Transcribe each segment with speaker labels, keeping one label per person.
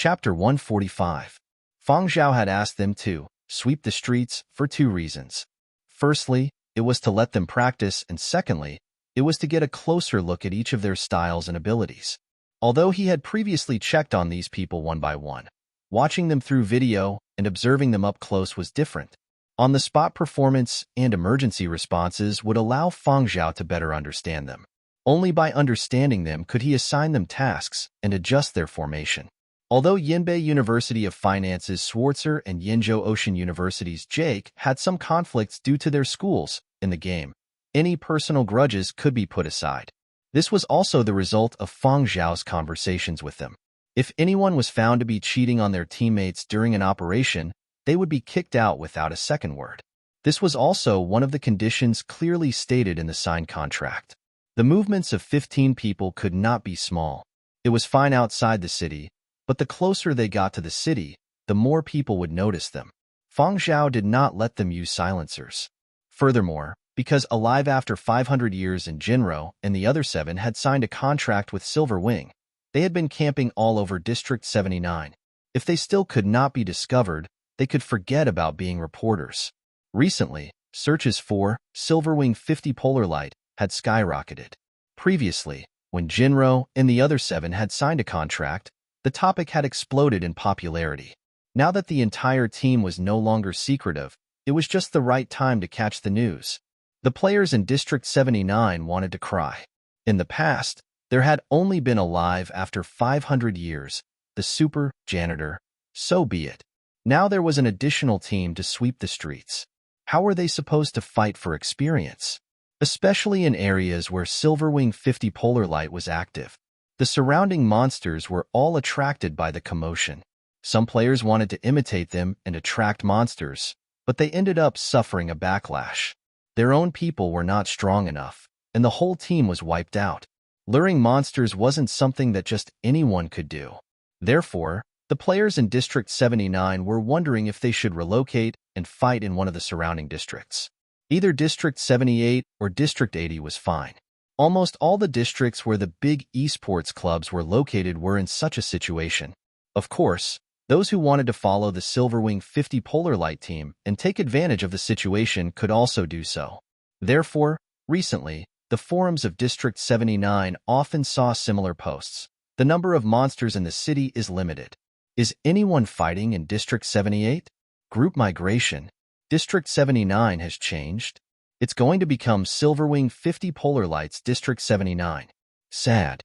Speaker 1: Chapter 145. Feng Zhao had asked them to sweep the streets for two reasons. Firstly, it was to let them practice, and secondly, it was to get a closer look at each of their styles and abilities. Although he had previously checked on these people one by one, watching them through video and observing them up close was different. On-the-spot performance and emergency responses would allow Feng Zhao to better understand them. Only by understanding them could he assign them tasks and adjust their formation. Although Yinbei University of Finance's Schwarzer and Yinzhou Ocean University's Jake had some conflicts due to their schools in the game, any personal grudges could be put aside. This was also the result of Feng Zhao's conversations with them. If anyone was found to be cheating on their teammates during an operation, they would be kicked out without a second word. This was also one of the conditions clearly stated in the signed contract. The movements of 15 people could not be small. It was fine outside the city, but the closer they got to the city, the more people would notice them. Feng Zhao did not let them use silencers. Furthermore, because Alive After 500 Years and Jinro and the other 7 had signed a contract with Silver Wing, they had been camping all over District 79. If they still could not be discovered, they could forget about being reporters. Recently, searches for Silverwing 50 Polar Light had skyrocketed. Previously, when Jinro and the other 7 had signed a contract, the topic had exploded in popularity. Now that the entire team was no longer secretive, it was just the right time to catch the news. The players in District 79 wanted to cry. In the past, there had only been Alive After 500 Years, the Super Janitor, so be it. Now there was an additional team to sweep the streets. How were they supposed to fight for experience? Especially in areas where Silverwing 50 Polar Light was active. The surrounding monsters were all attracted by the commotion. Some players wanted to imitate them and attract monsters, but they ended up suffering a backlash. Their own people were not strong enough, and the whole team was wiped out. Luring monsters wasn't something that just anyone could do. Therefore, the players in District 79 were wondering if they should relocate and fight in one of the surrounding districts. Either District 78 or District 80 was fine. Almost all the districts where the big esports clubs were located were in such a situation. Of course, those who wanted to follow the Silverwing 50 Polar Light team and take advantage of the situation could also do so. Therefore, recently, the forums of District 79 often saw similar posts. The number of monsters in the city is limited. Is anyone fighting in District 78? Group migration. District 79 has changed. It's going to become Silverwing 50 Polar Light's District 79. Sad.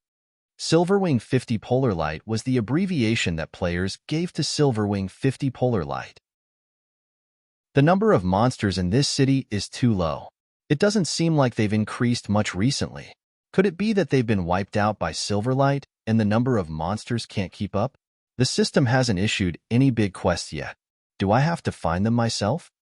Speaker 1: Silverwing 50 Polar Light was the abbreviation that players gave to Silverwing 50 Polar Light. The number of monsters in this city is too low. It doesn't seem like they've increased much recently. Could it be that they've been wiped out by Silverlight and the number of monsters can't keep up? The system hasn't issued any big quests yet. Do I have to find them myself?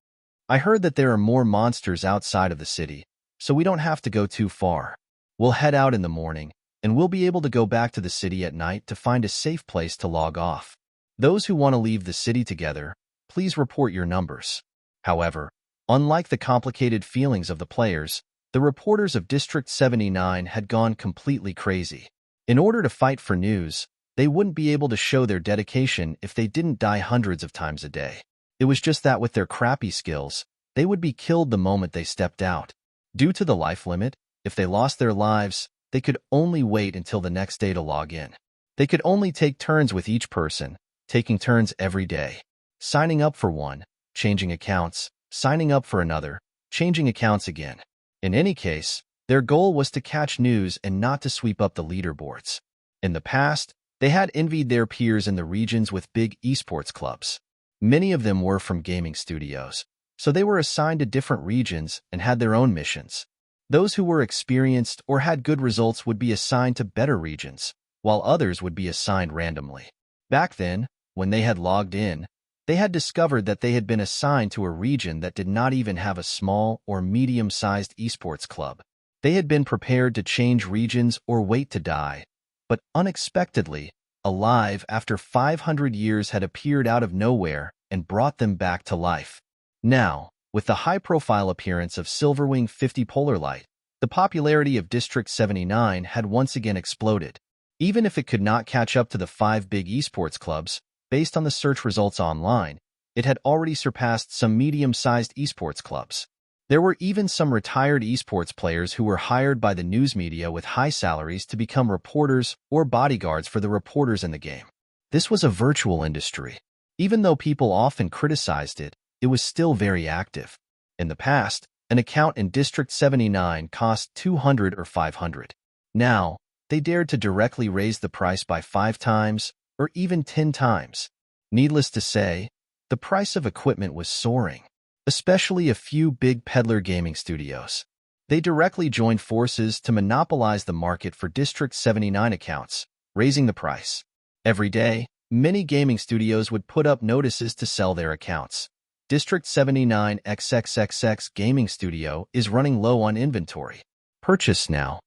Speaker 1: I heard that there are more monsters outside of the city, so we don't have to go too far. We'll head out in the morning, and we'll be able to go back to the city at night to find a safe place to log off. Those who want to leave the city together, please report your numbers. However, unlike the complicated feelings of the players, the reporters of District 79 had gone completely crazy. In order to fight for news, they wouldn't be able to show their dedication if they didn't die hundreds of times a day. It was just that with their crappy skills, they would be killed the moment they stepped out. Due to the life limit, if they lost their lives, they could only wait until the next day to log in. They could only take turns with each person, taking turns every day. Signing up for one, changing accounts, signing up for another, changing accounts again. In any case, their goal was to catch news and not to sweep up the leaderboards. In the past, they had envied their peers in the regions with big esports clubs. Many of them were from gaming studios, so they were assigned to different regions and had their own missions. Those who were experienced or had good results would be assigned to better regions, while others would be assigned randomly. Back then, when they had logged in, they had discovered that they had been assigned to a region that did not even have a small or medium-sized esports club. They had been prepared to change regions or wait to die, but unexpectedly, Alive After 500 Years had appeared out of nowhere and brought them back to life. Now, with the high-profile appearance of Silverwing 50 Polar Light, the popularity of District 79 had once again exploded. Even if it could not catch up to the 5 big esports clubs, Based on the search results online, it had already surpassed some medium-sized esports clubs. There were even some retired esports players who were hired by the news media with high salaries to become reporters or bodyguards for the reporters in the game. This was a virtual industry. Even though people often criticized it, it was still very active. In the past, an account in District 79 cost 200 or 500. Now, they dared to directly raise the price by 5 times or even 10 times. Needless to say, the price of equipment was soaring, especially a few big peddler gaming studios. They directly joined forces to monopolize the market for District 79 accounts, raising the price. Every day, many gaming studios would put up notices to sell their accounts. District 79 XXXX Gaming Studio is running low on inventory. Purchase now.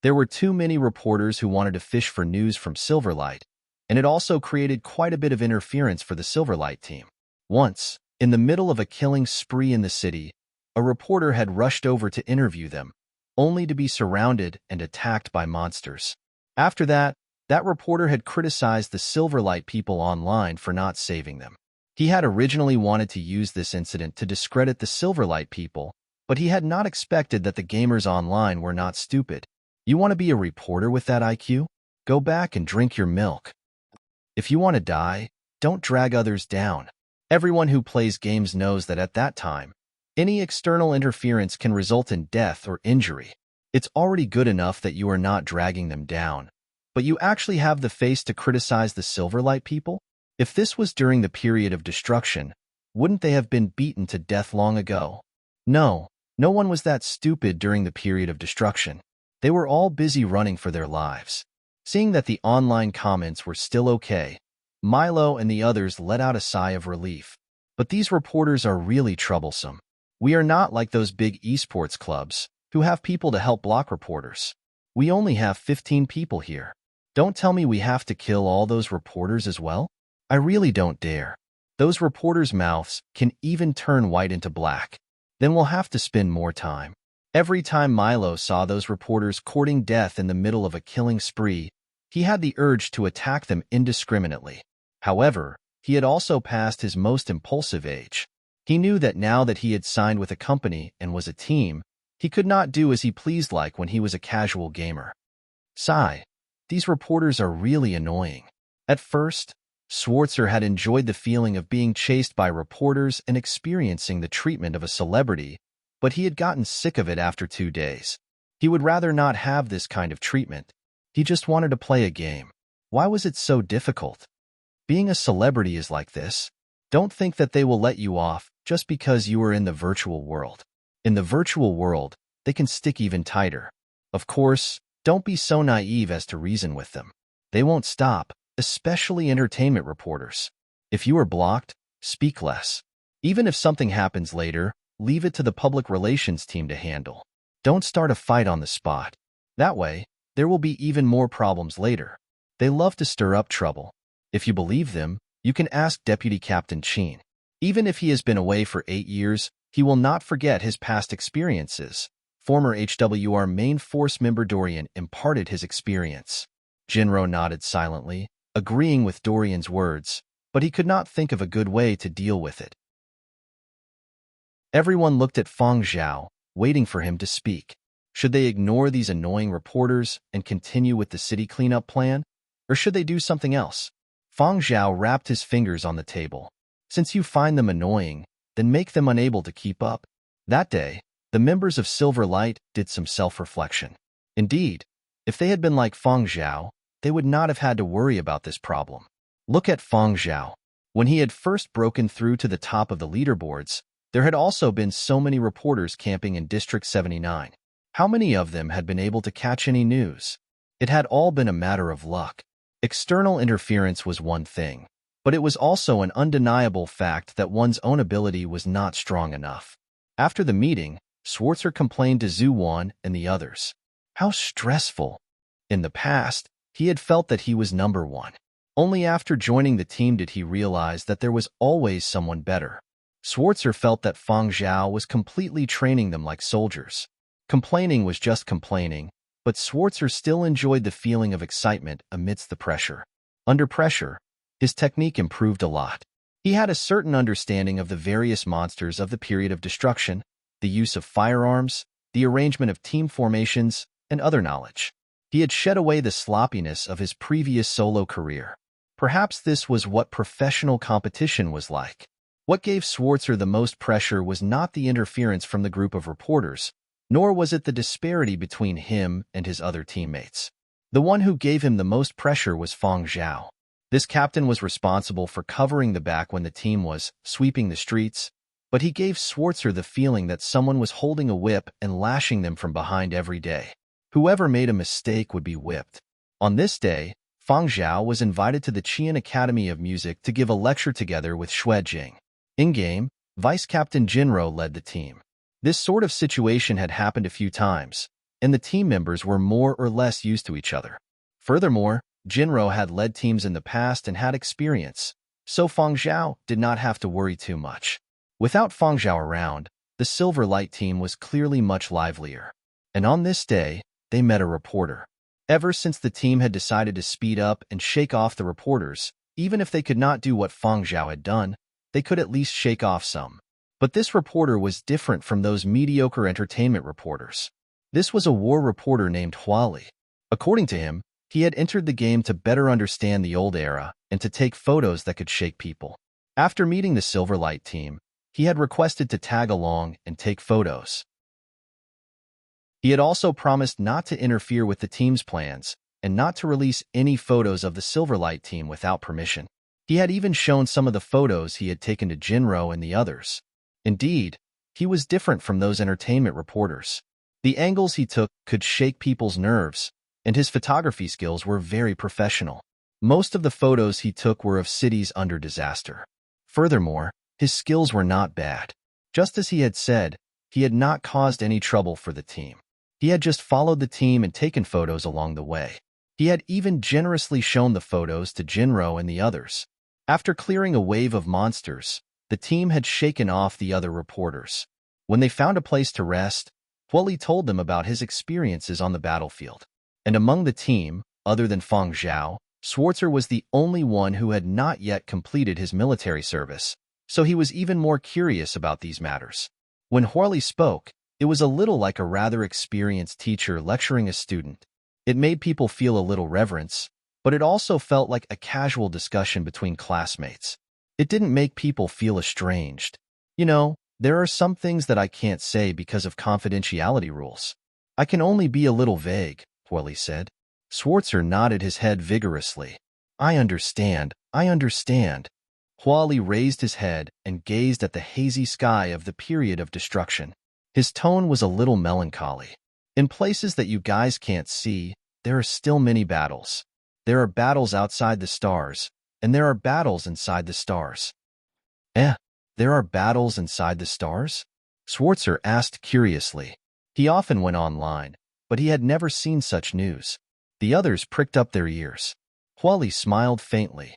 Speaker 1: There were too many reporters who wanted to fish for news from Silverlight, and it also created quite a bit of interference for the Silverlight team. Once, in the middle of a killing spree in the city, a reporter had rushed over to interview them, only to be surrounded and attacked by monsters. After that reporter had criticized the Silverlight people online for not saving them. He had originally wanted to use this incident to discredit the Silverlight people, but he had not expected that the gamers online were not stupid. You want to be a reporter with that IQ? Go back and drink your milk. If you want to die, don't drag others down. Everyone who plays games knows that at that time, any external interference can result in death or injury. It's already good enough that you are not dragging them down, but you actually have the face to criticize the Silverlight people? If this was during the period of destruction, wouldn't they have been beaten to death long ago? No one was that stupid during the period of destruction. They were all busy running for their lives. Seeing that the online comments were still okay, Milo and the others let out a sigh of relief. But these reporters are really troublesome. We are not like those big esports clubs, who have people to help block reporters. We only have 15 people here. Don't tell me we have to kill all those reporters as well? I really don't dare. Those reporters' mouths can even turn white into black. Then we'll have to spend more time. Every time Milo saw those reporters courting death in the middle of a killing spree, he had the urge to attack them indiscriminately. However, he had also passed his most impulsive age. He knew that now that he had signed with a company and was a team, he could not do as he pleased like when he was a casual gamer. Sigh. These reporters are really annoying. At first, Schwarzer had enjoyed the feeling of being chased by reporters and experiencing the treatment of a celebrity, but he had gotten sick of it after 2 days. He would rather not have this kind of treatment. He just wanted to play a game. Why was it so difficult? Being a celebrity is like this. Don't think that they will let you off just because you are in the virtual world. In the virtual world, they can stick even tighter. Of course, don't be so naive as to reason with them. They won't stop, especially entertainment reporters. If you are blocked, speak less. Even if something happens later, leave it to the public relations team to handle. Don't start a fight on the spot. That way, there will be even more problems later. They love to stir up trouble. If you believe them, you can ask Deputy Captain Chin. Even if he has been away for 8 years, he will not forget his past experiences. Former HWR main force member Dorian imparted his experience. Jinro nodded silently, agreeing with Dorian's words, but he could not think of a good way to deal with it. Everyone looked at Feng Zhao, waiting for him to speak. Should they ignore these annoying reporters and continue with the city cleanup plan? Or should they do something else? Feng Zhao rapped his fingers on the table. Since you find them annoying, then make them unable to keep up. That day, the members of Silverlight did some self-reflection. Indeed, if they had been like Feng Zhao, they would not have had to worry about this problem. Look at Feng Zhao. When he had first broken through to the top of the leaderboards, there had also been so many reporters camping in District 79. How many of them had been able to catch any news? It had all been a matter of luck. External interference was one thing, but it was also an undeniable fact that one's own ability was not strong enough. After the meeting, Schwarzer complained to Zhu Wan and the others. How stressful. In the past, he had felt that he was number one. Only after joining the team did he realize that there was always someone better. Schwarzer felt that Feng Zhao was completely training them like soldiers. Complaining was just complaining, but Schwarzer still enjoyed the feeling of excitement amidst the pressure. Under pressure, his technique improved a lot. He had a certain understanding of the various monsters of the period of destruction, the use of firearms, the arrangement of team formations, and other knowledge. He had shed away the sloppiness of his previous solo career. Perhaps this was what professional competition was like. What gave Schwarzer the most pressure was not the interference from the group of reporters, nor was it the disparity between him and his other teammates. The one who gave him the most pressure was Feng Zhao. This captain was responsible for covering the back when the team was sweeping the streets, but he gave Schwarzer the feeling that someone was holding a whip and lashing them from behind every day. Whoever made a mistake would be whipped. On this day, Feng Zhao was invited to the Qian Academy of Music to give a lecture together with Xue Jing. In-game, Vice-Captain Jinro led the team. This sort of situation had happened a few times, and the team members were more or less used to each other. Furthermore, Jinro had led teams in the past and had experience, so Feng Zhao did not have to worry too much. Without Feng Zhao around, the Silver Light team was clearly much livelier. And on this day, they met a reporter. Ever since the team had decided to speed up and shake off the reporters, even if they could not do what Feng Zhao had done, they could at least shake off some. But this reporter was different from those mediocre entertainment reporters. This was a war reporter named Huali. According to him, he had entered the game to better understand the old era and to take photos that could shake people. After meeting the Silver Light team, he had requested to tag along and take photos. He had also promised not to interfere with the team's plans and not to release any photos of the Silver Light team without permission. He had even shown some of the photos he had taken to Jinro and the others. Indeed, he was different from those entertainment reporters. The angles he took could shake people's nerves, and his photography skills were very professional. Most of the photos he took were of cities under disaster. Furthermore, his skills were not bad. Just as he had said, he had not caused any trouble for the team. He had just followed the team and taken photos along the way. He had even generously shown the photos to Jinro and the others. After clearing a wave of monsters, the team had shaken off the other reporters. When they found a place to rest, Huali told them about his experiences on the battlefield. And among the team, other than Feng Zhao, Schwarzer was the only one who had not yet completed his military service, so he was even more curious about these matters. When Huali spoke, it was a little like a rather experienced teacher lecturing a student. It made people feel a little reverence, but it also felt like a casual discussion between classmates. It didn't make people feel estranged. You know, there are some things that I can't say because of confidentiality rules. I can only be a little vague, Huali said. Schwarzer nodded his head vigorously. I understand. Huali raised his head and gazed at the hazy sky of the period of destruction. His tone was a little melancholy. In places that you guys can't see, there are still many battles. There are battles outside the stars, and there are battles inside the stars. There are battles inside the stars? Schwarzer asked curiously. He often went online, but he had never seen such news. The others pricked up their ears. Huali smiled faintly.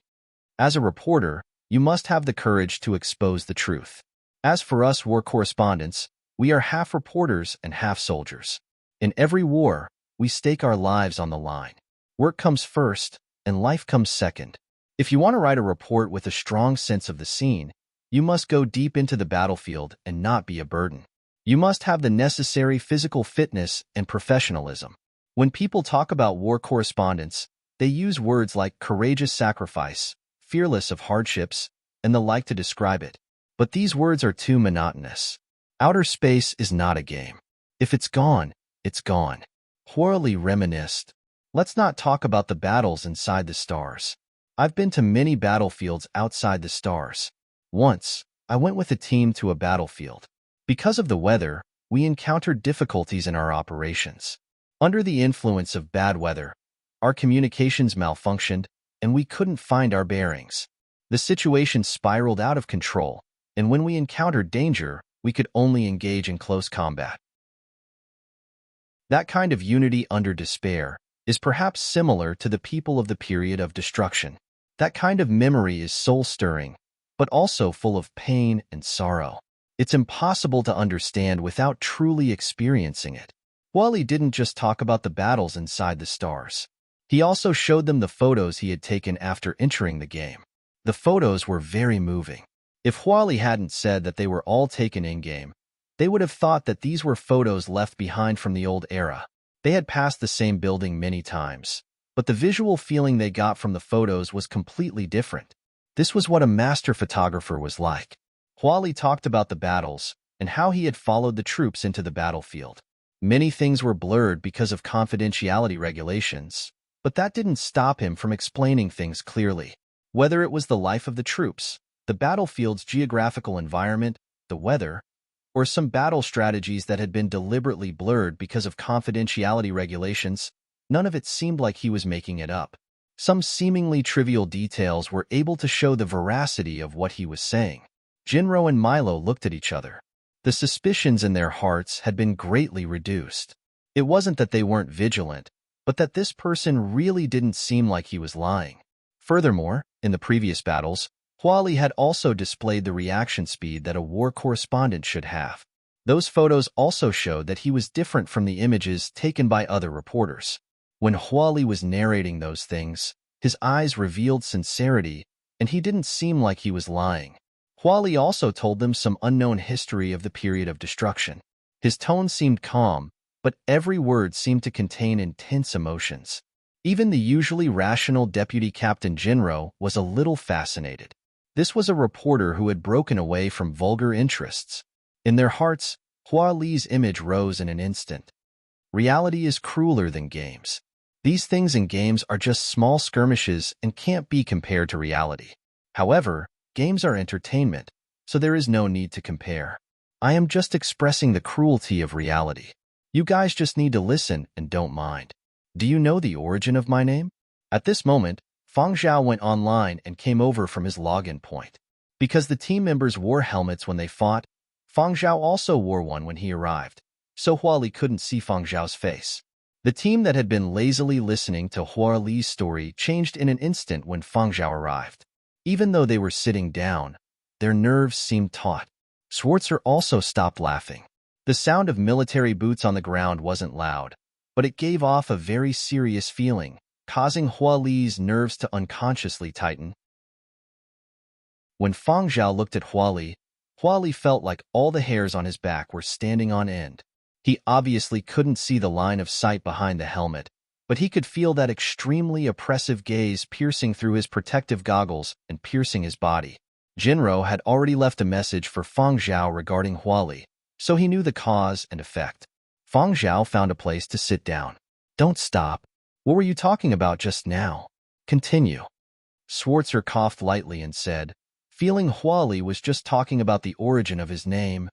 Speaker 1: As a reporter, you must have the courage to expose the truth. As for us war correspondents, we are half reporters and half soldiers. In every war, we stake our lives on the line. Work comes first, and life comes second. If you want to write a report with a strong sense of the scene, you must go deep into the battlefield and not be a burden. You must have the necessary physical fitness and professionalism. When people talk about war correspondents, they use words like courageous sacrifice, fearless of hardships, and the like to describe it. But these words are too monotonous. Outer space is not a game. If it's gone, it's gone. Huali reminisced. Let's not talk about the battles inside the stars. I've been to many battlefields outside the stars. Once, I went with a team to a battlefield. Because of the weather, we encountered difficulties in our operations. Under the influence of bad weather, our communications malfunctioned, and we couldn't find our bearings. The situation spiraled out of control, and when we encountered danger, we could only engage in close combat. That kind of unity under despair is perhaps similar to the people of the period of destruction. That kind of memory is soul-stirring, but also full of pain and sorrow. It's impossible to understand without truly experiencing it. Huali didn't just talk about the battles inside the stars. He also showed them the photos he had taken after entering the game. The photos were very moving. If Huali hadn't said that they were all taken in-game, they would have thought that these were photos left behind from the old era. They had passed the same building many times, but the visual feeling they got from the photos was completely different. This was what a master photographer was like. Huali talked about the battles and how he had followed the troops into the battlefield. Many things were blurred because of confidentiality regulations, but that didn't stop him from explaining things clearly. Whether it was the life of the troops, the battlefield's geographical environment, the weather, or some battle strategies that had been deliberately blurred because of confidentiality regulations, none of it seemed like he was making it up. Some seemingly trivial details were able to show the veracity of what he was saying. Jinro and Milo looked at each other. The suspicions in their hearts had been greatly reduced. It wasn't that they weren't vigilant, but that this person really didn't seem like he was lying. Furthermore, in the previous battles, Huali had also displayed the reaction speed that a war correspondent should have. Those photos also showed that he was different from the images taken by other reporters. When Huali was narrating those things, his eyes revealed sincerity, and he didn't seem like he was lying. Huali also told them some unknown history of the period of destruction. His tone seemed calm, but every word seemed to contain intense emotions. Even the usually rational Deputy Captain Jinro was a little fascinated. This was a reporter who had broken away from vulgar interests. In their hearts, Huali's image rose in an instant. Reality is crueler than games. These things in games are just small skirmishes and can't be compared to reality. However, games are entertainment, so there is no need to compare. I am just expressing the cruelty of reality. You guys just need to listen and don't mind. Do you know the origin of my name? At this moment, Fang Zhao went online and came over from his login point. Because the team members wore helmets when they fought, Fang Zhao also wore one when he arrived, so Huali couldn't see Fang Zhao's face. The team that had been lazily listening to Huali's story changed in an instant when Fang Zhao arrived. Even though they were sitting down, their nerves seemed taut. Schwarzer also stopped laughing. The sound of military boots on the ground wasn't loud, but it gave off a very serious feeling, causing Huali's nerves to unconsciously tighten. When Fang Zhao looked at Huali, Huali felt like all the hairs on his back were standing on end. He obviously couldn't see the line of sight behind the helmet, but he could feel that extremely oppressive gaze piercing through his protective goggles and piercing his body. Jinro had already left a message for Fang Zhao regarding Huali, so he knew the cause and effect. Fang Zhao found a place to sit down. Don't stop. What were you talking about just now? Continue. Schwarzer coughed lightly and said, feeling Huali was just talking about the origin of his name.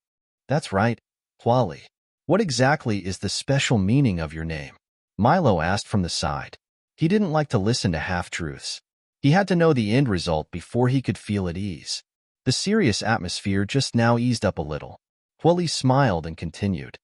Speaker 1: That's right, Huali. What exactly is the special meaning of your name? Milo asked from the side. He didn't like to listen to half-truths. He had to know the end result before he could feel at ease. The serious atmosphere just now eased up a little. Huali smiled and continued.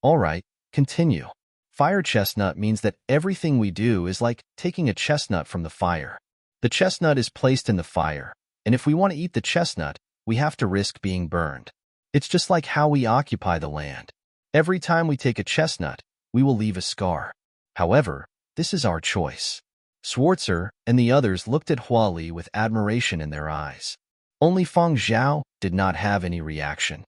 Speaker 1: All right, continue. Fire chestnut means that everything we do is like taking a chestnut from the fire. The chestnut is placed in the fire, and if we want to eat the chestnut, we have to risk being burned. It's just like how we occupy the land. Every time we take a chestnut, we will leave a scar. However, this is our choice. Schwarzer and the others looked at Huali with admiration in their eyes. Only Fang Zhao did not have any reaction.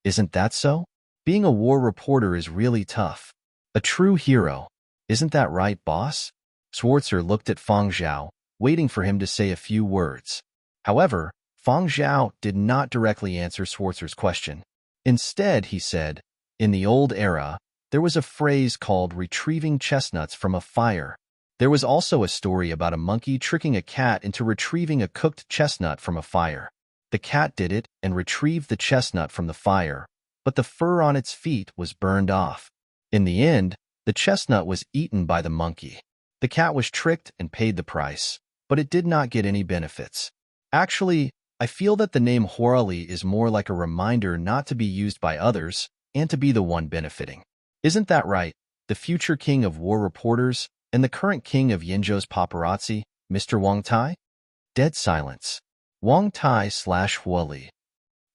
Speaker 1: Isn't that so? Being a war reporter is really tough. A true hero. Isn't that right, boss? Schwarzer looked at Fang Zhao, waiting for him to say a few words. However, Fang Zhao did not directly answer Schwarzer's question. Instead, he said, in the old era, there was a phrase called retrieving chestnuts from a fire. There was also a story about a monkey tricking a cat into retrieving a cooked chestnut from a fire. The cat did it and retrieved the chestnut from the fire, but the fur on its feet was burned off. In the end, the chestnut was eaten by the monkey. The cat was tricked and paid the price, but it did not get any benefits. Actually, I feel that the name Huali is more like a reminder not to be used by others and to be the one benefiting. Isn't that right, the future king of war reporters and the current king of Yinzhou's paparazzi, Mr. Wang Tai? Dead silence. Wang Tai/Huali.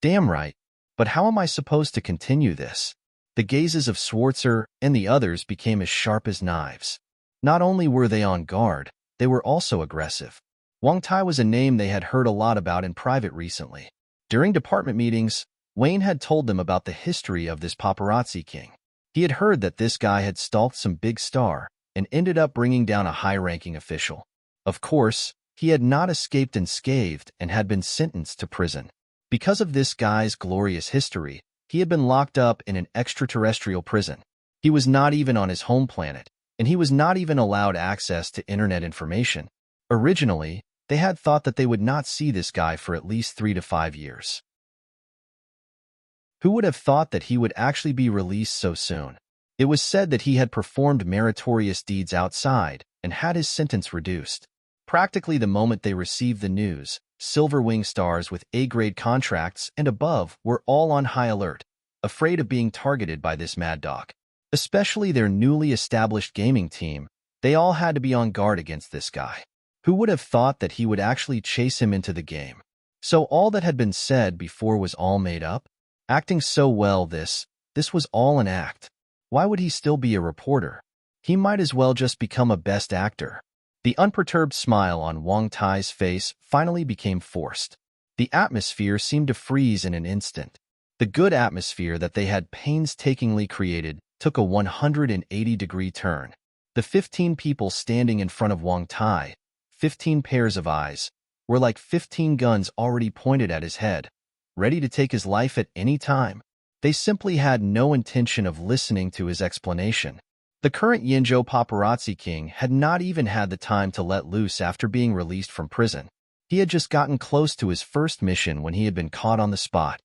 Speaker 1: Damn right, but how am I supposed to continue this? The gazes of Schwarzer and the others became as sharp as knives. Not only were they on guard, they were also aggressive. Wang Tai was a name they had heard a lot about in private recently. During department meetings, Wayne had told them about the history of this paparazzi king. He had heard that this guy had stalked some big star and ended up bringing down a high-ranking official. Of course, he had not escaped unscathed and had been sentenced to prison. Because of this guy's glorious history, he had been locked up in an extraterrestrial prison. He was not even on his home planet, and he was not even allowed access to internet information. Originally, they had thought that they would not see this guy for at least 3 to 5 years. Who would have thought that he would actually be released so soon? It was said that he had performed meritorious deeds outside and had his sentence reduced. Practically the moment they received the news, Silver Wing stars with A-grade contracts and above were all on high alert, afraid of being targeted by this mad dog. Especially their newly established gaming team, they all had to be on guard against this guy. Who would have thought that he would actually chase him into the game? So all that had been said before was all made up? Acting so well, this was all an act. Why would he still be a reporter? He might as well just become a best actor. The unperturbed smile on Wang Tai's face finally became forced. The atmosphere seemed to freeze in an instant. The good atmosphere that they had painstakingly created took a 180-degree turn. The 15 people standing in front of Wang Tai, 15 pairs of eyes, were like 15 guns already pointed at his head, ready to take his life at any time. They simply had no intention of listening to his explanation. The current Yinzhou paparazzi king had not even had the time to let loose after being released from prison. He had just gotten close to his first mission when he had been caught on the spot.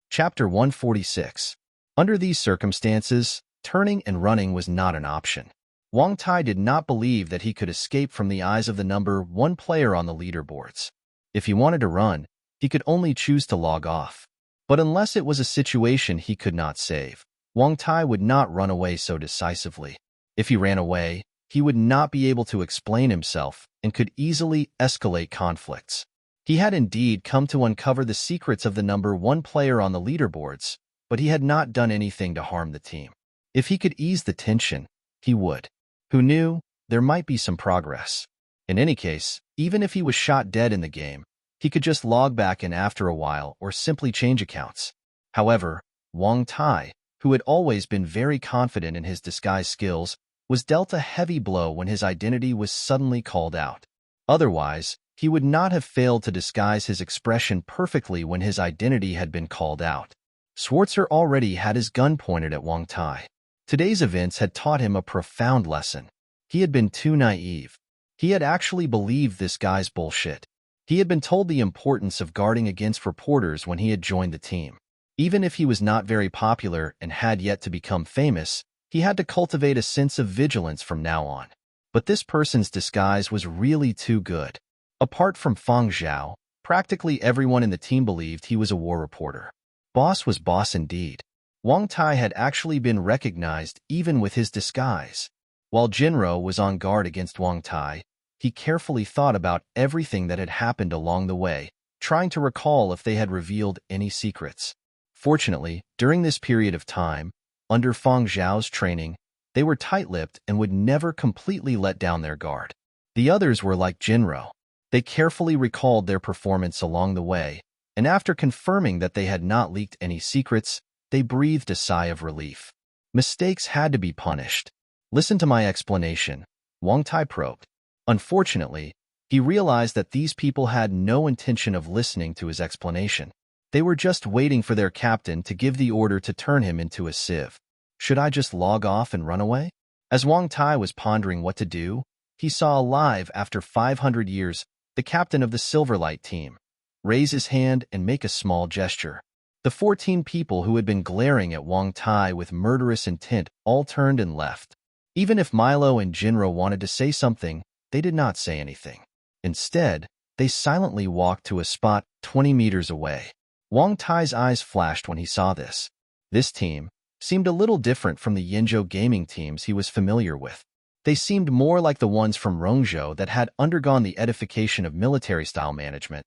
Speaker 1: Chapter 146. Under these circumstances, turning and running was not an option. Wang Tai did not believe that he could escape from the eyes of the number 1 player on the leaderboards. If he wanted to run, he could only choose to log off. But unless it was a situation he could not save, Wang Tai would not run away so decisively. If he ran away, he would not be able to explain himself and could easily escalate conflicts. He had indeed come to uncover the secrets of the number 1 player on the leaderboards, but he had not done anything to harm the team. If he could ease the tension, he would. Who knew, there might be some progress. In any case, even if he was shot dead in the game, he could just log back in after a while or simply change accounts. However, Wang Tai, who had always been very confident in his disguise skills, was dealt a heavy blow when his identity was suddenly called out. Otherwise, he would not have failed to disguise his expression perfectly when his identity had been called out. Schwarzer already had his gun pointed at Wang Tai. Today's events had taught him a profound lesson. He had been too naive. He had actually believed this guy's bullshit. He had been told the importance of guarding against reporters when he had joined the team. Even if he was not very popular and had yet to become famous, he had to cultivate a sense of vigilance from now on. But this person's disguise was really too good. Apart from Feng Zhao, practically everyone in the team believed he was a war reporter. Boss was boss indeed. Wang Tai had actually been recognized even with his disguise. While Jinro was on guard against Wang Tai, he carefully thought about everything that had happened along the way, trying to recall if they had revealed any secrets. Fortunately, during this period of time, under Feng Zhao's training, they were tight-lipped and would never completely let down their guard. The others were like Jinro. They carefully recalled their performance along the way, and after confirming that they had not leaked any secrets, they breathed a sigh of relief. Mistakes had to be punished. Listen to my explanation, Wang Tai probed. Unfortunately, he realized that these people had no intention of listening to his explanation. They were just waiting for their captain to give the order to turn him into a sieve. Should I just log off and run away? As Wang Tai was pondering what to do, he saw alive after 500 years the captain of the Silverlight team raise his hand and make a small gesture. The 14 people who had been glaring at Wang Tai with murderous intent all turned and left. Even if Milo and Jinro wanted to say something, they did not say anything. Instead, they silently walked to a spot 20 meters away. Wang Tai's eyes flashed when he saw this. This team seemed a little different from the Yinzhou gaming teams he was familiar with. They seemed more like the ones from Rongzhou that had undergone the edification of military-style management.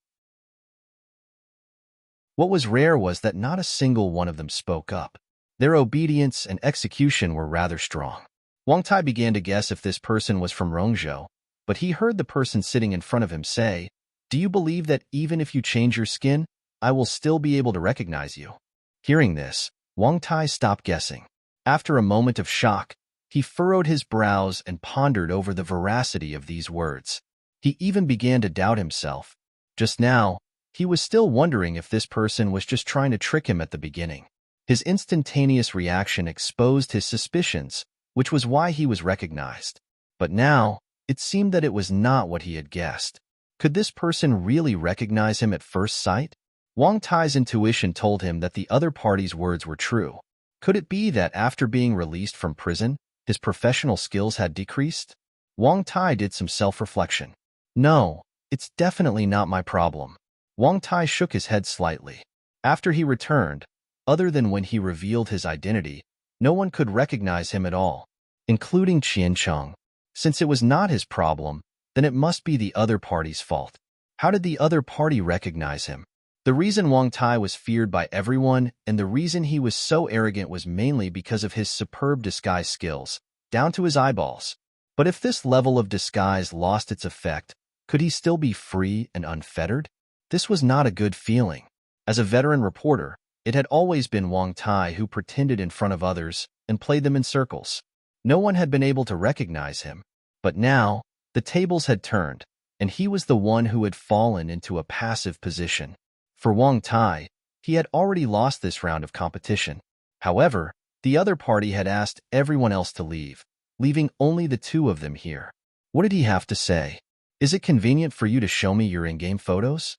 Speaker 1: What was rare was that not a single one of them spoke up. Their obedience and execution were rather strong. Wang Tai began to guess if this person was from Rongzhou, but he heard the person sitting in front of him say, "Do you believe that even if you change your skin, I will still be able to recognize you?" Hearing this, Wang Tai stopped guessing. After a moment of shock, he furrowed his brows and pondered over the veracity of these words. He even began to doubt himself. Just now, he was still wondering if this person was just trying to trick him at the beginning. His instantaneous reaction exposed his suspicions, which was why he was recognized. But now, it seemed that it was not what he had guessed. Could this person really recognize him at first sight? Wang Tai's intuition told him that the other party's words were true. Could it be that after being released from prison, his professional skills had decreased? Wang Tai did some self-reflection. No, it's definitely not my problem. Wang Tai shook his head slightly. After he returned, other than when he revealed his identity, no one could recognize him at all, including Qiancheng. Since it was not his problem, then it must be the other party's fault. How did the other party recognize him? The reason Wang Tai was feared by everyone and the reason he was so arrogant was mainly because of his superb disguise skills, down to his eyeballs. But if this level of disguise lost its effect, could he still be free and unfettered? This was not a good feeling. As a veteran reporter, it had always been Wang Tai who pretended in front of others and played them in circles. No one had been able to recognize him. But now, the tables had turned, and he was the one who had fallen into a passive position. For Wang Tai, he had already lost this round of competition. However, the other party had asked everyone else to leave, leaving only the two of them here. What did he have to say? "Is it convenient for you to show me your in-game photos?"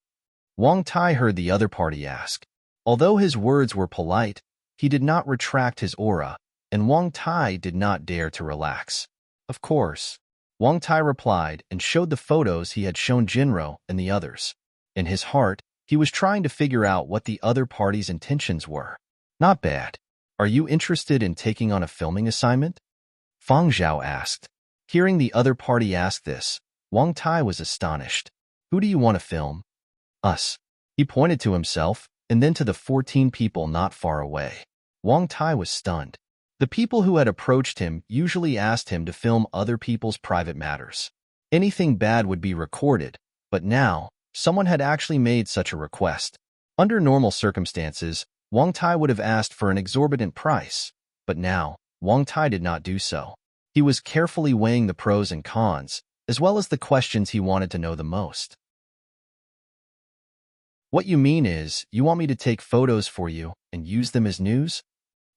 Speaker 1: Wang Tai heard the other party ask. Although his words were polite, he did not retract his aura, and Wang Tai did not dare to relax. Of course. Wang Tai replied and showed the photos he had shown Jinro and the others. In his heart, he was trying to figure out what the other party's intentions were. Not bad. Are you interested in taking on a filming assignment? Fang Zhao asked. Hearing the other party ask this, Wang Tai was astonished. Who do you want to film? Us. He pointed to himself, and then to the 14 people not far away. Wang Tai was stunned. The people who had approached him usually asked him to film other people's private matters. Anything bad would be recorded, but now, someone had actually made such a request. Under normal circumstances, Wang Tai would have asked for an exorbitant price, but now, Wang Tai did not do so. He was carefully weighing the pros and cons, as well as the questions he wanted to know the most. What you mean is, you want me to take photos for you and use them as news?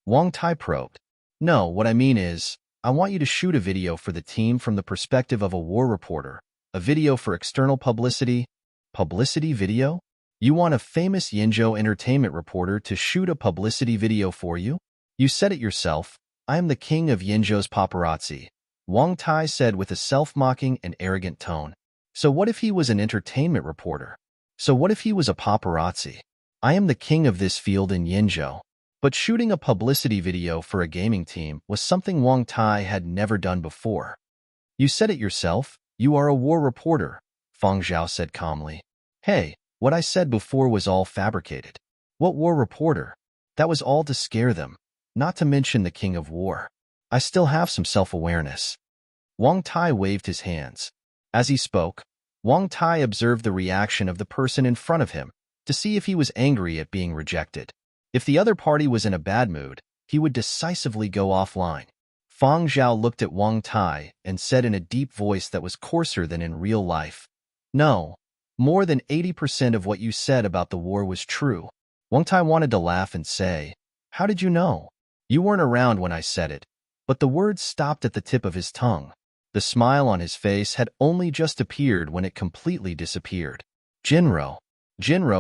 Speaker 1: Wang Tai probed. No, what I mean is, I want you to shoot a video for the team from the perspective of a war reporter, a video for external publicity. Publicity video? You want a famous Yinzhou entertainment reporter to shoot a publicity video for you? You said it yourself. I am the king of Yinzhou's paparazzi, Wang Tai said with a self-mocking and arrogant tone. So what if he was an entertainment reporter? So what if he was a paparazzi? I am the king of this field in Yinzhou. But shooting a publicity video for a gaming team was something Wang Tai had never done before. You said it yourself. You are a war reporter, Fang Zhao said calmly. Hey, what I said before was all fabricated. What war reporter? That was all to scare them, not to mention the king of war. I still have some self-awareness. Wang Tai waved his hands. As he spoke, Wang Tai observed the reaction of the person in front of him to see if he was angry at being rejected. If the other party was in a bad mood, he would decisively go offline. Fang Zhao looked at Wang Tai and said in a deep voice that was coarser than in real life, No, more than 80% of what you said about the war was true. Wang Tai wanted to laugh and say, How did you know? You weren't around when I said it. But the words stopped at the tip of his tongue. The smile on his face had only just appeared when it completely disappeared. Jinro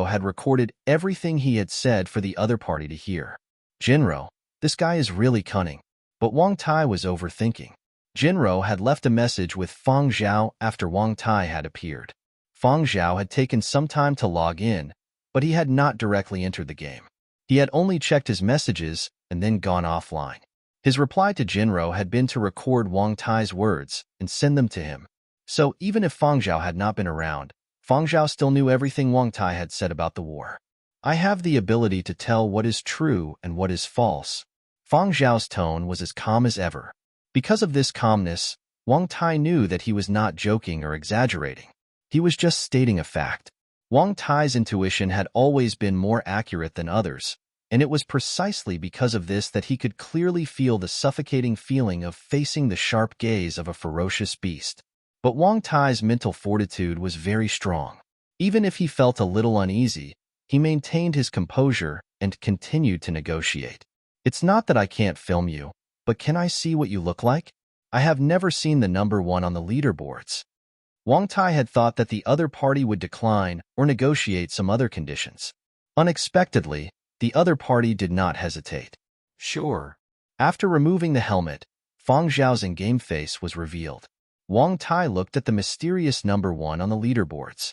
Speaker 1: had recorded everything he had said for the other party to hear. Jinro, this guy is really cunning. But Wang Tai was overthinking. Jinro had left a message with Fang Zhao after Wang Tai had appeared. Fang Zhao had taken some time to log in, but he had not directly entered the game. He had only checked his messages and then gone offline. His reply to Jinro had been to record Wang Tai's words and send them to him. So even if Fang Zhao had not been around, Fang Zhao still knew everything Wang Tai had said about the war. I have the ability to tell what is true and what is false, Fang Zhao's tone was as calm as ever. Because of this calmness, Wang Tai knew that he was not joking or exaggerating. He was just stating a fact. Wang Tai's intuition had always been more accurate than others, and it was precisely because of this that he could clearly feel the suffocating feeling of facing the sharp gaze of a ferocious beast. But Wang Tai's mental fortitude was very strong. Even if he felt a little uneasy, he maintained his composure and continued to negotiate. It's not that I can't film you, but can I see what you look like? I have never seen the number 1 on the leaderboards. Wang Tai had thought that the other party would decline or negotiate some other conditions. Unexpectedly, the other party did not hesitate.
Speaker 2: Sure.
Speaker 1: After removing the helmet, Fang Zhao's in-game face was revealed. Wang Tai looked at the mysterious number 1 on the leaderboards.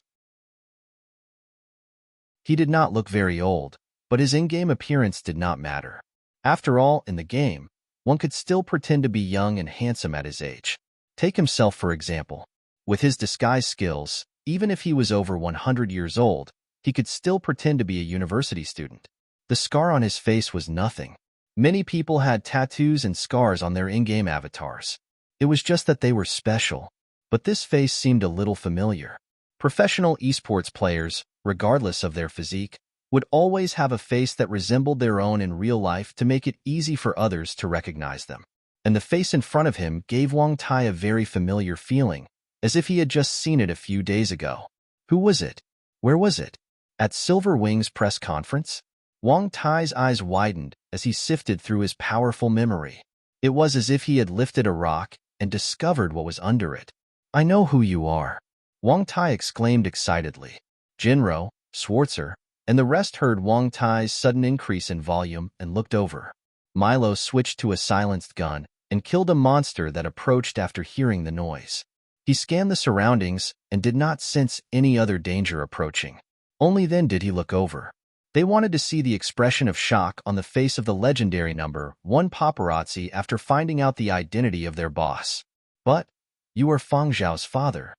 Speaker 1: He did not look very old, but his in-game appearance did not matter. After all, in the game, one could still pretend to be young and handsome at his age. Take himself for example. With his disguise skills, even if he was over 100 years old, he could still pretend to be a university student. The scar on his face was nothing. Many people had tattoos and scars on their in-game avatars. It was just that they were special. But this face seemed a little familiar. Professional esports players, regardless of their physique, would always have a face that resembled their own in real life to make it easy for others to recognize them. And the face in front of him gave Wang Tai a very familiar feeling, as if he had just seen it a few days ago. Who was it? Where was it? At Silver Wing's press conference? Wang Tai's eyes widened as he sifted through his powerful memory. It was as if he had lifted a rock and discovered what was under it. I know who you are, Wang Tai exclaimed excitedly. Jinro, Schwarzer, and the rest heard Wang Tai's sudden increase in volume and looked over. Milo switched to a silenced gun and killed a monster that approached after hearing the noise. He scanned the surroundings and did not sense any other danger approaching. Only then did he look over. They wanted to see the expression of shock on the face of the legendary number 1 paparazzi after finding out the identity of their boss. But, you are Fang Zhao's father?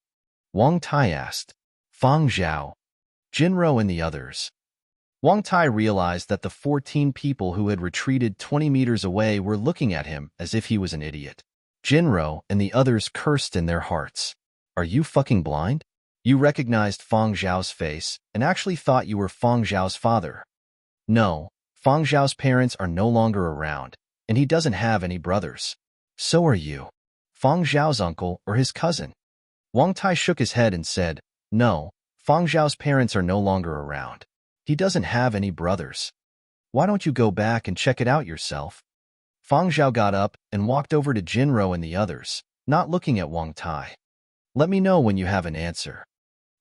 Speaker 1: Wang Tai asked. Fang Zhao, Jinro and the others. Wang Tai realized that the 14 people who had retreated 20 meters away were looking at him as if he was an idiot. Jinro and the others cursed in their hearts. Are you fucking blind? You recognized Fang Zhao's face and actually thought you were Fang Zhao's father. No, Fang Zhao's parents are no longer around, and he doesn't have any brothers. So are you. Fang Zhao's uncle or his cousin? Wang Tai shook his head and said, No, Fang Zhao's parents are no longer around. He doesn't have any brothers. Why don't you go back and check it out yourself? Fang Zhao got up and walked over to Jinro and the others, not looking at Wang Tai. Let me know when you have an answer.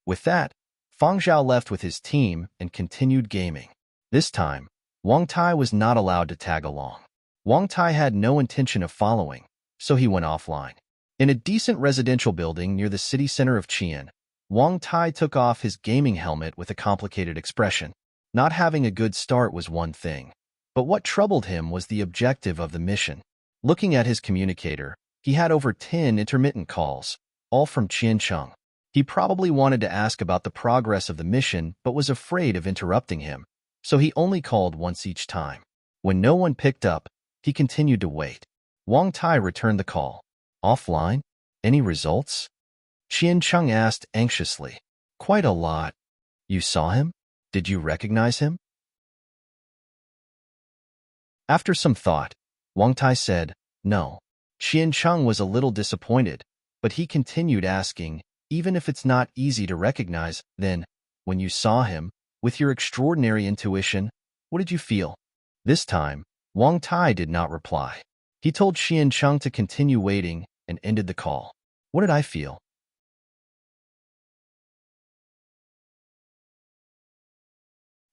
Speaker 1: With that, Fang Zhao left with his team and continued gaming. This time, Wang Tai was not allowed to tag along. Wang Tai had no intention of following, so he went offline. In a decent residential building near the city center of Qian, Wang Tai took off his gaming helmet with a complicated expression. Not having a good start was one thing, but what troubled him was the objective of the mission. Looking at his communicator, he had over 10 intermittent calls, all from Qian Cheng. He probably wanted to ask about the progress of the mission but was afraid of interrupting him, so he only called once each time. When no one picked up, he continued to wait. Wang Tai returned the call. Offline? Any results? Qian Cheng asked anxiously. Quite a lot. You saw him? Did you recognize him? After some thought, Wang Tai said, No. Qian Cheng was a little disappointed, but he continued asking, even if it's not easy to recognize, then, when you saw him, with your extraordinary intuition, what did you feel? This time, Wang Tai did not reply. He told Qian Cheng to continue waiting and ended the call. What did I feel?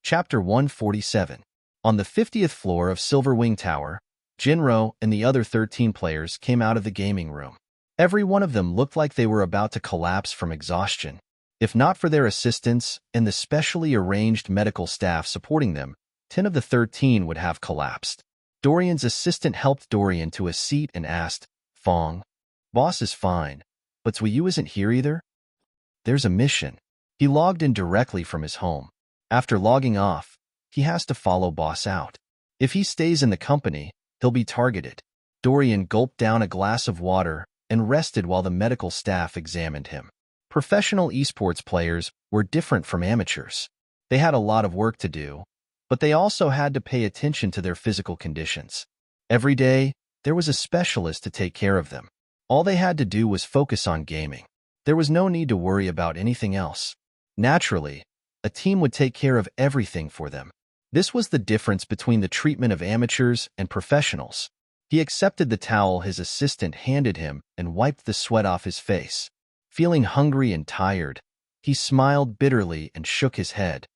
Speaker 1: Chapter 147. On the 50th floor of Silver Wing Tower, Jinro and the other 13 players came out of the gaming room. Every one of them looked like they were about to collapse from exhaustion. If not for their assistants and the specially arranged medical staff supporting them, 10 of the 13 would have collapsed. Dorian's assistant helped Dorian to a seat and asked, Fang, boss is fine, but Zhuyu isn't here either? There's a mission. He logged in directly from his home. After logging off, he has to follow boss out. If he stays in the company, he'll be targeted. Dorian gulped down a glass of water and rested while the medical staff examined him. Professional esports players were different from amateurs. They had a lot of work to do, but they also had to pay attention to their physical conditions. Every day, there was a specialist to take care of them. All they had to do was focus on gaming. There was no need to worry about anything else. Naturally, a team would take care of everything for them. This was the difference between the treatment of amateurs and professionals. He accepted the towel his assistant handed him and wiped the sweat off his face. Feeling hungry and tired, he smiled bitterly and shook his head.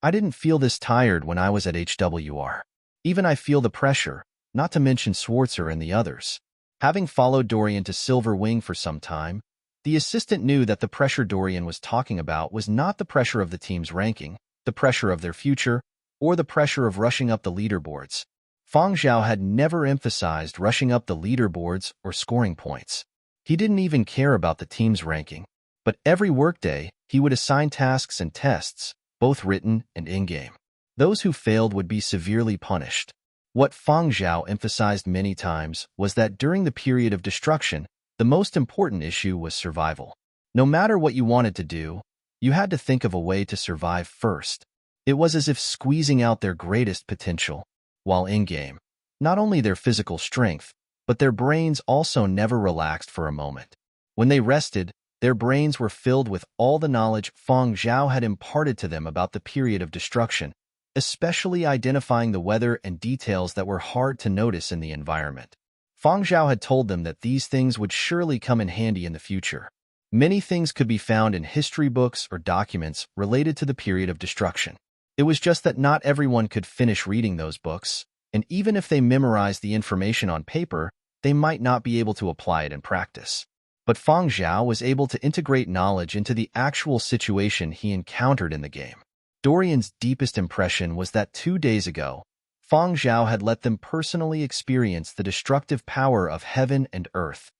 Speaker 1: I didn't feel this tired when I was at HWR. Even I feel the pressure, not to mention Schwarzer and the others. Having followed Dorian to Silver Wing for some time, the assistant knew that the pressure Dorian was talking about was not the pressure of the team's ranking, the pressure of their future, or the pressure of rushing up the leaderboards. Feng Zhao had never emphasized rushing up the leaderboards or scoring points. He didn't even care about the team's ranking, but every workday he would assign tasks and tests, both written and in-game. Those who failed would be severely punished. What Feng Zhao emphasized many times was that during the period of destruction, the most important issue was survival. No matter what you wanted to do, you had to think of a way to survive first. It was as if squeezing out their greatest potential, while in-game. Not only their physical strength, but their brains also never relaxed for a moment. When they rested, their brains were filled with all the knowledge Feng Zhao had imparted to them about the period of destruction, especially identifying the weather and details that were hard to notice in the environment. Feng Zhao had told them that these things would surely come in handy in the future. Many things could be found in history books or documents related to the period of destruction. It was just that not everyone could finish reading those books, and even if they memorized the information on paper, they might not be able to apply it in practice. But Feng Zhao was able to integrate knowledge into the actual situation he encountered in the game. Dorian's deepest impression was that 2 days ago, Feng Zhao had let them personally experience the destructive power of heaven and earth.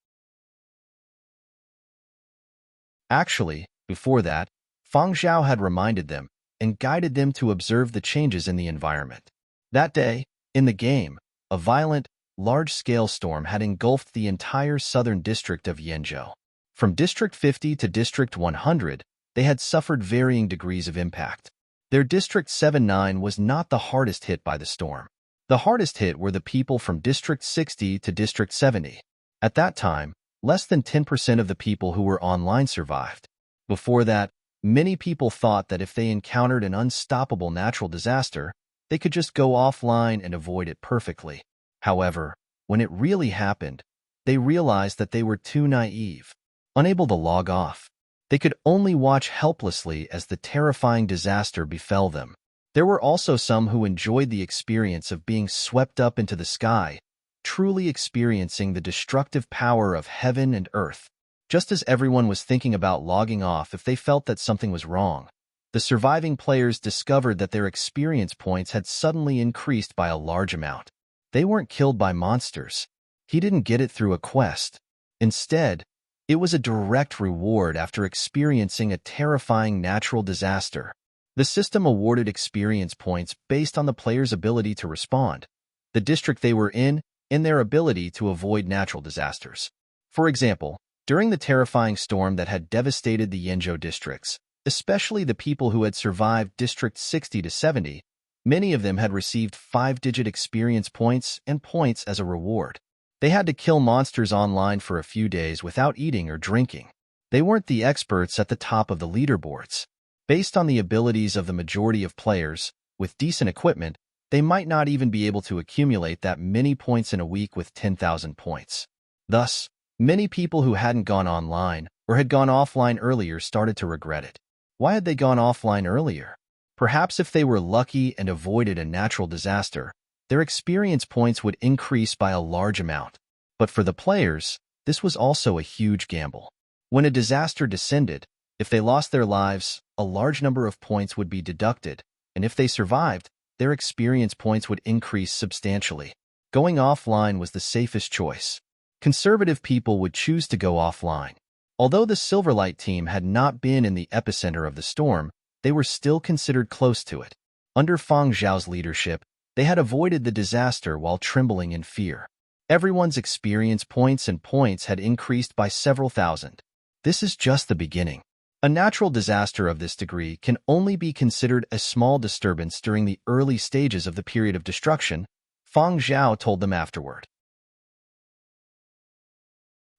Speaker 1: Actually, before that, Feng Zhao had reminded them and guided them to observe the changes in the environment. That day, in the game, a violent, large-scale storm had engulfed the entire southern district of Yenzhou. From District 50 to District 100, they had suffered varying degrees of impact. Their District 79 was not the hardest hit by the storm. The hardest hit were the people from District 60 to District 70. At that time, less than 10% of the people who were online survived. Before that, many people thought that if they encountered an unstoppable natural disaster, they could just go offline and avoid it perfectly. However, when it really happened, they realized that they were too naive, unable to log off. They could only watch helplessly as the terrifying disaster befell them. There were also some who enjoyed the experience of being swept up into the sky, truly experiencing the destructive power of heaven and earth. Just as everyone was thinking about logging off if they felt that something was wrong, the surviving players discovered that their experience points had suddenly increased by a large amount. They weren't killed by monsters. He didn't get it through a quest. Instead, it was a direct reward after experiencing a terrifying natural disaster. The system awarded experience points based on the player's ability to respond, the district they were in, and their ability to avoid natural disasters. For example, during the terrifying storm that had devastated the Yenzhou districts, especially the people who had survived District 60 to 70, many of them had received 5-digit experience points and points as a reward. They had to kill monsters online for a few days without eating or drinking. They weren't the experts at the top of the leaderboards. Based on the abilities of the majority of players, with decent equipment, they might not even be able to accumulate that many points in a week with 10,000 points. Thus, many people who hadn't gone online or had gone offline earlier started to regret it. Why had they gone offline earlier? Perhaps if they were lucky and avoided a natural disaster, their experience points would increase by a large amount. But for the players, this was also a huge gamble. When a disaster descended, if they lost their lives, a large number of points would be deducted, and if they survived, their experience points would increase substantially. Going offline was the safest choice. Conservative people would choose to go offline. Although the Silverlight team had not been in the epicenter of the storm, they were still considered close to it. Under Feng Zhao's leadership, They had avoided the disaster while trembling in fear. Everyone's experience points and points had increased by several thousand. This is just the beginning. A natural disaster of this degree can only be considered a small disturbance during the early stages of the period of destruction, Feng Zhao told them afterward.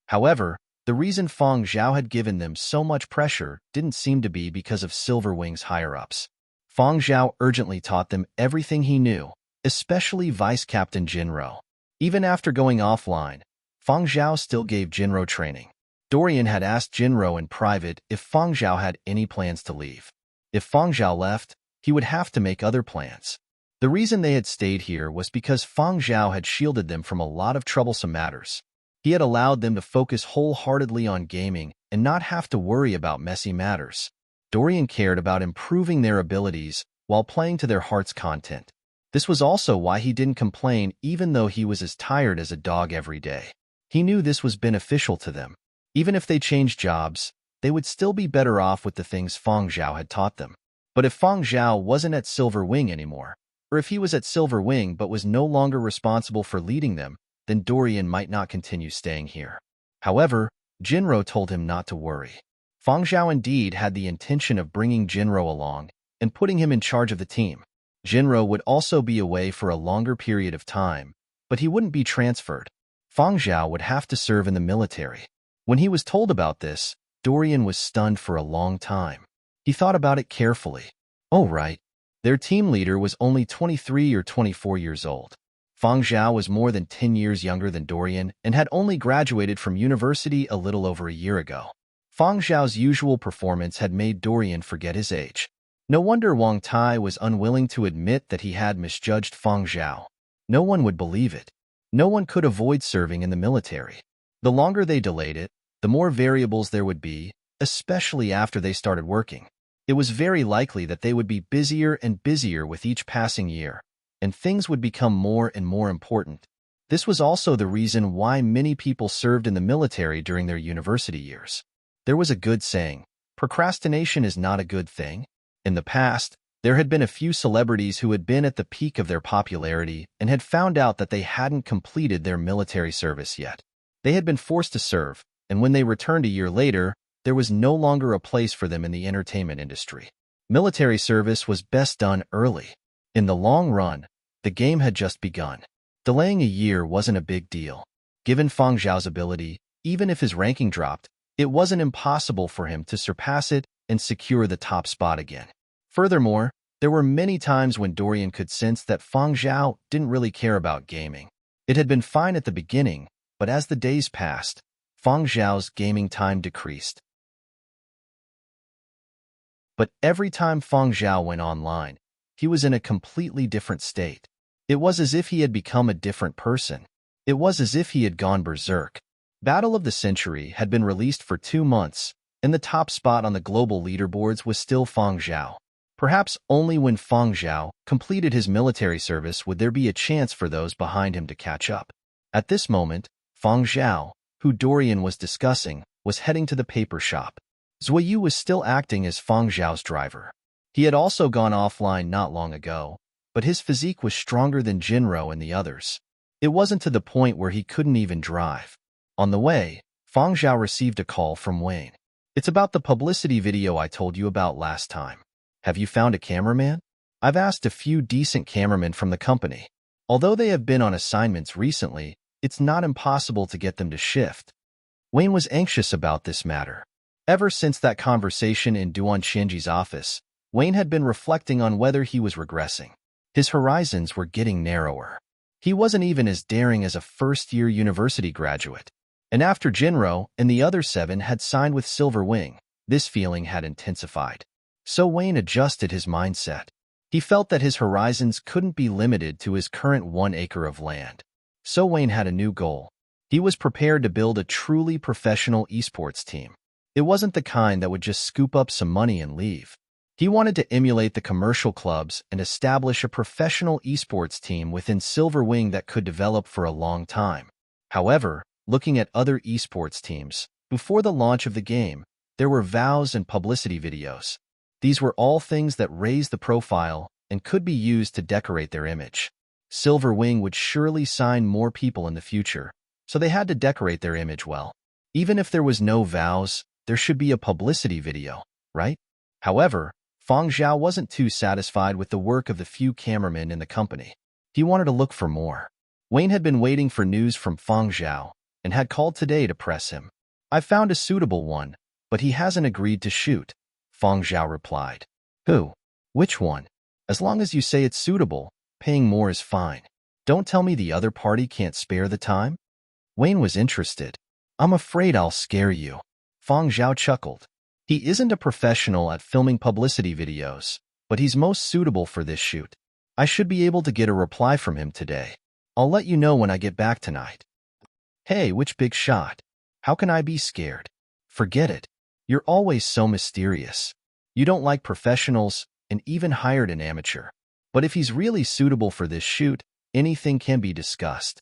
Speaker 1: However, the reason Feng Zhao had given them so much pressure didn't seem to be because of Silverwing's higher-ups. Feng Zhao urgently taught them everything he knew, especially Vice Captain Jinro. Even after going offline, Feng Zhao still gave Jinro training. Dorian had asked Jinro in private if Feng Zhao had any plans to leave. If Feng Zhao left, he would have to make other plans. The reason they had stayed here was because Feng Zhao had shielded them from a lot of troublesome matters. He had allowed them to focus wholeheartedly on gaming and not have to worry about messy matters. Dorian cared about improving their abilities while playing to their heart's content. This was also why he didn't complain even though he was as tired as a dog every day. He knew this was beneficial to them. Even if they changed jobs, they would still be better off with the things Feng Zhao had taught them. But if Feng Zhao wasn't at Silver Wing anymore, or if he was at Silver Wing but was no longer responsible for leading them, then Dorian might not continue staying here. However, Jinro told him not to worry. Feng Zhao indeed had the intention of bringing Jinro along and putting him in charge of the team. Jinro would also be away for a longer period of time, but he wouldn't be transferred. Feng Zhao would have to serve in the military. When he was told about this, Dorian was stunned for a long time. He thought about it carefully. Oh, right. Their team leader was only 23 or 24 years old. Feng Zhao was more than 10 years younger than Dorian and had only graduated from university a little over a year ago. Feng Zhao's usual performance had made Dorian forget his age. No wonder Wang Tai was unwilling to admit that he had misjudged Feng Zhao. No one would believe it. No one could avoid serving in the military. The longer they delayed it, the more variables there would be, especially after they started working. It was very likely that they would be busier and busier with each passing year, and things would become more and more important. This was also the reason why many people served in the military during their university years. There was a good saying, procrastination is not a good thing. In the past, there had been a few celebrities who had been at the peak of their popularity and had found out that they hadn't completed their military service yet. They had been forced to serve, and when they returned a year later, there was no longer a place for them in the entertainment industry. Military service was best done early. In the long run, the game had just begun. Delaying a year wasn't a big deal. Given Feng Zhao's ability, even if his ranking dropped, it wasn't impossible for him to surpass it and secure the top spot again. Furthermore, there were many times when Dorian could sense that Feng Zhao didn't really care about gaming. It had been fine at the beginning, but as the days passed, Feng Zhao's gaming time decreased. But every time Feng Zhao went online, he was in a completely different state. It was as if he had become a different person. It was as if he had gone berserk. Battle of the Century had been released for 2 months, and the top spot on the global leaderboards was still Feng Zhao. Perhaps only when Feng Zhao completed his military service would there be a chance for those behind him to catch up. At this moment, Feng Zhao, who Dorian was discussing, was heading to the paper shop. Zuoyu was still acting as Feng Zhao's driver. He had also gone offline not long ago, but his physique was stronger than Jinro and the others. It wasn't to the point where he couldn't even drive. On the way, Feng Zhao received a call from Wayne. It's about the publicity video I told you about last time. Have you found a cameraman? I've asked a few decent cameramen from the company. Although they have been on assignments recently, it's not impossible to get them to shift. Wayne was anxious about this matter. Ever since that conversation in Duan Shenji's office, Wayne had been reflecting on whether he was regressing. His horizons were getting narrower. He wasn't even as daring as a first-year university graduate. And after Jinro and the other 7 had signed with Silver Wing, this feeling had intensified. So Wayne adjusted his mindset. He felt that his horizons couldn't be limited to his current 1 acre of land. So Wayne had a new goal. He was prepared to build a truly professional esports team. It wasn't the kind that would just scoop up some money and leave. He wanted to emulate the commercial clubs and establish a professional esports team within Silver Wing that could develop for a long time. However, looking at other esports teams, before the launch of the game, there were vows and publicity videos. These were all things that raised the profile and could be used to decorate their image. Silver Wing would surely sign more people in the future, so they had to decorate their image well. Even if there was no vows, there should be a publicity video, right? However, Feng Zhao wasn't too satisfied with the work of the few cameramen in the company. He wanted to look for more. Wayne had been waiting for news from Feng Zhao and had called today to press him. "I found a suitable one, but he hasn't agreed to shoot," Feng Zhao replied. "Who? Which one? As long as you say it's suitable, paying more is fine. Don't tell me the other party can't spare the time?" Wayne was interested. "I'm afraid I'll scare you." Feng Zhao chuckled. "He isn't a professional at filming publicity videos, but he's most suitable for this shoot. I should be able to get a reply from him today. I'll let you know when I get back tonight." "Hey, which big shot? How can I be scared?" "Forget it. You're always so mysterious. You don't like professionals and even hired an amateur. But if he's really suitable for this shoot, anything can be discussed."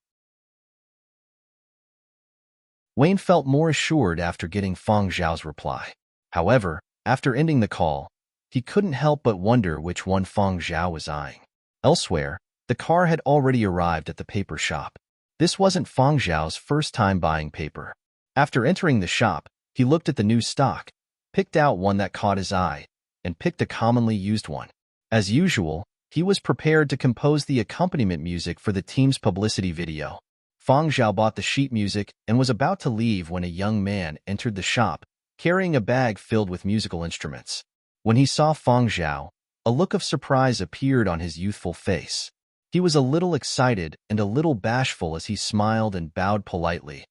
Speaker 1: Wayne felt more assured after getting Feng Zhao's reply. However, after ending the call, he couldn't help but wonder which one Feng Zhao was eyeing. Elsewhere, the car had already arrived at the paper shop. This wasn't Feng Zhao's first time buying paper. After entering the shop, he looked at the new stock, picked out one that caught his eye, and picked a commonly used one. As usual, he was prepared to compose the accompaniment music for the team's publicity video. Feng Zhao bought the sheet music and was about to leave when a young man entered the shop, carrying a bag filled with musical instruments. When he saw Feng Zhao, a look of surprise appeared on his youthful face. He was a little excited and a little bashful as he smiled and bowed politely.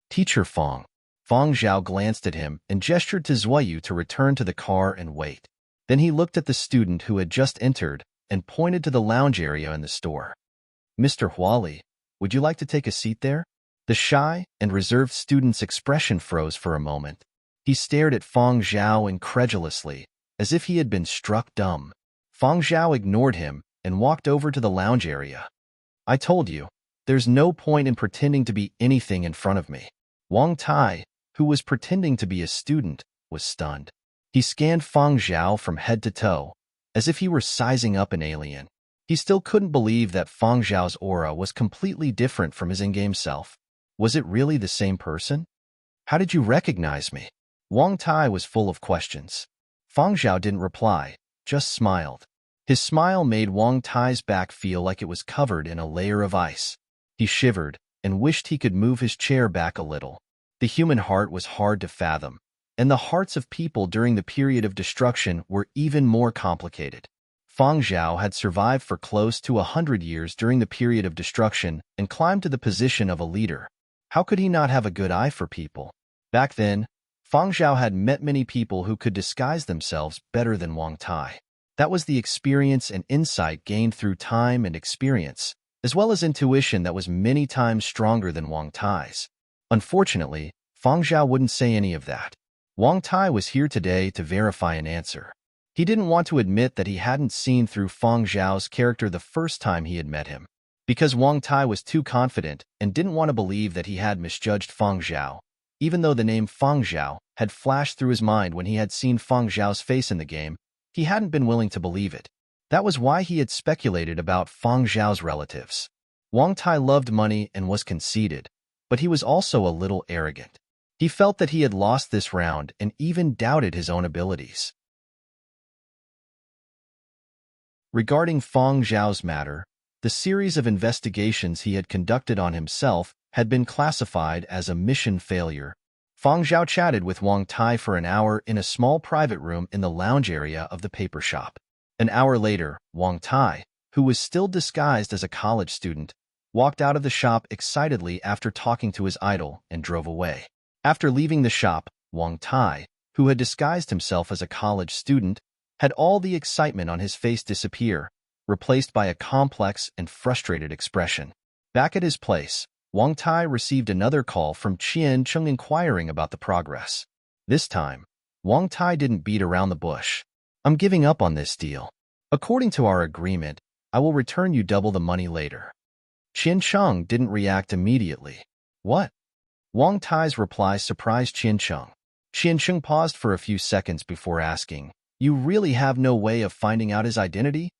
Speaker 1: "Teacher Feng." Feng Zhao glanced at him and gestured to Zuoyu to return to the car and wait. Then he looked at the student who had just entered and pointed to the lounge area in the store. "Mr. Huali, would you like to take a seat there?" The shy and reserved student's expression froze for a moment. He stared at Feng Zhao incredulously, as if he had been struck dumb. Feng Zhao ignored him and walked over to the lounge area. "I told you, there's no point in pretending to be anything in front of me." Wang Tai, who was pretending to be a student, was stunned. He scanned Feng Zhao from head to toe, as if he were sizing up an alien. He still couldn't believe that Feng Zhao's aura was completely different from his in-game self. Was it really the same person? "How did you recognize me?" Wang Tai was full of questions. Feng Zhao didn't reply, just smiled. His smile made Wang Tai's back feel like it was covered in a layer of ice. He shivered and wished he could move his chair back a little. The human heart was hard to fathom, and the hearts of people during the period of destruction were even more complicated. Feng Zhao had survived for close to 100 years during the period of destruction and climbed to the position of a leader. How could he not have a good eye for people? Back then, Feng Zhao had met many people who could disguise themselves better than Wang Tai. That was the experience and insight gained through time and experience, as well as intuition that was many times stronger than Wang Tai's. Unfortunately, Feng Zhao wouldn't say any of that. Wang Tai was here today to verify an answer. He didn't want to admit that he hadn't seen through Feng Zhao's character the first time he had met him, because Wang Tai was too confident and didn't want to believe that he had misjudged Feng Zhao, even though the name Feng Zhao had flashed through his mind when he had seen Feng Zhao's face in the game. He hadn't been willing to believe it. That was why he had speculated about Feng Zhao's relatives. Wang Tai loved money and was conceited, but he was also a little arrogant. He felt that he had lost this round and even doubted his own abilities. Regarding Feng Zhao's matter, the series of investigations he had conducted on himself had been classified as a mission failure. Feng Zhao chatted with Wang Tai for an hour in a small private room in the lounge area of the paper shop. An hour later, Wang Tai, who was still disguised as a college student, walked out of the shop excitedly after talking to his idol and drove away. After leaving the shop, Wang Tai, who had disguised himself as a college student, had all the excitement on his face disappear, replaced by a complex and frustrated expression. Back at his place, Wang Tai received another call from Qian Cheng inquiring about the progress. This time, Wang Tai didn't beat around the bush. "I'm giving up on this deal. According to our agreement, I will return you double the money later." Qian Cheng didn't react immediately. "What?" Wang Tai's reply surprised Qian Cheng. Qian Cheng paused for a few seconds before asking, "You really have no way of finding out his identity?"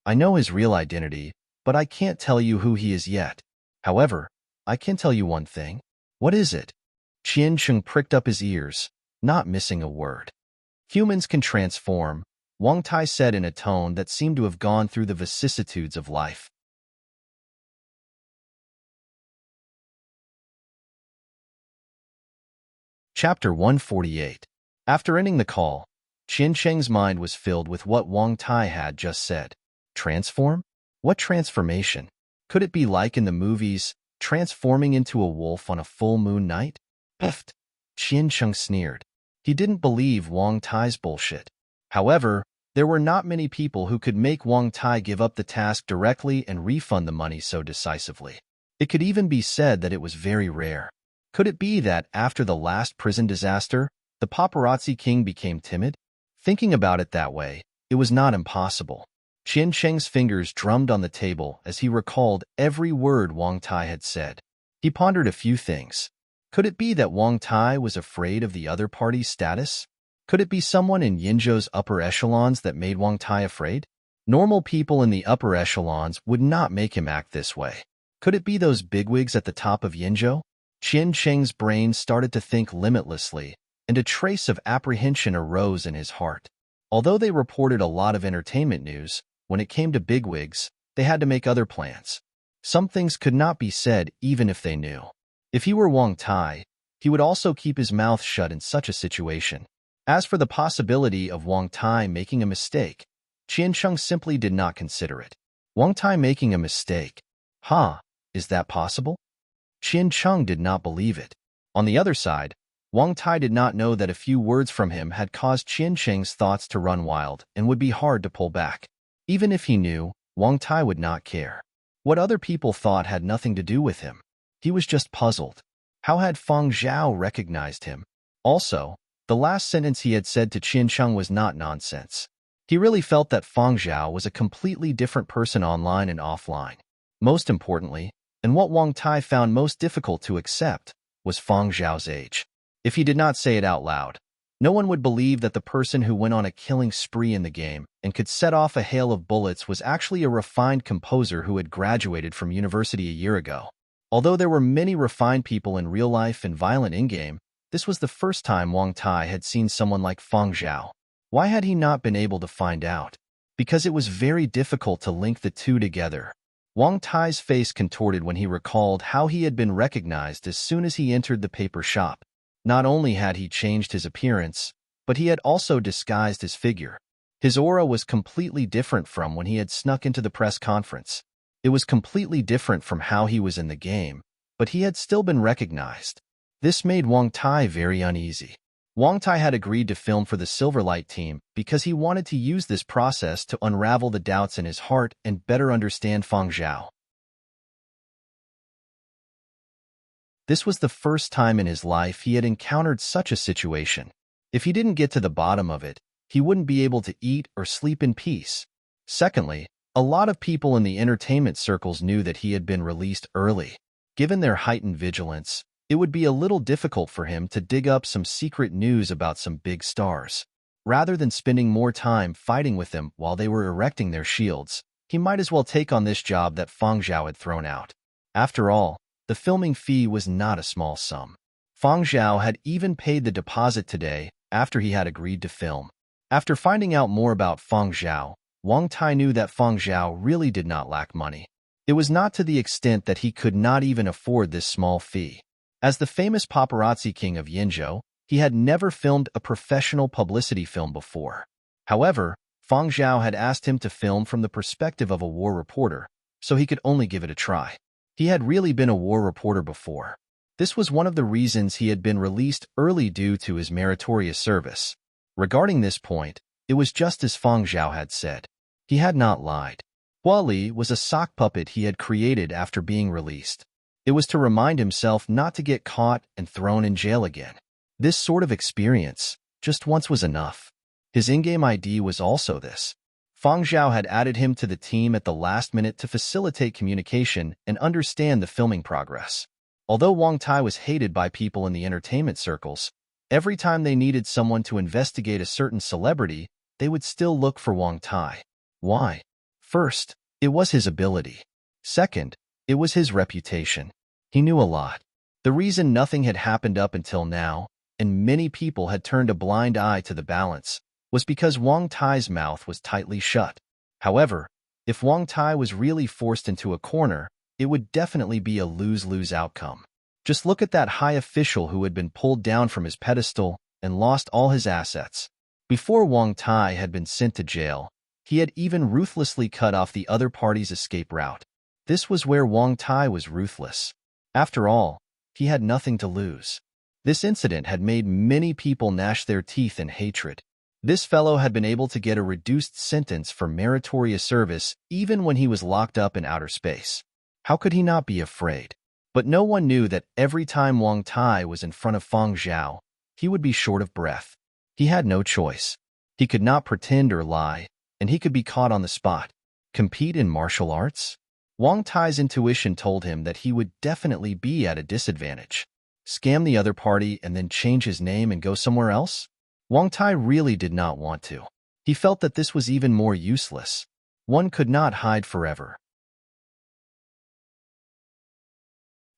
Speaker 1: "I know his real identity, but I can't tell you who he is yet. However, I can tell you one thing. What is it? Qian Cheng pricked up his ears, not missing a word. Humans can transform, Wang Tai said in a tone that seemed to have gone through the vicissitudes of life. Chapter 148. After ending the call, Qian Cheng's mind was filled with what Wang Tai had just said. Transform? What transformation? Could it be like in the movies, transforming into a wolf on a full moon night? Puffed. Qian Cheng sneered. He didn't believe Wang Tai's bullshit. However, there were not many people who could make Wang Tai give up the task directly and refund the money so decisively. It could even be said that it was very rare. Could it be that after the last prison disaster, the paparazzi king became timid? Thinking about it that way, it was not impossible. Qian Cheng's fingers drummed on the table as he recalled every word Wang Tai had said. He pondered a few things. Could it be that Wang Tai was afraid of the other party's status? Could it be someone in Yinzhou's upper echelons that made Wang Tai afraid? Normal people in the upper echelons would not make him act this way. Could it be those bigwigs at the top of Yinzhou? Qian Cheng's brain started to think limitlessly, and a trace of apprehension arose in his heart. Although they reported a lot of entertainment news, when it came to bigwigs, they had to make other plans. Some things could not be said even if they knew. If he were Wang Tai, he would also keep his mouth shut in such a situation. As for the possibility of Wang Tai making a mistake, Qian Cheng simply did not consider it. Wang Tai making a mistake? Is that possible? Qian Cheng did not believe it. On the other side, Wang Tai did not know that a few words from him had caused Qian Cheng's thoughts to run wild and would be hard to pull back. Even if he knew, Wang Tai would not care. What other people thought had nothing to do with him. He was just puzzled. How had Feng Zhao recognized him? Also, the last sentence he had said to Qian Cheng was not nonsense. He really felt that Feng Zhao was a completely different person online and offline. Most importantly, and what Wang Tai found most difficult to accept, was Feng Zhao's age. If he did not say it out loud, no one would believe that the person who went on a killing spree in the game and could set off a hail of bullets was actually a refined composer who had graduated from university a year ago. Although there were many refined people in real life and violent in-game, this was the first time Wang Tai had seen someone like Feng Zhao. Why had he not been able to find out? Because it was very difficult to link the two together. Wang Tai's face contorted when he recalled how he had been recognized as soon as he entered the paper shop. Not only had he changed his appearance, but he had also disguised his figure. His aura was completely different from when he had snuck into the press conference. It was completely different from how he was in the game, but he had still been recognized. This made Wang Tai very uneasy. Wang Tai had agreed to film for the Silverlight team because he wanted to use this process to unravel the doubts in his heart and better understand Feng Zhao. This was the first time in his life he had encountered such a situation. If he didn't get to the bottom of it, he wouldn't be able to eat or sleep in peace. Secondly, a lot of people in the entertainment circles knew that he had been released early. Given their heightened vigilance, it would be a little difficult for him to dig up some secret news about some big stars. Rather than spending more time fighting with them while they were erecting their shields, he might as well take on this job that Feng Zhao had thrown out. After all, the filming fee was not a small sum. Feng Zhao had even paid the deposit today after he had agreed to film. After finding out more about Feng Zhao, Wang Tai knew that Feng Zhao really did not lack money. It was not to the extent that he could not even afford this small fee. As the famous paparazzi king of Yinzhou, he had never filmed a professional publicity film before. However, Feng Zhao had asked him to film from the perspective of a war reporter, so he could only give it a try. He had really been a war reporter before. This was one of the reasons he had been released early due to his meritorious service. Regarding this point, it was just as Feng Zhao had said. He had not lied. Hua Li was a sock puppet he had created after being released. It was to remind himself not to get caught and thrown in jail again. This sort of experience, just once was enough. His in-game ID was also this. Feng Zhao had added him to the team at the last minute to facilitate communication and understand the filming progress. Although Wang Tai was hated by people in the entertainment circles, every time they needed someone to investigate a certain celebrity, they would still look for Wang Tai. Why? First, it was his ability. Second, it was his reputation. He knew a lot. The reason nothing had happened up until now, and many people had turned a blind eye to the balance, was because Wang Tai's mouth was tightly shut. However, if Wang Tai was really forced into a corner, it would definitely be a lose-lose outcome. Just look at that high official who had been pulled down from his pedestal and lost all his assets. Before Wang Tai had been sent to jail, he had even ruthlessly cut off the other party's escape route. This was where Wang Tai was ruthless. After all, he had nothing to lose. This incident had made many people gnash their teeth in hatred. This fellow had been able to get a reduced sentence for meritorious service even when he was locked up in outer space. How could he not be afraid? But no one knew that every time Wang Tai was in front of Feng Zhao, he would be short of breath. He had no choice. He could not pretend or lie, and he could be caught on the spot. Compete in martial arts? Wang Tai's intuition told him that he would definitely be at a disadvantage. Scam the other party and then change his name and go somewhere else? Wang Tai really did not want to. He felt that this was even more useless. One could not hide forever.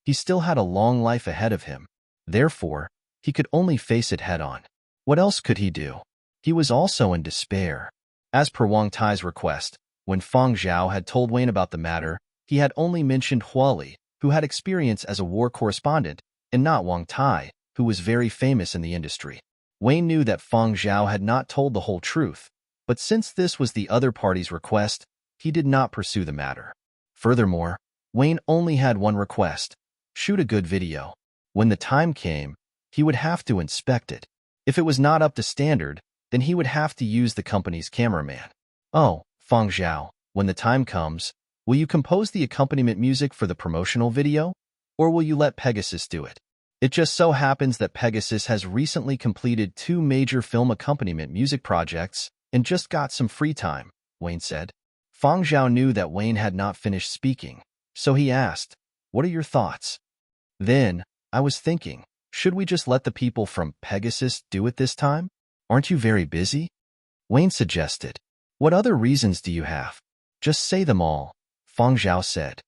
Speaker 1: He still had a long life ahead of him. Therefore, he could only face it head-on. What else could he do? He was also in despair. As per Wang Tai's request, when Feng Zhao had told Wayne about the matter, he had only mentioned Huali, who had experience as a war correspondent, and not Wang Tai, who was very famous in the industry. Wayne knew that Feng Zhao had not told the whole truth, but since this was the other party's request, he did not pursue the matter. Furthermore, Wayne only had one request: shoot a good video. When the time came, he would have to inspect it. If it was not up to standard, then he would have to use the company's cameraman. Oh, Feng Zhao, when the time comes, will you compose the accompaniment music for the promotional video? Or will you let Pegasus do it? It just so happens that Pegasus has recently completed 2 major film accompaniment music projects and just got some free time, Wayne said. Feng Zhao knew that Wayne had not finished speaking, so he asked, "What are your thoughts?" Then, I was thinking, should we just let the people from Pegasus do it this time? Aren't you very busy? Wayne suggested. What other reasons do you have? Just say them all, Feng Zhao said.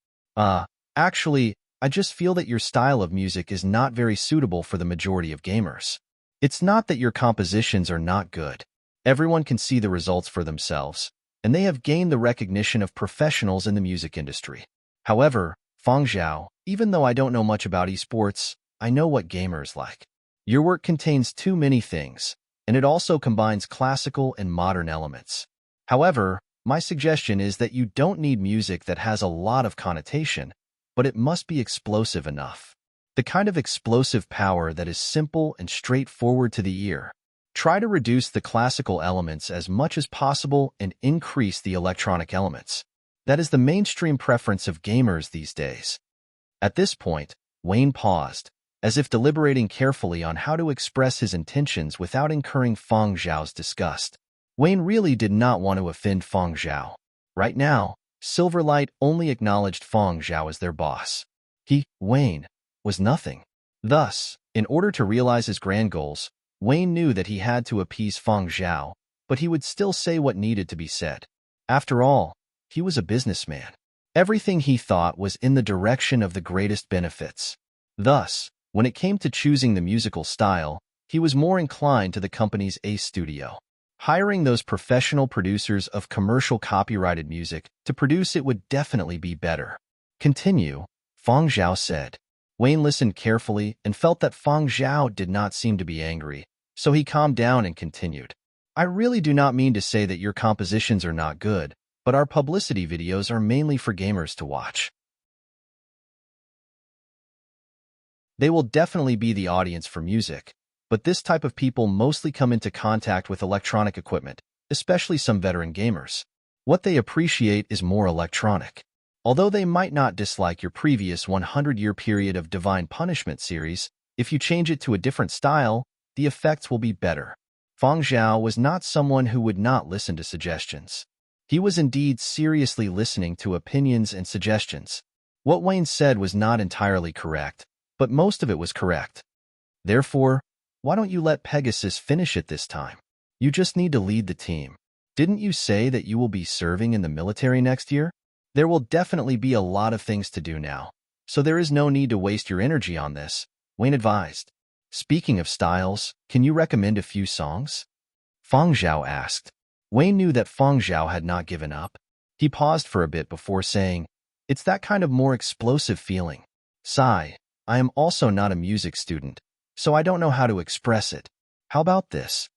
Speaker 1: Actually, I just feel that your style of music is not very suitable for the majority of gamers. It's not that your compositions are not good. Everyone can see the results for themselves, and they have gained the recognition of professionals in the music industry. However, Feng Zhao, even though I don't know much about esports, I know what gamers like. Your work contains too many things, and it also combines classical and modern elements. However, my suggestion is that you don't need music that has a lot of connotation, but it must be explosive enough. The kind of explosive power that is simple and straightforward to the ear. Try to reduce the classical elements as much as possible and increase the electronic elements. That is the mainstream preference of gamers these days. At this point, Wayne paused, as if deliberating carefully on how to express his intentions without incurring Feng Zhao's disgust. Wayne really did not want to offend Feng Zhao. Right now, Silverlight only acknowledged Feng Zhao as their boss. He, Wayne, was nothing. Thus, in order to realize his grand goals, Wayne knew that he had to appease Feng Zhao, but he would still say what needed to be said. After all, he was a businessman. Everything he thought was in the direction of the greatest benefits. Thus, when it came to choosing the musical style, he was more inclined to the company's Ace Studio. Hiring those professional producers of commercial copyrighted music to produce it would definitely be better. Continue, Feng Zhao said. Wayne listened carefully and felt that Feng Zhao did not seem to be angry, so he calmed down and continued. I really do not mean to say that your compositions are not good, but our publicity videos are mainly for gamers to watch. They will definitely be the audience for music, but this type of people mostly come into contact with electronic equipment, especially some veteran gamers. What they appreciate is more electronic. Although they might not dislike your previous 100-year period of Divine Punishment series, if you change it to a different style, the effects will be better. Feng Zhao was not someone who would not listen to suggestions. He was indeed seriously listening to opinions and suggestions. What Wayne said was not entirely correct, but most of it was correct. Therefore, why don't you let Pegasus finish it this time? You just need to lead the team. Didn't you say that you will be serving in the military next year? There will definitely be a lot of things to do now, so there is no need to waste your energy on this, Wayne advised. Speaking of styles, can you recommend a few songs? Feng Zhao asked. Wayne knew that Feng Zhao had not given up. He paused for a bit before saying, "It's that kind of more explosive feeling. Sigh, I am also not a music student, so I don't know how to express it. How about this?"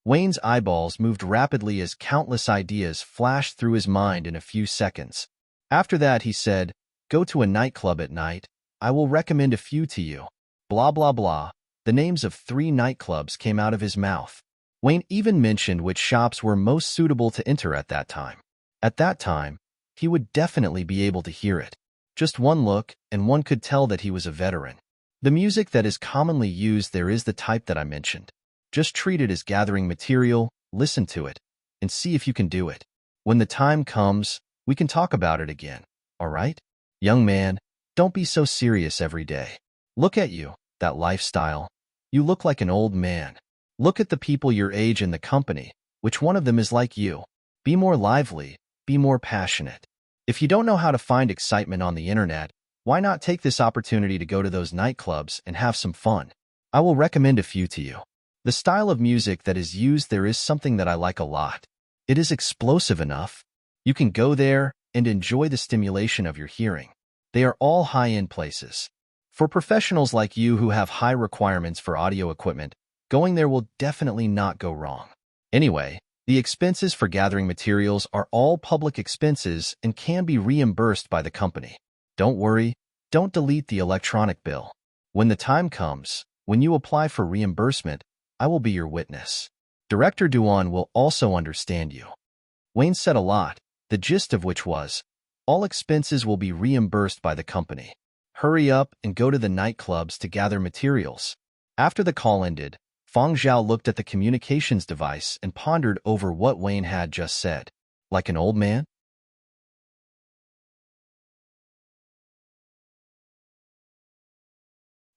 Speaker 1: Wayne's eyeballs moved rapidly as countless ideas flashed through his mind in a few seconds. After that, he said, "Go to a nightclub at night. I will recommend a few to you." Blah, blah, blah. The names of 3 nightclubs came out of his mouth. Wayne even mentioned which shops were most suitable to enter at that time. At that time, he would definitely be able to hear it. Just one look, and one could tell that he was a veteran. The music that is commonly used there is the type that I mentioned. Just treat it as gathering material, listen to it, and see if you can do it. When the time comes, we can talk about it again, all right? Young man, don't be so serious every day. Look at you, that lifestyle. You look like an old man. Look at the people your age in the company. Which one of them is like you? Be more lively, be more passionate. If you don't know how to find excitement on the internet, why not take this opportunity to go to those nightclubs and have some fun? I will recommend a few to you. The style of music that is used there is something that I like a lot. It is explosive enough. You can go there and enjoy the stimulation of your hearing. They are all high-end places. For professionals like you who have high requirements for audio equipment, going there will definitely not go wrong. Anyway, the expenses for gathering materials are all public expenses and can be reimbursed by the company. Don't worry, don't delete the electronic bill. When the time comes, when you apply for reimbursement, I will be your witness. Director Duan will also understand you. Wayne said a lot, the gist of which was, all expenses will be reimbursed by the company. Hurry up and go to the nightclubs to gather materials. After the call ended, Feng Zhao looked at the communications device and pondered over what Wayne had just said. Like an old man?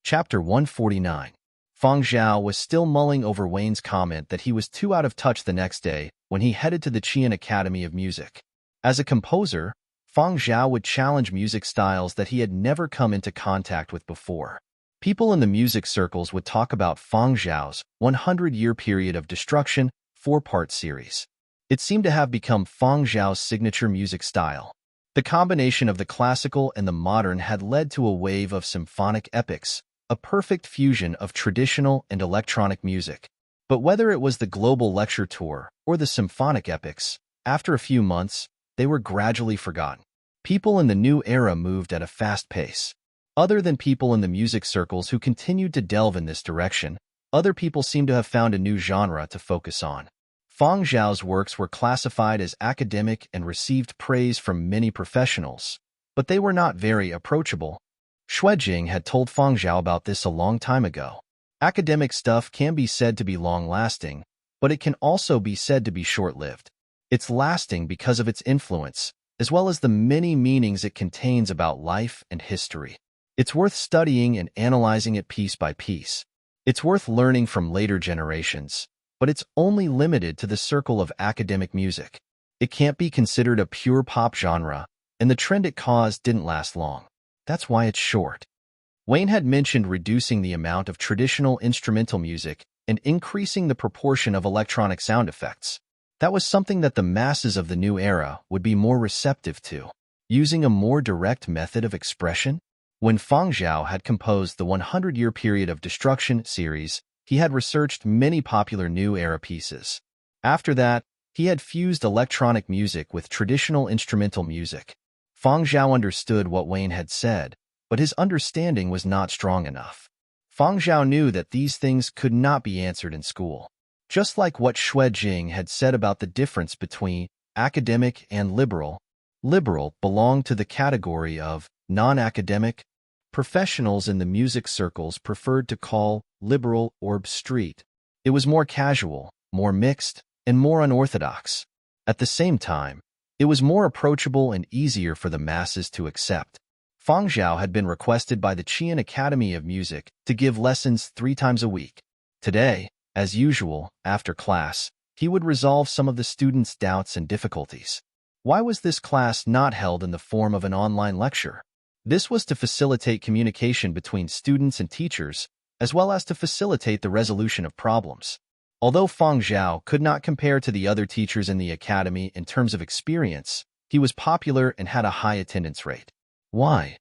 Speaker 1: Chapter 149. Feng Zhao was still mulling over Wayne's comment that he was too out of touch the next day when he headed to the Qian Academy of Music. As a composer, Feng Zhao would challenge music styles that he had never come into contact with before. People in the music circles would talk about Feng Zhao's 100-year period of destruction 4-part series. It seemed to have become Feng Zhao's signature music style. The combination of the classical and the modern had led to a wave of symphonic epics, a perfect fusion of traditional and electronic music. But whether it was the global lecture tour or the symphonic epics, after a few months, they were gradually forgotten. People in the new era moved at a fast pace. Other than people in the music circles who continued to delve in this direction, other people seemed to have found a new genre to focus on. Feng Zhao's works were classified as academic and received praise from many professionals, but they were not very approachable. Xuejing had told Feng Zhao about this a long time ago. Academic stuff can be said to be long-lasting, but it can also be said to be short-lived. It's lasting because of its influence, as well as the many meanings it contains about life and history. It's worth studying and analyzing it piece by piece. It's worth learning from later generations, but it's only limited to the circle of academic music. It can't be considered a pure pop genre, and the trend it caused didn't last long. That's why it's short. Wayne had mentioned reducing the amount of traditional instrumental music and increasing the proportion of electronic sound effects. That was something that the masses of the new era would be more receptive to, using a more direct method of expression. When Feng Zhao had composed the 100-year period of destruction series, he had researched many popular new era pieces. After that, he had fused electronic music with traditional instrumental music. Feng Zhao understood what Wayne had said, but his understanding was not strong enough. Feng Zhao knew that these things could not be answered in school. Just like what Xuejing had said about the difference between academic and liberal. Liberal belonged to the category of non-academic. Professionals in the music circles preferred to call liberal or street. It was more casual, more mixed, and more unorthodox. At the same time, it was more approachable and easier for the masses to accept. Feng Zhao had been requested by the Qian Academy of Music to give lessons 3 times a week. Today, as usual, after class, he would resolve some of the students' doubts and difficulties. Why was this class not held in the form of an online lecture? This was to facilitate communication between students and teachers, as well as to facilitate the resolution of problems. Although Feng Zhao could not compare to the other teachers in the academy in terms of experience, he was popular and had a high attendance rate. Why?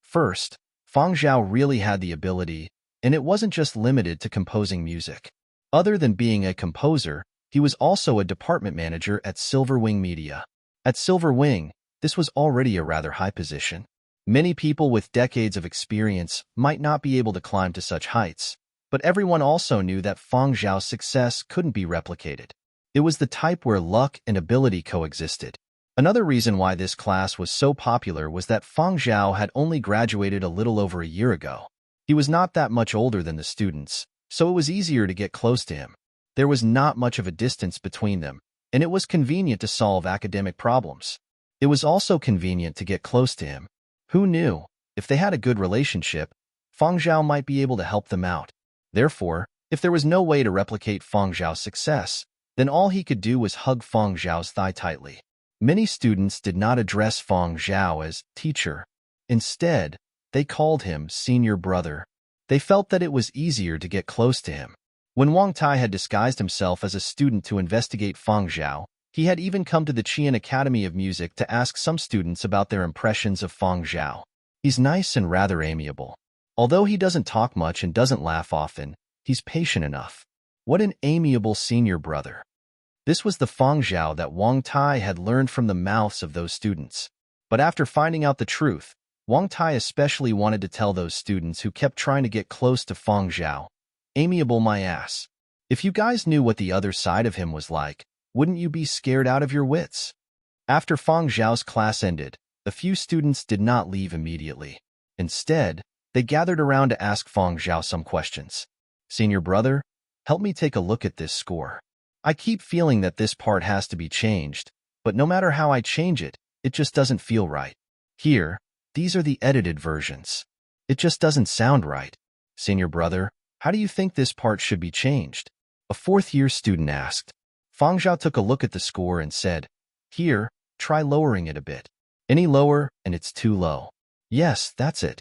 Speaker 1: First, Feng Zhao really had the ability, and it wasn't just limited to composing music. Other than being a composer, he was also a department manager at Silver Wing Media. At Silver Wing, this was already a rather high position. Many people with decades of experience might not be able to climb to such heights, but everyone also knew that Feng Zhao's success couldn't be replicated. It was the type where luck and ability coexisted. Another reason why this class was so popular was that Feng Zhao had only graduated a little over a year ago. He was not that much older than the students, so it was easier to get close to him. There was not much of a distance between them, and it was convenient to solve academic problems. It was also convenient to get close to him. Who knew? If they had a good relationship, Feng Zhao might be able to help them out. Therefore, if there was no way to replicate Feng Zhao's success, then all he could do was hug Feng Zhao's thigh tightly. Many students did not address Feng Zhao as teacher. Instead, they called him senior brother. They felt that it was easier to get close to him. When Wang Tai had disguised himself as a student to investigate Feng Zhao, he had even come to the Qian Academy of Music to ask some students about their impressions of Feng Zhao. He's nice and rather amiable. Although he doesn't talk much and doesn't laugh often, he's patient enough. What an amiable senior brother. This was the Feng Zhao that Wang Tai had learned from the mouths of those students. But after finding out the truth, Wang Tai especially wanted to tell those students who kept trying to get close to Feng Zhao, "Amiable my ass. If you guys knew what the other side of him was like, wouldn't you be scared out of your wits?" After Feng Zhao's class ended, a few students did not leave immediately. Instead, they gathered around to ask Feng Zhao some questions. "Senior brother, help me take a look at this score. I keep feeling that this part has to be changed, but no matter how I change it, it just doesn't feel right. Here, these are the edited versions. It just doesn't sound right. Senior brother, how do you think this part should be changed?" A fourth-year student asked. Feng Zhao took a look at the score and said, "Here, try lowering it a bit. Any lower, and it's too low. Yes, that's it.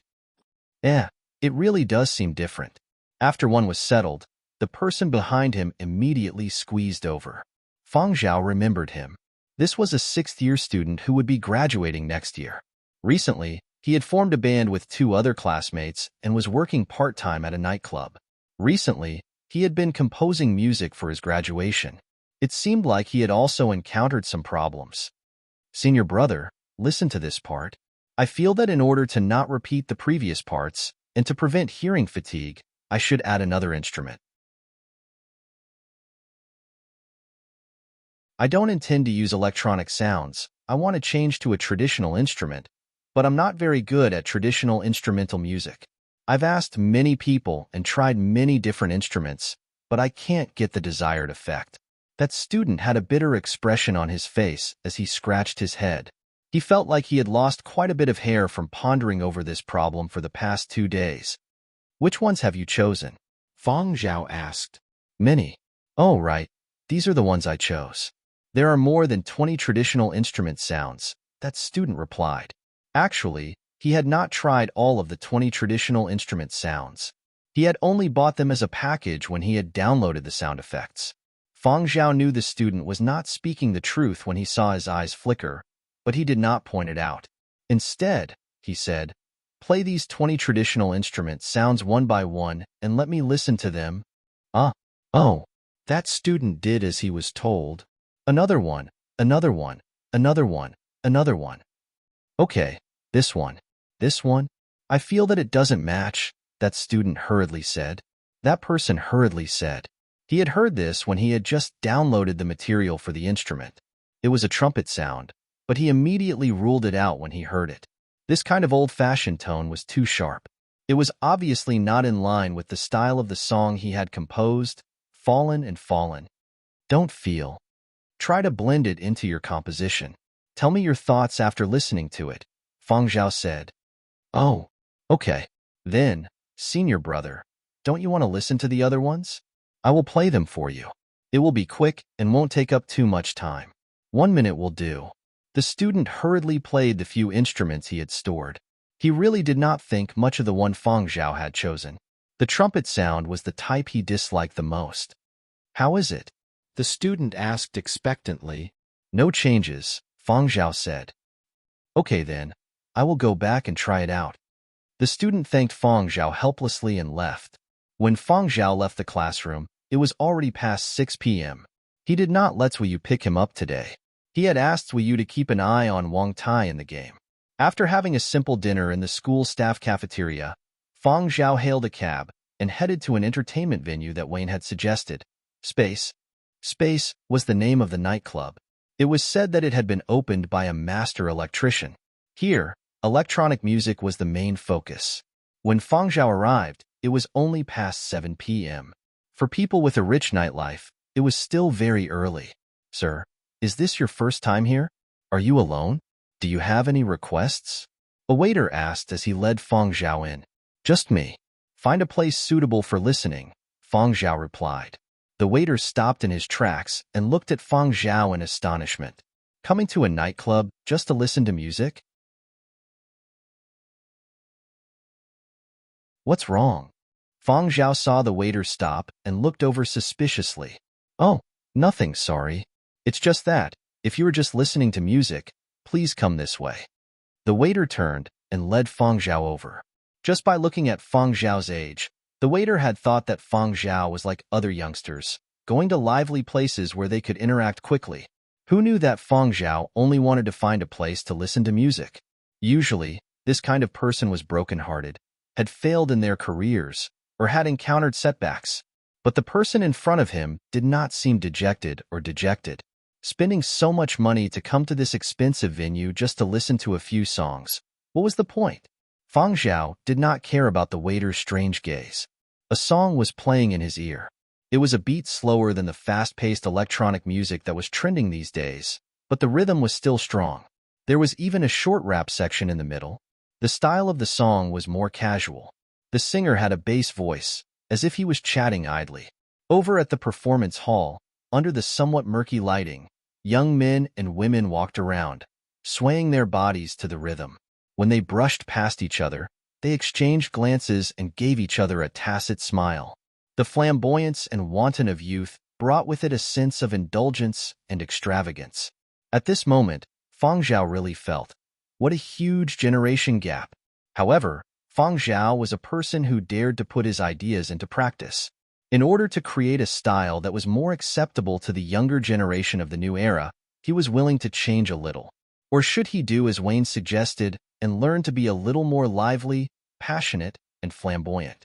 Speaker 1: It really does seem different." After one was settled, the person behind him immediately squeezed over. Feng Zhao remembered him. This was a sixth-year student who would be graduating next year. Recently, he had formed a band with two other classmates and was working part-time at a nightclub. Recently, he had been composing music for his graduation. It seemed like he had also encountered some problems. "Senior brother, listen to this part. I feel that in order to not repeat the previous parts and to prevent hearing fatigue, I should add another instrument. I don't intend to use electronic sounds. I want to change to a traditional instrument, but I'm not very good at traditional instrumental music. I've asked many people and tried many different instruments, but I can't get the desired effect." That student had a bitter expression on his face as he scratched his head. He felt like he had lost quite a bit of hair from pondering over this problem for the past 2 days. "Which ones have you chosen?" Feng Zhao asked. "Many." "Oh, right. These are the ones I chose." "There are more than 20 traditional instrument sounds," that student replied. Actually, he had not tried all of the 20 traditional instrument sounds. He had only bought them as a package when he had downloaded the sound effects. Feng Zhao knew the student was not speaking the truth when he saw his eyes flicker, but he did not point it out. Instead, he said, "Play these 20 traditional instrument sounds one by one and let me listen to them." Oh. That student did as he was told. Another one, another one, another one, another one. "Okay, this one. I feel that it doesn't match," that student hurriedly said. That person hurriedly said. He had heard this when he had just downloaded the material for the instrument. It was a trumpet sound, but he immediately ruled it out when he heard it. This kind of old-fashioned tone was too sharp. It was obviously not in line with the style of the song he had composed, Fallen and Fallen. Don't feel. Try to blend it into your composition. Tell me your thoughts after listening to it, Feng Zhao said. Oh, okay. Then, senior brother, don't you want to listen to the other ones? I will play them for you. It will be quick and won't take up too much time. 1 minute will do. The student hurriedly played the few instruments he had stored. He really did not think much of the one Feng Zhao had chosen. The trumpet sound was the type he disliked the most. How is it? The student asked expectantly. No changes, Feng Zhao said. Okay then, I will go back and try it out. The student thanked Feng Zhao helplessly and left. When Feng Zhao left the classroom, it was already past 6 p.m. He did not let Wu Yu pick him up today. He had asked Wu Yu to keep an eye on Wang Tai in the game. After having a simple dinner in the school staff cafeteria, Feng Zhao hailed a cab and headed to an entertainment venue that Wayne had suggested. Space. Space was the name of the nightclub. It was said that it had been opened by a master electrician. Here, electronic music was the main focus. When Feng Zhao arrived, it was only past 7 p.m. For people with a rich nightlife, it was still very early. Sir, is this your first time here? Are you alone? Do you have any requests? A waiter asked as he led Feng Zhao in. Just me. Find a place suitable for listening, Feng Zhao replied. The waiter stopped in his tracks and looked at Feng Zhao in astonishment. Coming to a nightclub just to listen to music? What's wrong? Feng Zhao saw the waiter stop and looked over suspiciously. Oh, nothing, sorry. It's just that, if you were just listening to music, please come this way. The waiter turned and led Feng Zhao over. Just by looking at Feng Zhao's age, the waiter had thought that Feng Zhao was like other youngsters, going to lively places where they could interact quickly. Who knew that Feng Zhao only wanted to find a place to listen to music? Usually, this kind of person was broken-hearted, had failed in their careers, or had encountered setbacks. But the person in front of him did not seem dejected or dejected. Spending so much money to come to this expensive venue just to listen to a few songs. What was the point? Feng Zhao did not care about the waiter's strange gaze. A song was playing in his ear. It was a beat slower than the fast-paced electronic music that was trending these days, but the rhythm was still strong. There was even a short rap section in the middle. The style of the song was more casual. The singer had a bass voice, as if he was chatting idly. Over at the performance hall, under the somewhat murky lighting, young men and women walked around, swaying their bodies to the rhythm. When they brushed past each other, they exchanged glances and gave each other a tacit smile. The flamboyance and wanton of youth brought with it a sense of indulgence and extravagance. At this moment, Feng Zhao really felt, what a huge generation gap. However, Feng Zhao was a person who dared to put his ideas into practice. In order to create a style that was more acceptable to the younger generation of the new era, he was willing to change a little. Or should he do as Wayne suggested and learn to be a little more lively, passionate, and flamboyant?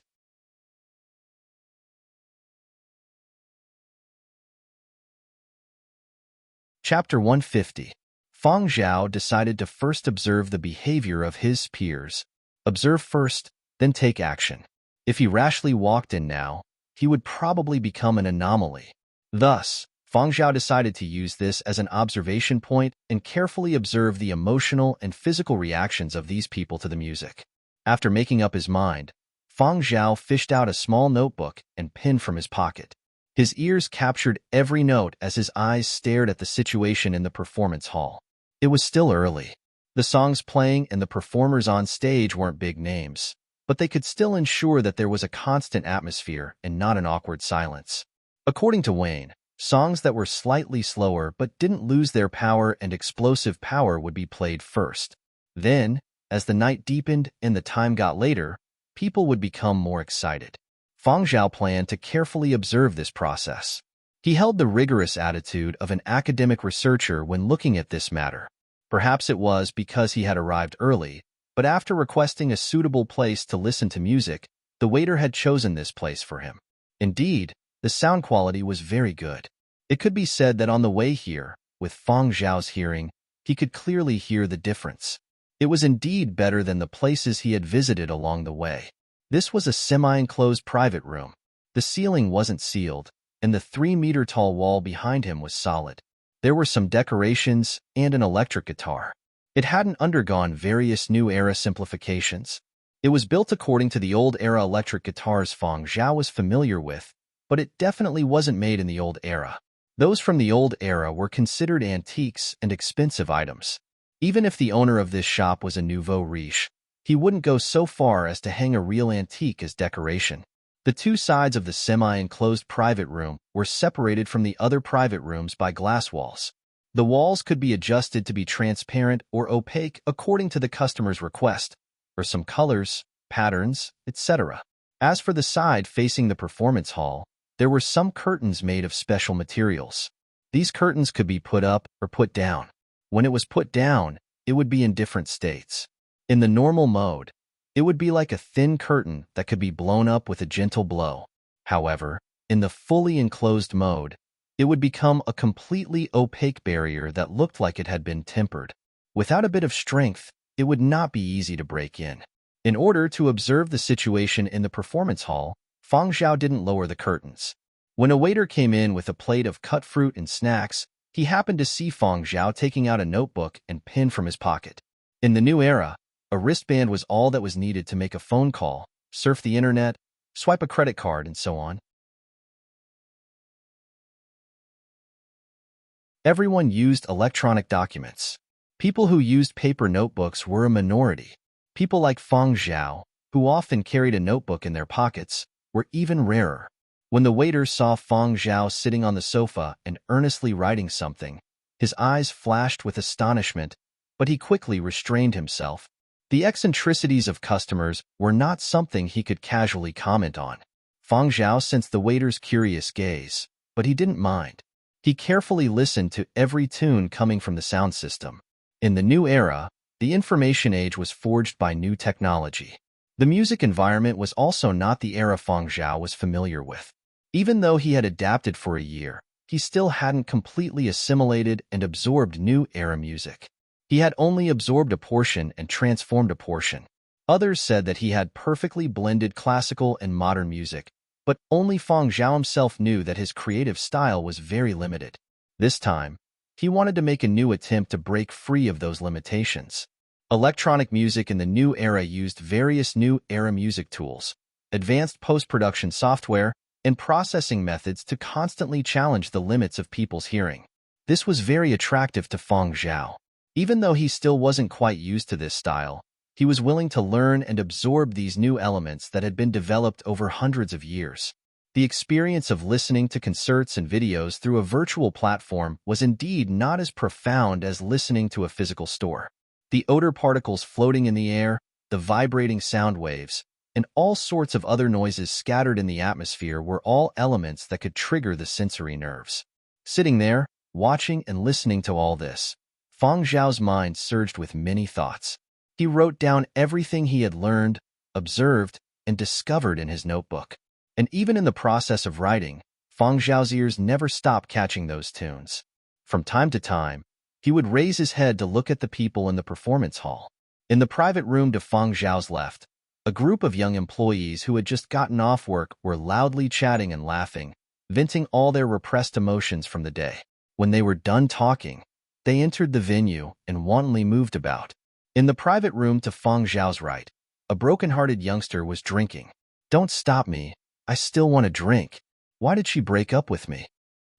Speaker 1: Chapter 150. Feng Zhao decided to first observe the behavior of his peers. Observe first, then take action. If he rashly walked in now, he would probably become an anomaly. Thus, Feng Zhao decided to use this as an observation point and carefully observe the emotional and physical reactions of these people to the music. After making up his mind, Feng Zhao fished out a small notebook and pen from his pocket. His ears captured every note as his eyes stared at the situation in the performance hall. It was still early. The songs playing and the performers on stage weren't big names, but they could still ensure that there was a constant atmosphere and not an awkward silence. According to Wayne, songs that were slightly slower but didn't lose their power and explosive power would be played first. Then, as the night deepened and the time got later, people would become more excited. Feng Zhao planned to carefully observe this process. He held the rigorous attitude of an academic researcher when looking at this matter. Perhaps it was because he had arrived early, but after requesting a suitable place to listen to music, the waiter had chosen this place for him. Indeed, the sound quality was very good. It could be said that on the way here, with Feng Zhao's hearing, he could clearly hear the difference. It was indeed better than the places he had visited along the way. This was a semi-enclosed private room. The ceiling wasn't sealed, and the 3-meter-tall wall behind him was solid. There were some decorations and an electric guitar. It hadn't undergone various new-era simplifications. It was built according to the old-era electric guitars Feng Zhao was familiar with, but it definitely wasn't made in the old era. Those from the old era were considered antiques and expensive items. Even if the owner of this shop was a nouveau riche, he wouldn't go so far as to hang a real antique as decoration. The two sides of the semi-enclosed private room were separated from the other private rooms by glass walls. The walls could be adjusted to be transparent or opaque according to the customer's request, or some colors, patterns, etc. As for the side facing the performance hall, there were some curtains made of special materials. These curtains could be put up or put down. When it was put down, it would be in different states. In the normal mode, it would be like a thin curtain that could be blown up with a gentle blow. However, in the fully enclosed mode, it would become a completely opaque barrier that looked like it had been tempered. Without a bit of strength, it would not be easy to break in. In order to observe the situation in the performance hall, Feng Zhao didn't lower the curtains. When a waiter came in with a plate of cut fruit and snacks, he happened to see Feng Zhao taking out a notebook and pen from his pocket. In the new era, a wristband was all that was needed to make a phone call, surf the internet, swipe a credit card, and so on. Everyone used electronic documents. People who used paper notebooks were a minority. People like Feng Zhao, who often carried a notebook in their pockets, were even rarer. When the waiter saw Feng Zhao sitting on the sofa and earnestly writing something, his eyes flashed with astonishment, but he quickly restrained himself. The eccentricities of customers were not something he could casually comment on. Feng Zhao sensed the waiter's curious gaze, but he didn't mind. He carefully listened to every tune coming from the sound system. In the new era, the information age was forged by new technology. The music environment was also not the era Feng Zhao was familiar with. Even though he had adapted for a year, he still hadn't completely assimilated and absorbed new era music. He had only absorbed a portion and transformed a portion. Others said that he had perfectly blended classical and modern music, but only Feng Zhao himself knew that his creative style was very limited. This time, he wanted to make a new attempt to break free of those limitations. Electronic music in the new era used various new era music tools, advanced post-production software, and processing methods to constantly challenge the limits of people's hearing. This was very attractive to Feng Zhao. Even though he still wasn't quite used to this style, he was willing to learn and absorb these new elements that had been developed over hundreds of years. The experience of listening to concerts and videos through a virtual platform was indeed not as profound as listening to a physical store. The odor particles floating in the air, the vibrating sound waves, and all sorts of other noises scattered in the atmosphere were all elements that could trigger the sensory nerves. Sitting there, watching and listening to all this, Feng Zhao's mind surged with many thoughts. He wrote down everything he had learned, observed, and discovered in his notebook. And even in the process of writing, Feng Zhao's ears never stopped catching those tunes. From time to time, he would raise his head to look at the people in the performance hall. In the private room to Feng Zhao's left, a group of young employees who had just gotten off work were loudly chatting and laughing, venting all their repressed emotions from the day. When they were done talking, they entered the venue and wantonly moved about. In the private room to Feng Zhao's right, a broken-hearted youngster was drinking. "Don't stop me. I still want to drink. Why did she break up with me?"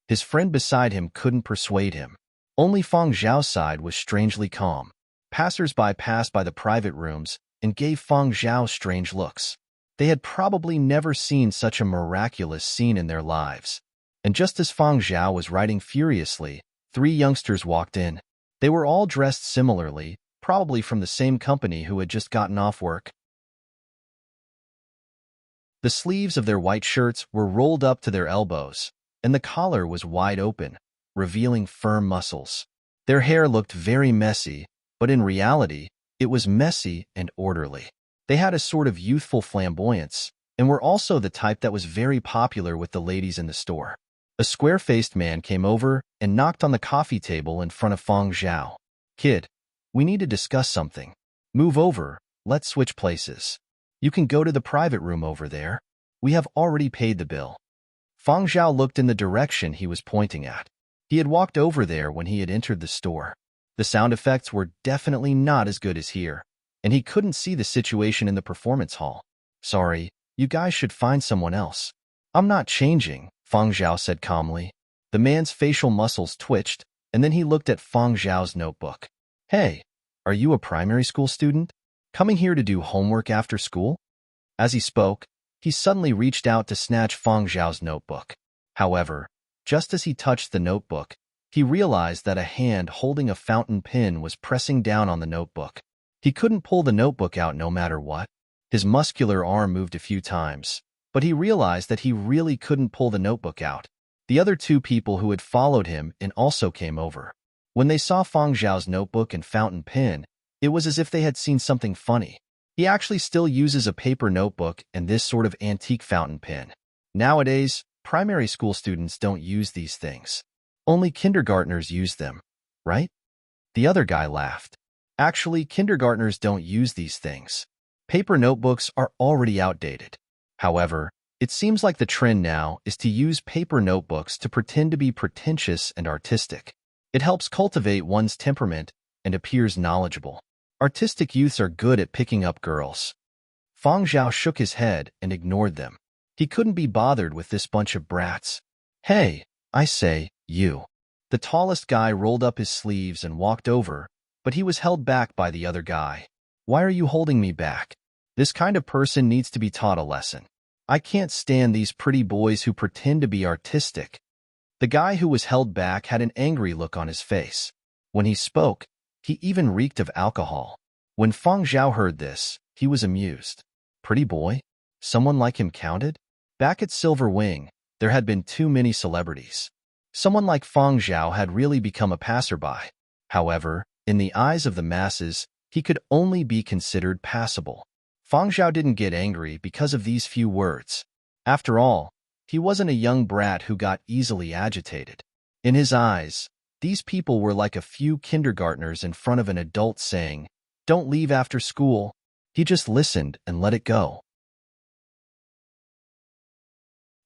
Speaker 1: His friend beside him couldn't persuade him. Only Feng Zhao's side was strangely calm. Passers-by passed by the private rooms and gave Feng Zhao strange looks. They had probably never seen such a miraculous scene in their lives. And just as Feng Zhao was writing furiously, 3 youngsters walked in. They were all dressed similarly, probably from the same company who had just gotten off work. The sleeves of their white shirts were rolled up to their elbows, and the collar was wide open, revealing firm muscles. Their hair looked very messy, but in reality, it was messy and orderly. They had a sort of youthful flamboyance, and were also the type that was very popular with the ladies in the store. A square-faced man came over and knocked on the coffee table in front of Feng Zhao. "Kid, we need to discuss something. Move over, let's switch places. You can go to the private room over there. We have already paid the bill." Feng Zhao looked in the direction he was pointing at. He had walked over there when he had entered the store. The sound effects were definitely not as good as here, and he couldn't see the situation in the performance hall. "Sorry, you guys should find someone else." I'm not changing, Feng Zhao said calmly. The man's facial muscles twitched, and then he looked at Feng Zhao's notebook. Hey, are you a primary school student? Coming here to do homework after school? As he spoke, he suddenly reached out to snatch Feng Zhao's notebook. However, just as he touched the notebook, he realized that a hand holding a fountain pen was pressing down on the notebook. He couldn't pull the notebook out no matter what. His muscular arm moved a few times, but he realized that he really couldn't pull the notebook out. The other two people who had followed him and also came over. When they saw Feng Zhao's notebook and fountain pen, it was as if they had seen something funny. He actually still uses a paper notebook and this sort of antique fountain pen. Nowadays, primary school students don't use these things. Only kindergartners use them, right? The other guy laughed. Actually, kindergartners don't use these things. Paper notebooks are already outdated. However, it seems like the trend now is to use paper notebooks to pretend to be pretentious and artistic. It helps cultivate one's temperament and appears knowledgeable. Artistic youths are good at picking up girls. Feng Zhao shook his head and ignored them. He couldn't be bothered with this bunch of brats. Hey, I say, you. The tallest guy rolled up his sleeves and walked over, but he was held back by the other guy. Why are you holding me back? This kind of person needs to be taught a lesson. I can't stand these pretty boys who pretend to be artistic. The guy who was held back had an angry look on his face. When he spoke, he even reeked of alcohol. When Feng Zhao heard this, he was amused. Pretty boy? Someone like him counted? Back at Silver Wing, there had been too many celebrities. Someone like Feng Zhao had really become a passerby. However, in the eyes of the masses, he could only be considered passable. Feng Zhao didn't get angry because of these few words. After all, he wasn't a young brat who got easily agitated. In his eyes, these people were like a few kindergartners in front of an adult saying, "Don't leave after school." He just listened and let it go.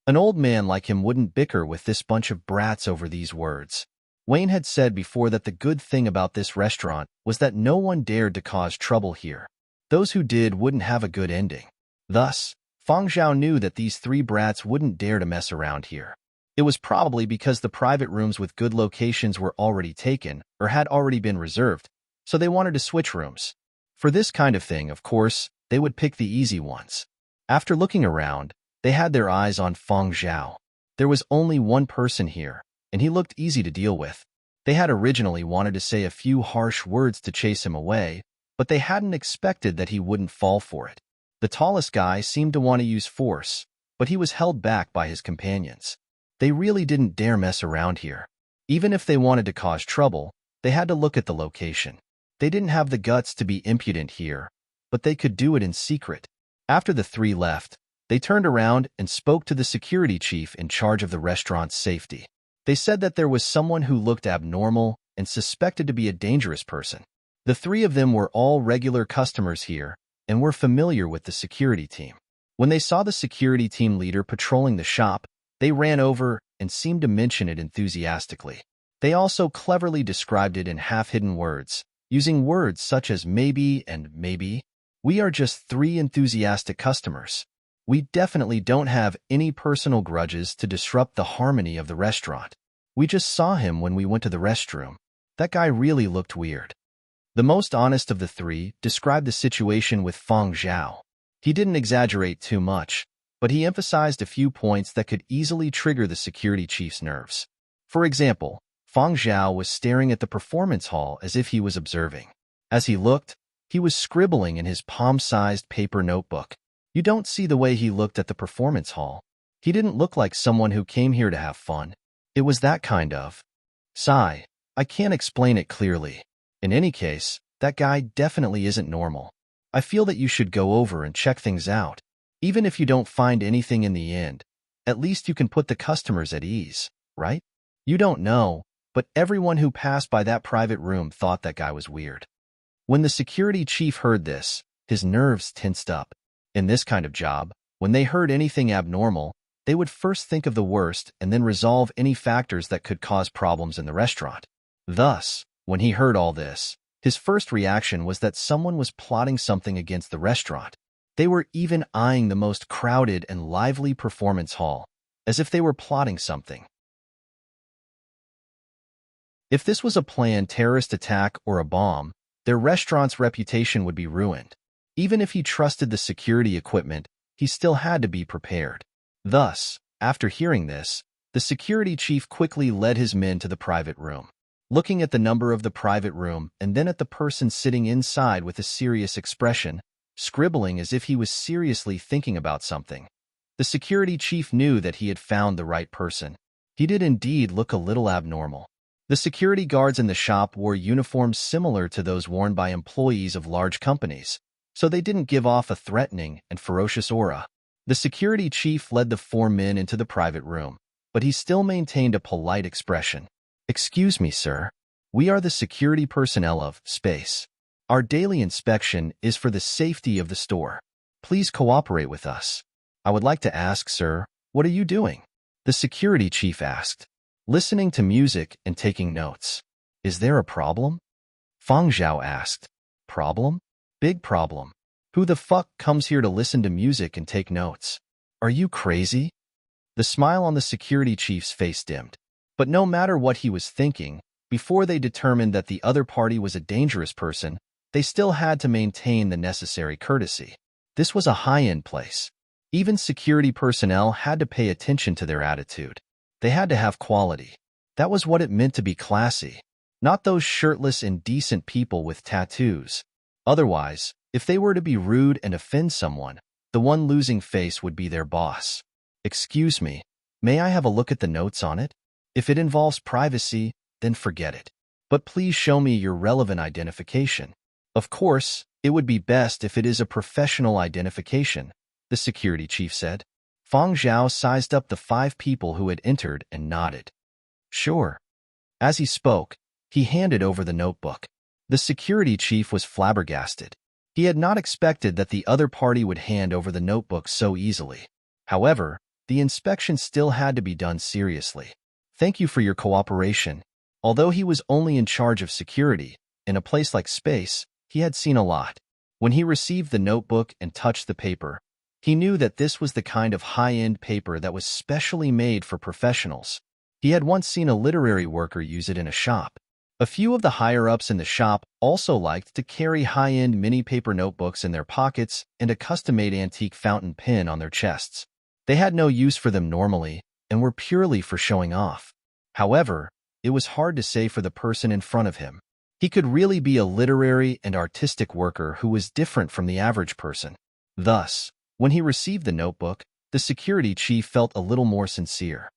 Speaker 1: An old man like him wouldn't bicker with this bunch of brats over these words. Wayne had said before that the good thing about this restaurant was that no one dared to cause trouble here. Those who did wouldn't have a good ending. Thus, Feng Zhao knew that these three brats wouldn't dare to mess around here. It was probably because the private rooms with good locations were already taken or had already been reserved, so they wanted to switch rooms. For this kind of thing, of course, they would pick the easy ones. After looking around, they had their eyes on Feng Zhao. There was only one person here, and he looked easy to deal with. They had originally wanted to say a few harsh words to chase him away, but they hadn't expected that he wouldn't fall for it. The tallest guy seemed to want to use force, but he was held back by his companions. They really didn't dare mess around here. Even if they wanted to cause trouble, they had to look at the location. They didn't have the guts to be impudent here, but they could do it in secret. After the three left, they turned around and spoke to the security chief in charge of the restaurant's safety. They said that there was someone who looked abnormal and suspected to be a dangerous person. The three of them were all regular customers here and were familiar with the security team. When they saw the security team leader patrolling the shop, they ran over and seemed to mention it enthusiastically. They also cleverly described it in half-hidden words, using words such as maybe and maybe. We are just three enthusiastic customers. We definitely don't have any personal grudges to disrupt the harmony of the restaurant. We just saw him when we went to the restroom. That guy really looked weird. The most honest of the three described the situation with Feng Zhao. He didn't exaggerate too much, but he emphasized a few points that could easily trigger the security chief's nerves. For example, Feng Zhao was staring at the performance hall as if he was observing. As he looked, he was scribbling in his palm-sized paper notebook. You don't see the way he looked at the performance hall. He didn't look like someone who came here to have fun. It was that kind of. Sigh, I can't explain it clearly. In any case, that guy definitely isn't normal. I feel that you should go over and check things out. Even if you don't find anything in the end, at least you can put the customers at ease, right? You don't know, but everyone who passed by that private room thought that guy was weird. When the security chief heard this, his nerves tensed up. In this kind of job, when they heard anything abnormal, they would first think of the worst and then resolve any factors that could cause problems in the restaurant. Thus, when he heard all this, his first reaction was that someone was plotting something against the restaurant. They were even eyeing the most crowded and lively performance hall, as if they were plotting something. If this was a planned terrorist attack or a bomb, their restaurant's reputation would be ruined. Even if he trusted the security equipment, he still had to be prepared. Thus, after hearing this, the security chief quickly led his men to the private room. Looking at the number of the private room and then at the person sitting inside with a serious expression, scribbling as if he was seriously thinking about something, the security chief knew that he had found the right person. He did indeed look a little abnormal. The security guards in the shop wore uniforms similar to those worn by employees of large companies, so they didn't give off a threatening and ferocious aura. The security chief led the 4 men into the private room, but he still maintained a polite expression. "Excuse me, sir. We are the security personnel of Space. Our daily inspection is for the safety of the store. Please cooperate with us." "I would like to ask, sir, what are you doing?" the security chief asked. "Listening to music and taking notes." "Is there a problem?" Fang Zhao asked. "Problem? Big problem. Who the fuck comes here to listen to music and take notes? Are you crazy?" The smile on the security chief's face dimmed. But no matter what he was thinking, before they determined that the other party was a dangerous person, they still had to maintain the necessary courtesy. This was a high-end place. Even security personnel had to pay attention to their attitude. They had to have quality. That was what it meant to be classy, not those shirtless, indecent people with tattoos. Otherwise, if they were to be rude and offend someone, the one losing face would be their boss. "Excuse me, may I have a look at the notes on it? If it involves privacy, then forget it. But please show me your relevant identification." "Of course, it would be best if it is a professional identification," the security chief said. Fang Zhao sized up the 5 people who had entered and nodded. "Sure." As he spoke, he handed over the notebook. The security chief was flabbergasted. He had not expected that the other party would hand over the notebook so easily. However, the inspection still had to be done seriously. "Thank you for your cooperation." Although he was only in charge of security, in a place like Space, he had seen a lot. When he received the notebook and touched the paper, he knew that this was the kind of high-end paper that was specially made for professionals. He had once seen a literary worker use it in a shop. A few of the higher-ups in the shop also liked to carry high-end mini-paper notebooks in their pockets and a custom-made antique fountain pen on their chests. They had no use for them normally and were purely for showing off. However, it was hard to say for the person in front of him. He could really be a literary and artistic worker who was different from the average person. Thus, when he received the notebook, the security chief felt a little more sincere.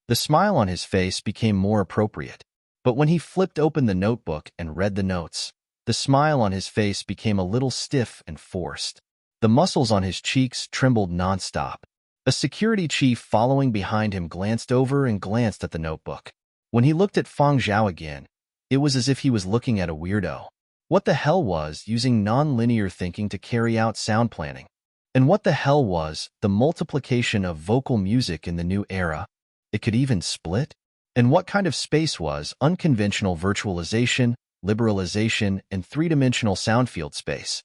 Speaker 1: The smile on his face became more appropriate. But when he flipped open the notebook and read the notes, the smile on his face became a little stiff and forced. The muscles on his cheeks trembled nonstop. A security chief following behind him glanced over and glanced at the notebook. When he looked at Fang Zhao again, it was as if he was looking at a weirdo. What the hell was using non-linear thinking to carry out sound planning? And what the hell was the multiplication of vocal music in the new era? It could even split? And what kind of space was unconventional virtualization, liberalization, and three-dimensional sound field space?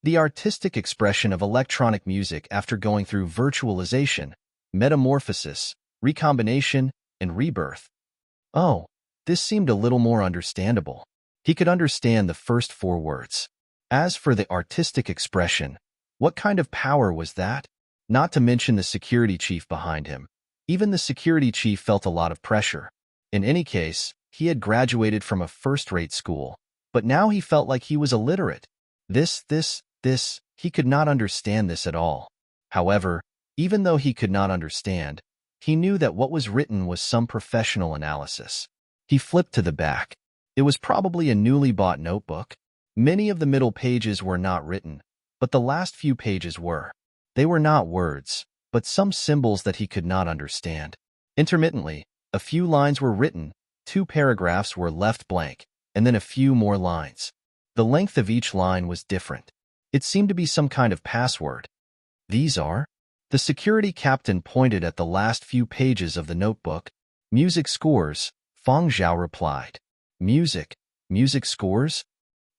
Speaker 1: The artistic expression of electronic music after going through virtualization, metamorphosis, recombination, and rebirth. Oh, this seemed a little more understandable. He could understand the first 4 words. As for the artistic expression, what kind of power was that? Not to mention the security chief behind him. Even the security chief felt a lot of pressure. In any case, he had graduated from a first-rate school, but now he felt like he was illiterate. He could not understand this at all. However, even though he could not understand, he knew that what was written was some professional analysis. He flipped to the back. It was probably a newly bought notebook. Many of the middle pages were not written, but the last few pages were. They were not words, but some symbols that he could not understand. Intermittently, a few lines were written, 2 paragraphs were left blank, and then a few more lines. The length of each line was different. It seemed to be some kind of password. "These are?" The security captain pointed at the last few pages of the notebook. "Music scores," Fang Zhao replied. Music scores?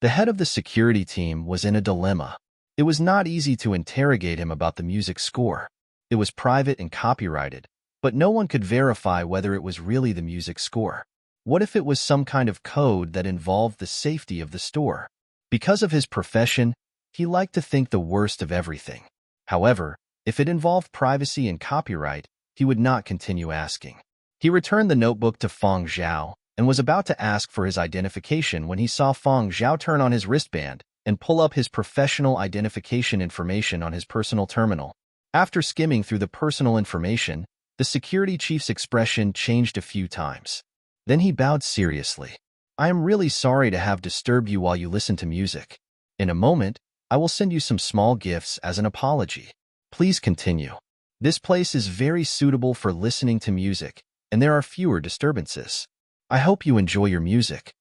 Speaker 1: The head of the security team was in a dilemma. It was not easy to interrogate him about the music score. It was private and copyrighted, but no one could verify whether it was really the music score. What if it was some kind of code that involved the safety of the store? Because of his profession, he liked to think the worst of everything. However, if it involved privacy and copyright, he would not continue asking. He returned the notebook to Feng Zhao and was about to ask for his identification when he saw Feng Zhao turn on his wristband and pull up his professional identification information on his personal terminal. After skimming through the personal information, the security chief's expression changed a few times. Then he bowed seriously. "I am really sorry to have disturbed you while you listen to music. In a moment, I will send you some small gifts as an apology. Please continue. This place is very suitable for listening to music, and there are fewer disturbances. I hope you enjoy your music."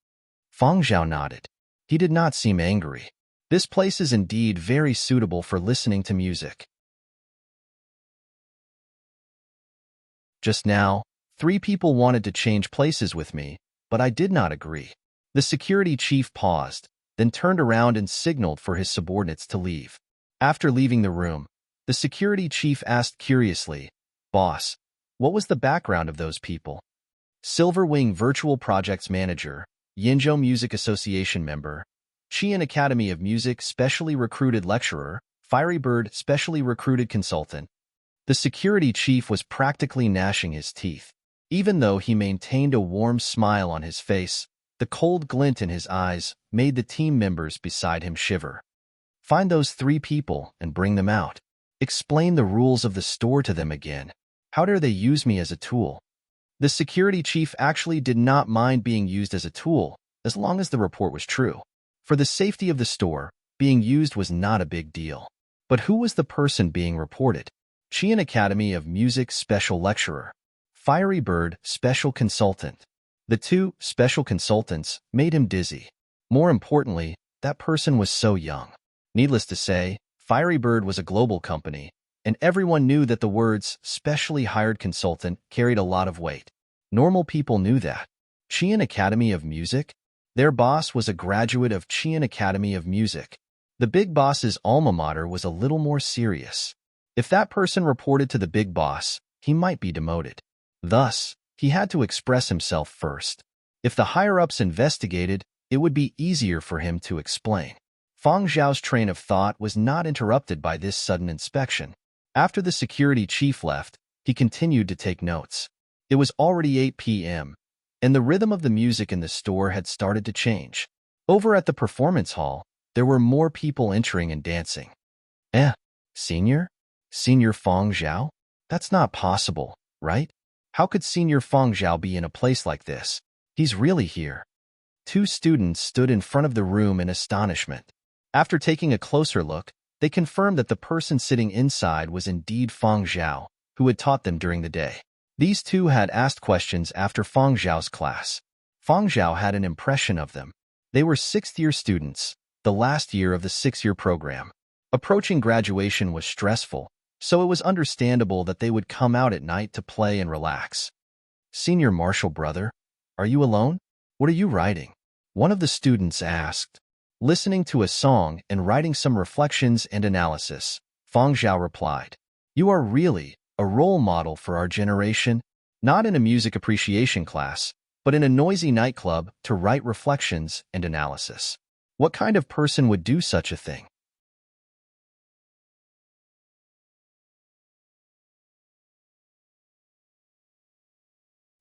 Speaker 1: Feng Zhao nodded. He did not seem angry. This place is indeed very suitable for listening to music. Just now, 3 people wanted to change places with me, but I did not agree. The security chief paused, then turned around and signaled for his subordinates to leave. After leaving the room, the security chief asked curiously, "Boss, what was the background of those people?" Silverwing Virtual Projects Manager, Yinzhou Music Association member, Qian Academy of Music Specially Recruited Lecturer, Fiery Bird Specially Recruited Consultant. The security chief was practically gnashing his teeth. Even though he maintained a warm smile on his face, the cold glint in his eyes made the team members beside him shiver. "Find those 3 people and bring them out. Explain the rules of the store to them again. How dare they use me as a tool?" The security chief actually did not mind being used as a tool, as long as the report was true. For the safety of the store, being used was not a big deal. But who was the person being reported? Qian Academy of Music Special Lecturer, Fiery Bird Special Consultant. The 2 special consultants made him dizzy. More importantly, that person was so young. Needless to say, Fiery Bird was a global company, and everyone knew that the words specially hired consultant carried a lot of weight. Normal people knew that. Qian Academy of Music? Their boss was a graduate of Qian Academy of Music. The big boss's alma mater was a little more serious. If that person reported to the big boss, he might be demoted. Thus, he had to express himself first. If the higher-ups investigated, it would be easier for him to explain. Feng Zhao's train of thought was not interrupted by this sudden inspection. After the security chief left, he continued to take notes. It was already 8 p.m., and the rhythm of the music in the store had started to change. Over at the performance hall, there were more people entering and dancing. Senior? Senior Feng Zhao? That's not possible, right? How could Senior Feng Zhao be in a place like this? He's really here. 2 students stood in front of the room in astonishment. After taking a closer look, they confirmed that the person sitting inside was indeed Feng Zhao, who had taught them during the day. These 2 had asked questions after Feng Zhao's class. Feng Zhao had an impression of them. They were 6th-year students, the last year of the 6-year program. Approaching graduation was stressful, so it was understandable that they would come out at night to play and relax. "Senior Marshall brother, are you alone? What are you writing?" one of the students asked. Listening to a song and writing some reflections and analysis, Feng Zhao replied, "You are really a role model for our generation, not in a music appreciation class, but in a noisy nightclub to write reflections and analysis. What kind of person would do such a thing?"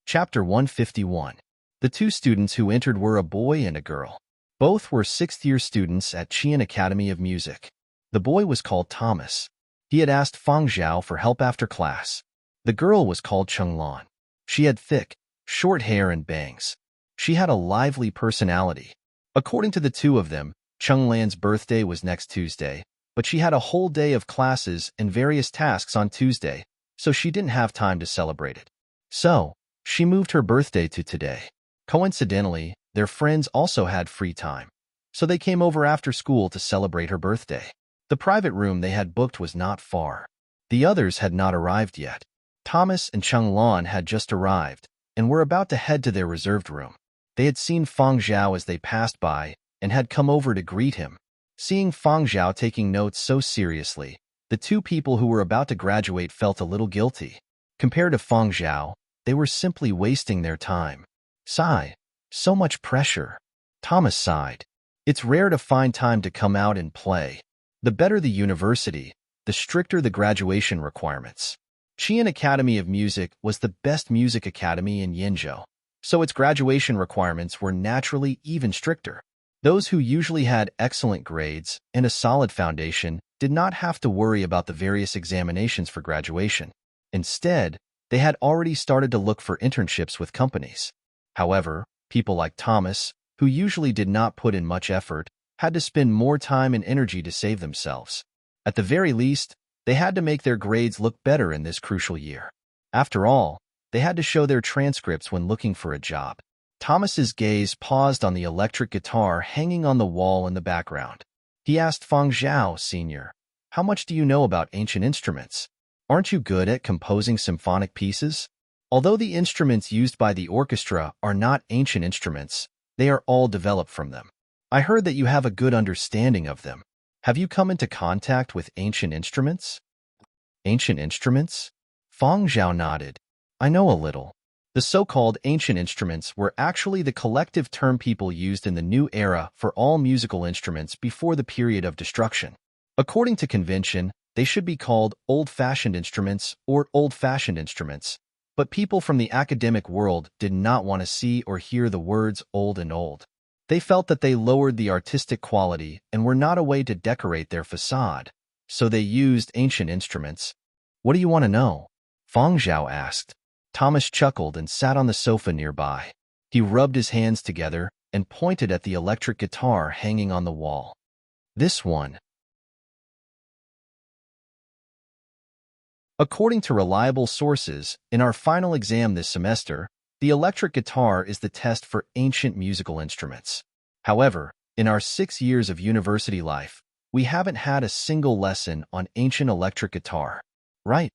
Speaker 1: Chapter 151. The 2 students who entered were a boy and a girl. Both were 6th-year students at Qian Academy of Music. The boy was called Thomas. He had asked Feng Zhao for help after class. The girl was called Chenglan. She had thick, short hair and bangs. She had a lively personality. According to the 2 of them, Chenglan's birthday was next Tuesday, but she had a whole day of classes and various tasks on Tuesday, so she didn't have time to celebrate it. So, she moved her birthday to today. Coincidentally, their friends also had free time, so they came over after school to celebrate her birthday. The private room they had booked was not far. The others had not arrived yet. Thomas and Chenglan had just arrived and were about to head to their reserved room. They had seen Feng Zhao as they passed by and had come over to greet him. Seeing Fang Zhao taking notes so seriously, the two people who were about to graduate felt a little guilty. Compared to Fang Zhao, they were simply wasting their time. Sigh. So much pressure. Thomas sighed. It's rare to find time to come out and play. The better the university, the stricter the graduation requirements. Qian Academy of Music was the best music academy in Yinzhou, so its graduation requirements were naturally even stricter. Those who usually had excellent grades and a solid foundation did not have to worry about the various examinations for graduation. Instead, they had already started to look for internships with companies. However, people like Thomas, who usually did not put in much effort, had to spend more time and energy to save themselves. At the very least, they had to make their grades look better in this crucial year. After all, they had to show their transcripts when looking for a job. Thomas's gaze paused on the electric guitar hanging on the wall in the background. He asked Fang Zhao, Sr., "How much do you know about ancient instruments? Aren't you good at composing symphonic pieces?" Although the instruments used by the orchestra are not ancient instruments, they are all developed from them. I heard that you have a good understanding of them. Have you come into contact with ancient instruments? Ancient instruments? Fang Zhao nodded. I know a little. The so-called ancient instruments were actually the collective term people used in the new era for all musical instruments before the period of destruction. According to convention, they should be called old-fashioned instruments or old-fashioned instruments, but people from the academic world did not want to see or hear the words old and old. They felt that they lowered the artistic quality and were not a way to decorate their facade, so they used ancient instruments. What do you want to know? Fang Zhao asked. Thomas chuckled and sat on the sofa nearby. He rubbed his hands together and pointed at the electric guitar hanging on the wall. This one. According to reliable sources, in our final exam this semester, the electric guitar is the test for ancient musical instruments. However, in our 6 years of university life, we haven't had a single lesson on ancient electric guitar. Right,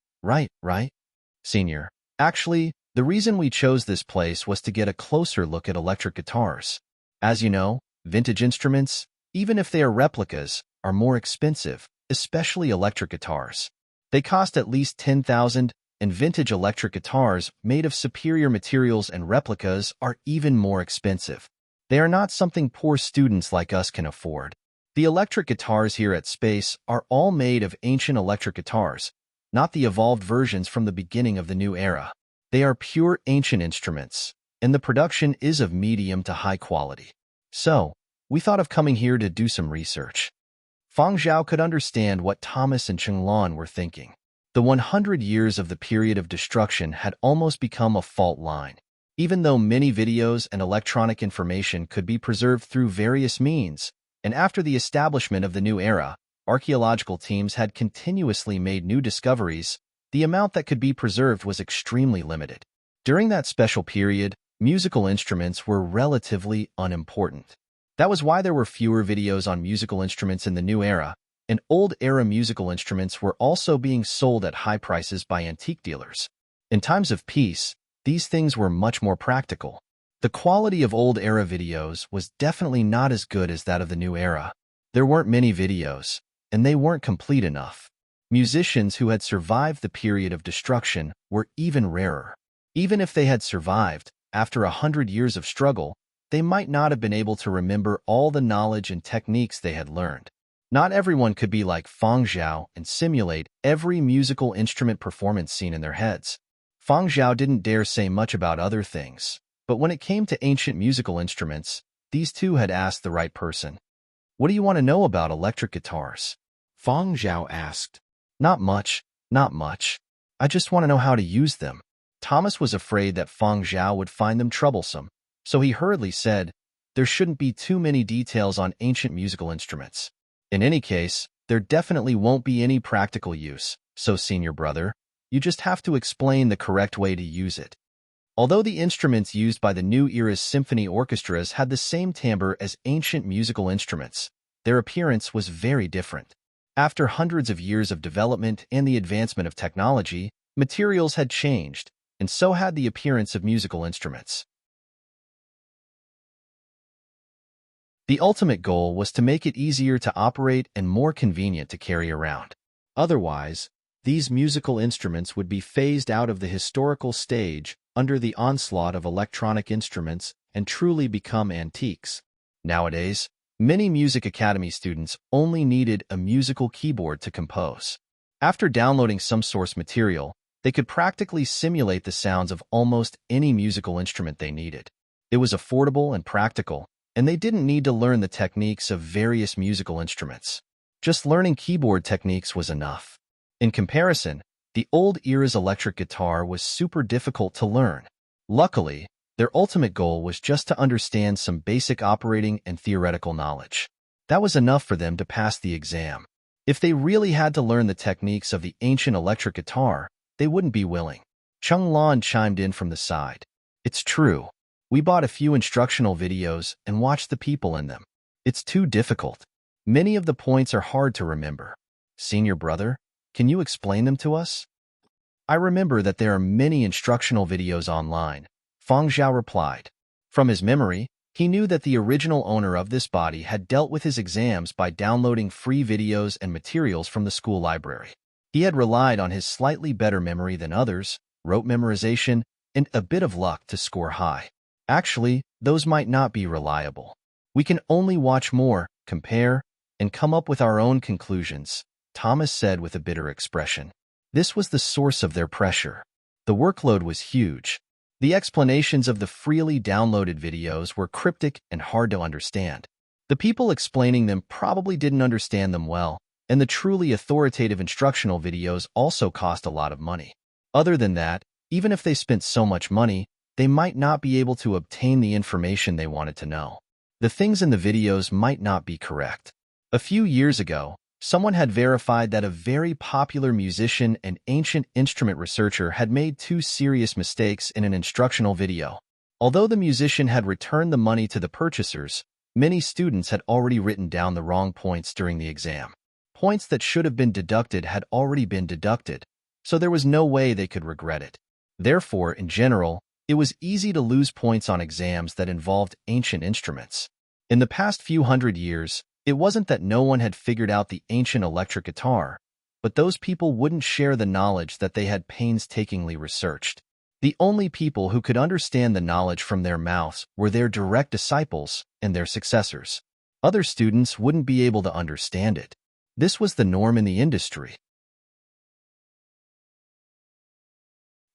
Speaker 1: Senior. Actually, the reason we chose this place was to get a closer look at electric guitars. As you know, vintage instruments, even if they are replicas, are more expensive, especially electric guitars. They cost at least 10,000, and vintage electric guitars made of superior materials and replicas are even more expensive. They are not something poor students like us can afford. The electric guitars here at Space are all made of ancient electric guitars, not the evolved versions from the beginning of the new era. They are pure ancient instruments, and the production is of medium to high quality. So, we thought of coming here to do some research. Fang Zhao could understand what Thomas and Chenglan were thinking. The 100 years of the period of destruction had almost become a fault line. Even though many videos and electronic information could be preserved through various means, and after the establishment of the new era, archaeological teams had continuously made new discoveries, the amount that could be preserved was extremely limited. During that special period, musical instruments were relatively unimportant. That was why there were fewer videos on musical instruments in the new era, and old-era musical instruments were also being sold at high prices by antique dealers. In times of peace, these things were much more practical. The quality of old-era videos was definitely not as good as that of the new era. There weren't many videos, and they weren't complete enough. Musicians who had survived the period of destruction were even rarer. Even if they had survived, after 100 years of struggle, they might not have been able to remember all the knowledge and techniques they had learned. Not everyone could be like Fang Zhao and simulate every musical instrument performance scene in their heads. Fang Zhao didn't dare say much about other things, but when it came to ancient musical instruments, these two had asked the right person. What do you want to know about electric guitars? Fang Zhao asked. Not much. I just want to know how to use them. Thomas was afraid that Fang Zhao would find them troublesome, so he hurriedly said, there shouldn't be too many details on ancient musical instruments. In any case, there definitely won't be any practical use, so senior brother, you just have to explain the correct way to use it. Although the instruments used by the new era's symphony orchestras had the same timbre as ancient musical instruments, their appearance was very different. After hundreds of years of development and the advancement of technology, materials had changed, and so had the appearance of musical instruments. The ultimate goal was to make it easier to operate and more convenient to carry around. Otherwise, these musical instruments would be phased out of the historical stage under the onslaught of electronic instruments and truly become antiques. Nowadays, many music academy students only needed a musical keyboard to compose. After downloading some source material, they could practically simulate the sounds of almost any musical instrument they needed. It was affordable and practical, and they didn't need to learn the techniques of various musical instruments. Just learning keyboard techniques was enough. In comparison, the old era's electric guitar was super difficult to learn. Luckily, their ultimate goal was just to understand some basic operating and theoretical knowledge. That was enough for them to pass the exam. If they really had to learn the techniques of the ancient electric guitar, they wouldn't be willing. Chung Lan chimed in from the side. It's true. We bought a few instructional videos and watched the people in them. It's too difficult. Many of the points are hard to remember. Senior brother, can you explain them to us? I remember that there are many instructional videos online, Feng Zhao replied. From his memory, he knew that the original owner of this body had dealt with his exams by downloading free videos and materials from the school library. He had relied on his slightly better memory than others, rote memorization, and a bit of luck to score high. Actually, those might not be reliable. We can only watch more, compare, and come up with our own conclusions, Thomas said with a bitter expression. This was the source of their pressure. The workload was huge. The explanations of the freely downloaded videos were cryptic and hard to understand. The people explaining them probably didn't understand them well, and the truly authoritative instructional videos also cost a lot of money. Other than that, even if they spent so much money, they might not be able to obtain the information they wanted to know. The things in the videos might not be correct. A few years ago, someone had verified that a very popular musician and ancient instrument researcher had made two serious mistakes in an instructional video. Although the musician had returned the money to the purchasers, many students had already written down the wrong points during the exam. Points that should have been deducted had already been deducted, so there was no way they could regret it. Therefore, in general, it was easy to lose points on exams that involved ancient instruments. In the past few hundred years, it wasn't that no one had figured out the ancient electric guitar, but those people wouldn't share the knowledge that they had painstakingly researched. The only people who could understand the knowledge from their mouths were their direct disciples and their successors. Other students wouldn't be able to understand it. This was the norm in the industry.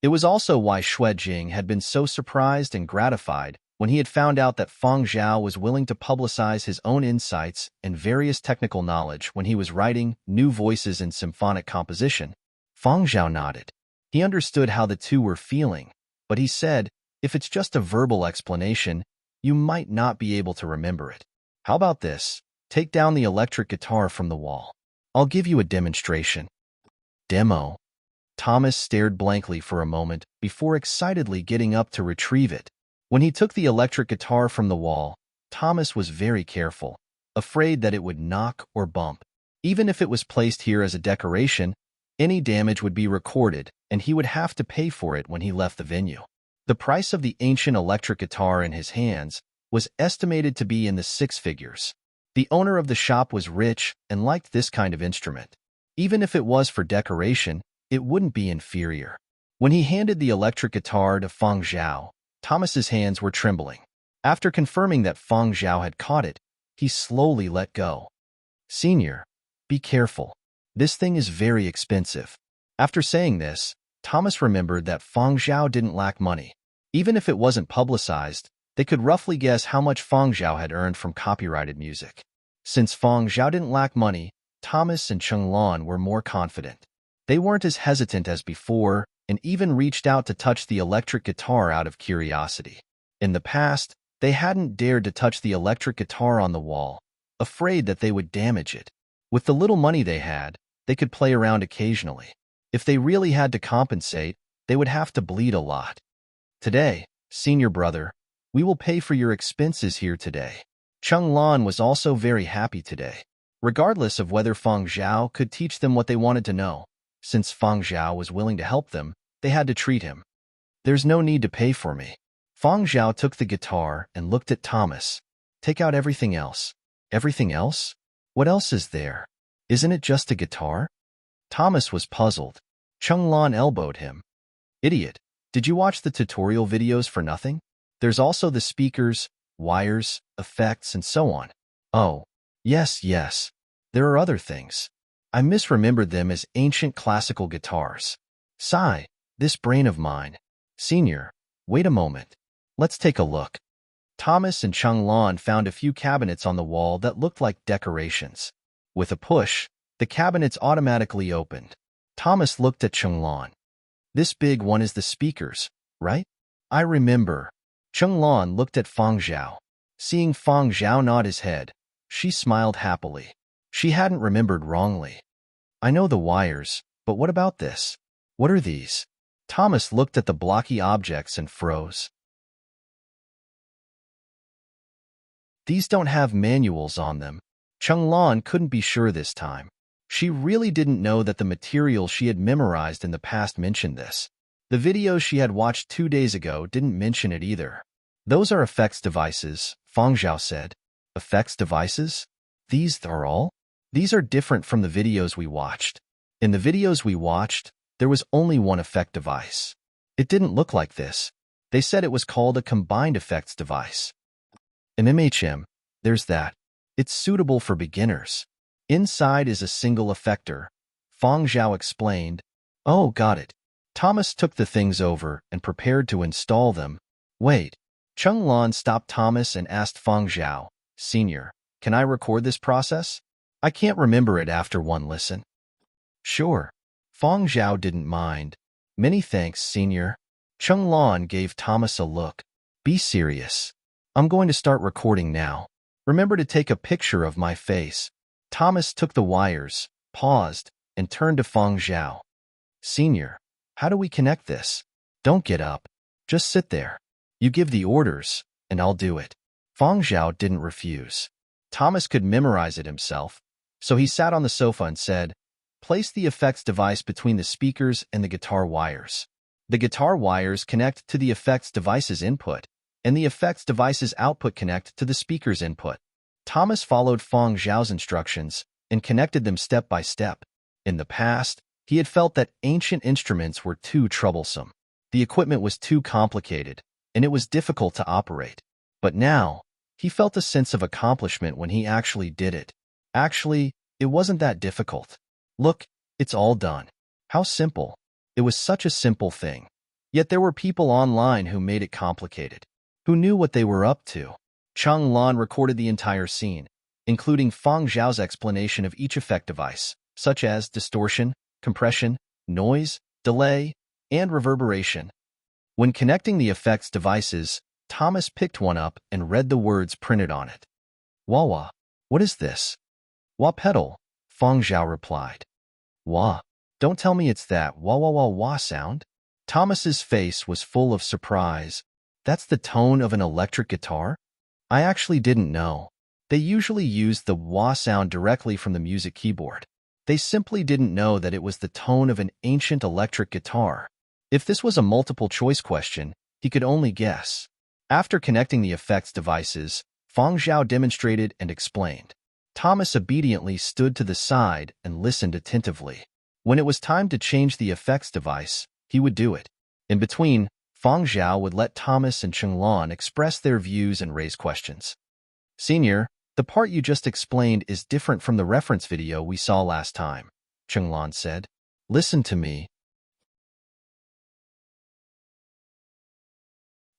Speaker 1: It was also why Xue Jing had been so surprised and gratified when he had found out that Feng Zhao was willing to publicize his own insights and various technical knowledge when he was writing new voices in symphonic composition. Feng Zhao nodded. He understood how the two were feeling, but he said, if it's just a verbal explanation, you might not be able to remember it. How about this? Take down the electric guitar from the wall. I'll give you a demonstration. Demo. Thomas stared blankly for a moment before excitedly getting up to retrieve it. When he took the electric guitar from the wall, Thomas was very careful, afraid that it would knock or bump. Even if it was placed here as a decoration, any damage would be recorded and he would have to pay for it when he left the venue. The price of the ancient electric guitar in his hands was estimated to be in the six figures. The owner of the shop was rich and liked this kind of instrument. Even if it was for decoration, it wouldn't be inferior. When he handed the electric guitar to Feng Zhao, Thomas's hands were trembling. After confirming that Feng Zhao had caught it, he slowly let go. Senior, be careful. This thing is very expensive. After saying this, Thomas remembered that Feng Zhao didn't lack money. Even if it wasn't publicized, they could roughly guess how much Feng Zhao had earned from copyrighted music. Since Feng Zhao didn't lack money, Thomas and Chung Lan were more confident. They weren't as hesitant as before and even reached out to touch the electric guitar out of curiosity. In the past, they hadn't dared to touch the electric guitar on the wall, afraid that they would damage it. With the little money they had, they could play around occasionally. If they really had to compensate, they would have to bleed a lot. Today, senior brother, we will pay for your expenses here today. Chung Lan was also very happy today. Regardless of whether Feng Zhao could teach them what they wanted to know, since Feng Zhao was willing to help them, they had to treat him. There's no need to pay for me. Feng Zhao took the guitar and looked at Thomas. Take out everything else. Everything else? What else is there? Isn't it just a guitar? Thomas was puzzled. Chenglan elbowed him. Idiot, did you watch the tutorial videos for nothing? There's also the speakers, wires, effects, and so on. Oh, yes. There are other things. I misremembered them as ancient classical guitars. Sigh, this brain of mine. Senior, wait a moment. Let's take a look. Thomas and Chenglan found a few cabinets on the wall that looked like decorations. With a push, the cabinets automatically opened. Thomas looked at Chenglan. This big one is the speakers, right? I remember. Chenglan looked at Feng Zhao. Seeing Feng Zhao nod his head, she smiled happily. She hadn't remembered wrongly. I know the wires, but what about this? What are these? Thomas looked at the blocky objects and froze. These don't have manuals on them. Chenglan couldn't be sure this time. She really didn't know that the material she had memorized in the past mentioned this. The videos she had watched 2 days ago didn't mention it either. Those are effects devices, Feng Zhao said. Effects devices? These are all? These are different from the videos we watched. In the videos we watched, there was only one effect device. It didn't look like this. They said it was called a combined effects device. In MHM, there's that. It's suitable for beginners. Inside is a single effector. Feng Zhao explained. Oh, got it. Thomas took the things over and prepared to install them. Wait. Chenglan stopped Thomas and asked Feng Zhao, Senior, can I record this process? I can't remember it after one listen. Sure. Feng Zhao didn't mind. Many thanks, Senior. Chenglan gave Thomas a look. Be serious. I'm going to start recording now. Remember to take a picture of my face. Thomas took the wires, paused, and turned to Feng Zhao. Senior, how do we connect this? Don't get up. Just sit there. You give the orders, and I'll do it. Feng Zhao didn't refuse. Thomas could memorize it himself, so he sat on the sofa and said, Place the effects device between the speakers and the guitar wires. The guitar wires connect to the effects device's input, and the effects device's output connect to the speaker's input. Thomas followed Feng Zhao's instructions and connected them step by step. In the past, he had felt that ancient instruments were too troublesome. The equipment was too complicated, and it was difficult to operate. But now, he felt a sense of accomplishment when he actually did it. Actually, it wasn't that difficult. Look, it's all done. How simple. It was such a simple thing. Yet there were people online who made it complicated, who knew what they were up to. Chenglan recorded the entire scene, including Feng Zhao's explanation of each effect device, such as distortion, compression, noise, delay, and reverberation. When connecting the effects devices, Thomas picked one up and read the words printed on it. Wah-wah. What is this? Wah pedal, Feng Zhao replied. Wah. Don't tell me it's that wah-wah-wah-wah sound. Thomas's face was full of surprise. That's the tone of an electric guitar? I actually didn't know. They usually used the wah sound directly from the music keyboard. They simply didn't know that it was the tone of an ancient electric guitar. If this was a multiple-choice question, he could only guess. After connecting the effects devices, Feng Zhao demonstrated and explained. Thomas obediently stood to the side and listened attentively. When it was time to change the effects device, he would do it. In between, Feng Zhao would let Thomas and Chenglan express their views and raise questions. Senior, the part you just explained is different from the reference video we saw last time, Chenglan said. Listen to me.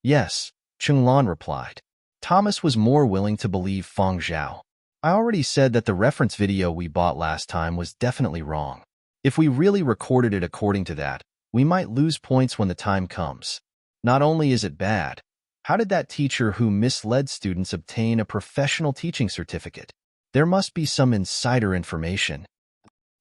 Speaker 1: Yes, Chenglan replied. Thomas was more willing to believe Feng Zhao. I already said that the reference video we bought last time was definitely wrong. If we really recorded it according to that, we might lose points when the time comes. Not only is it bad, how did that teacher who misled students obtain a professional teaching certificate? There must be some insider information.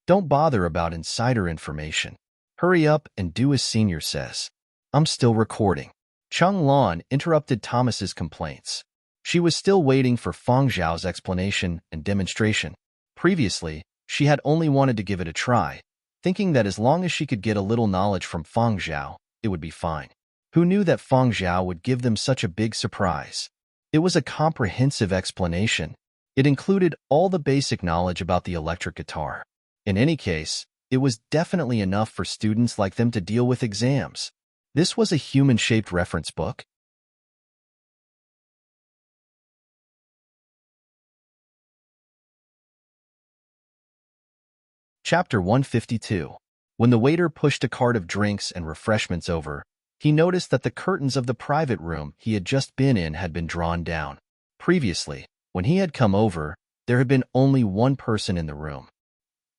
Speaker 1: Don't bother about insider information. Hurry up and do as Senior says. I'm still recording. Chenglan interrupted Thomas's complaints. She was still waiting for Feng Zhao's explanation and demonstration. Previously, she had only wanted to give it a try, thinking that as long as she could get a little knowledge from Feng Zhao, it would be fine. Who knew that Feng Zhao would give them such a big surprise? It was a comprehensive explanation. It included all the basic knowledge about the electric guitar. In any case, it was definitely enough for students like them to deal with exams. This was a human-shaped reference book. Chapter 152. When the waiter pushed a cart of drinks and refreshments over, he noticed that the curtains of the private room he had just been in had been drawn down. Previously, when he had come over, there had been only one person in the room.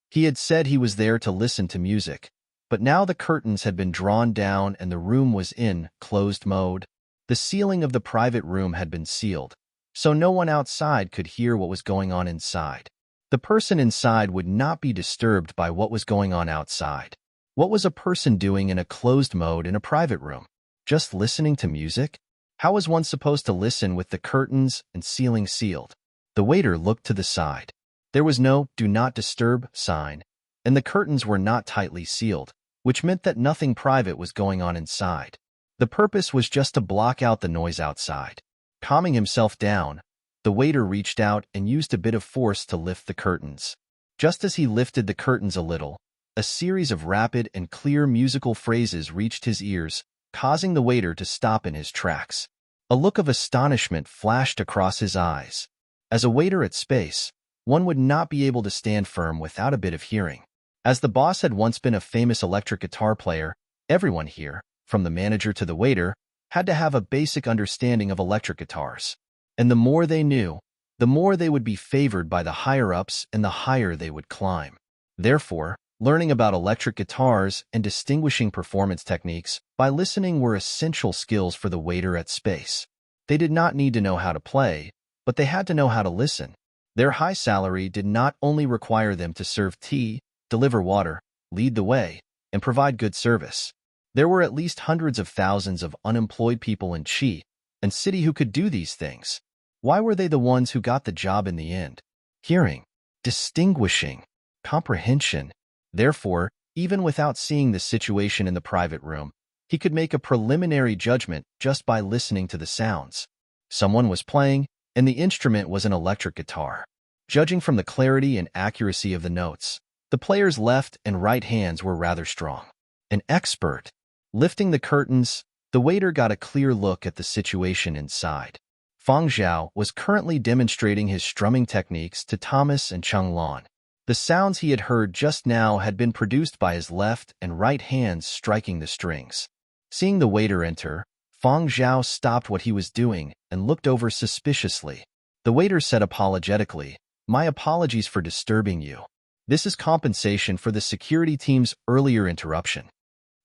Speaker 1: He had said he was there to listen to music, but now the curtains had been drawn down and the room was in closed mode. The ceiling of the private room had been sealed, so no one outside could hear what was going on inside. The person inside would not be disturbed by what was going on outside. What was a person doing in a closed mode in a private room? Just listening to music? How was one supposed to listen with the curtains and ceiling sealed? The waiter looked to the side. There was no "Do Not Disturb" sign, and the curtains were not tightly sealed, which meant that nothing private was going on inside. The purpose was just to block out the noise outside. Calming himself down, the waiter reached out and used a bit of force to lift the curtains. Just as he lifted the curtains a little, a series of rapid and clear musical phrases reached his ears, causing the waiter to stop in his tracks. A look of astonishment flashed across his eyes. As a waiter at Space, one would not be able to stand firm without a bit of hearing. As the boss had once been a famous electric guitar player, everyone here, from the manager to the waiter, had to have a basic understanding of electric guitars. And the more they knew, the more they would be favored by the higher-ups and the higher they would climb. Therefore, learning about electric guitars and distinguishing performance techniques by listening were essential skills for the waiter at Space. They did not need to know how to play, but they had to know how to listen. Their high salary did not only require them to serve tea, deliver water, lead the way, and provide good service. There were at least hundreds of thousands of unemployed people in Chi and City who could do these things. Why were they the ones who got the job in the end? Hearing, distinguishing, comprehension. Therefore, even without seeing the situation in the private room, he could make a preliminary judgment just by listening to the sounds. Someone was playing, and the instrument was an electric guitar. Judging from the clarity and accuracy of the notes, the player's left and right hands were rather strong. An expert. Lifting the curtains, the waiter got a clear look at the situation inside. Fang Zhao was currently demonstrating his strumming techniques to Thomas and Chung Lan. The sounds he had heard just now had been produced by his left and right hands striking the strings. Seeing the waiter enter, Fang Zhao stopped what he was doing and looked over suspiciously. The waiter said apologetically, "My apologies for disturbing you. This is compensation for the security team's earlier interruption."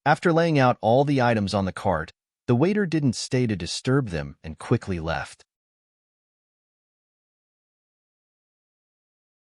Speaker 1: After laying out all the items on the cart, the waiter didn't stay to disturb them and quickly left.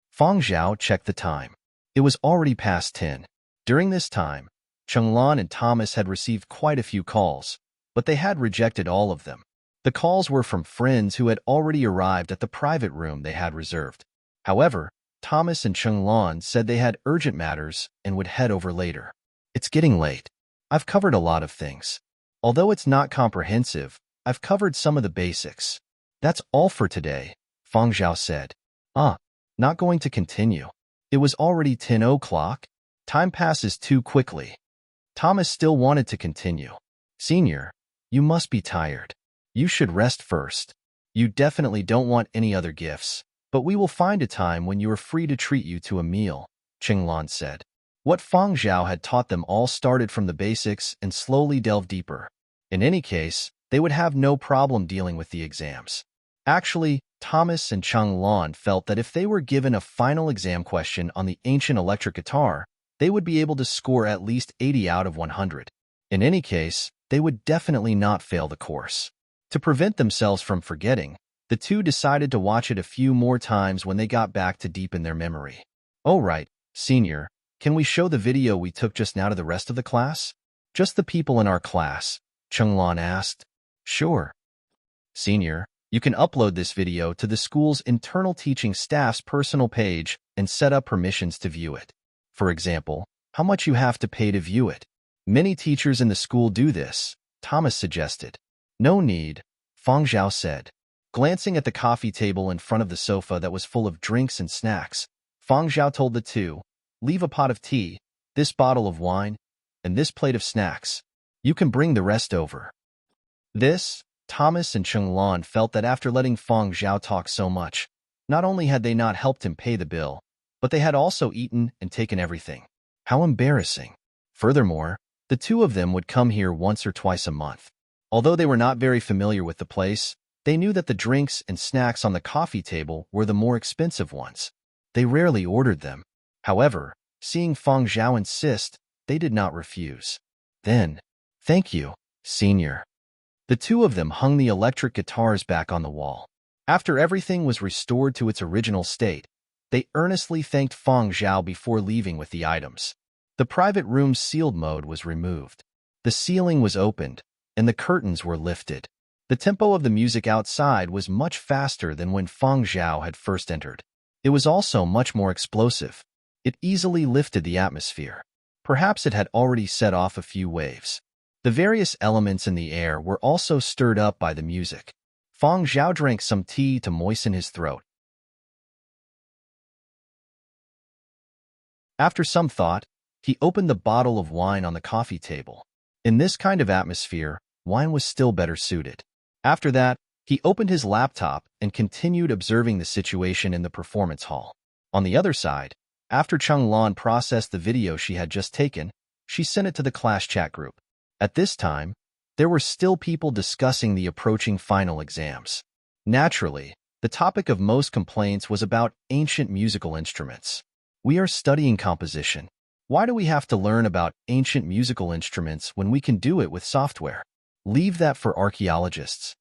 Speaker 1: Fang Zhao checked the time. It was already past 10. During this time, Chung Lan and Thomas had received quite a few calls, but they had rejected all of them. The calls were from friends who had already arrived at the private room they had reserved. However, Thomas and Chung Lan said they had urgent matters and would head over later. "It's getting late. I've covered a lot of things. Although it's not comprehensive, I've covered some of the basics. That's all for today," Fang Zhao said. Not going to continue. It was already 10 o'clock. Time passes too quickly. Thomas still wanted to continue. "Senior, you must be tired. You should rest first. You definitely don't want any other gifts, but we will find a time when you are free to treat you to a meal," Chung Lan said. What Fang Zhao had taught them all started from the basics and slowly delved deeper. In any case, they would have no problem dealing with the exams. Actually, Thomas and Chung Lan felt that if they were given a final exam question on the ancient electric guitar, they would be able to score at least 80 out of 100. In any case, they would definitely not fail the course. To prevent themselves from forgetting, the two decided to watch it a few more times when they got back to deepen their memory. "Oh right, senior, can we show the video we took just now to the rest of the class?" "Just the people in our class," Chung Lan asked. "Sure. Senior, you can upload this video to the school's internal teaching staff's personal page and set up permissions to view it. For example, how much you have to pay to view it. Many teachers in the school do this," Thomas suggested. "No need," Fang Zhao said. Glancing at the coffee table in front of the sofa that was full of drinks and snacks, Fang Zhao told the two, "Leave a pot of tea, this bottle of wine, and this plate of snacks. You can bring the rest over." Thomas and Chenglan felt that after letting Fang Zhao talk so much, not only had they not helped him pay the bill, but they had also eaten and taken everything. How embarrassing. Furthermore, the two of them would come here once or twice a month. Although they were not very familiar with the place, they knew that the drinks and snacks on the coffee table were the more expensive ones. They rarely ordered them. However, seeing Fang Zhao insist, they did not refuse. Then, "Thank you, senior." The two of them hung the electric guitars back on the wall. After everything was restored to its original state, they earnestly thanked Fang Zhao before leaving with the items. The private room's sealed mode was removed. The ceiling was opened, and the curtains were lifted. The tempo of the music outside was much faster than when Fang Zhao had first entered. It was also much more explosive. It easily lifted the atmosphere. Perhaps it had already set off a few waves. The various elements in the air were also stirred up by the music. Fang Zhao drank some tea to moisten his throat. After some thought, he opened the bottle of wine on the coffee table. In this kind of atmosphere, wine was still better suited. After that, he opened his laptop and continued observing the situation in the performance hall. On the other side, after Chenglan processed the video she had just taken, she sent it to the class chat group. At this time, there were still people discussing the approaching final exams. Naturally, the topic of most complaints was about ancient musical instruments. "We are studying composition. Why do we have to learn about ancient musical instruments when we can do it with software? Leave that for archaeologists.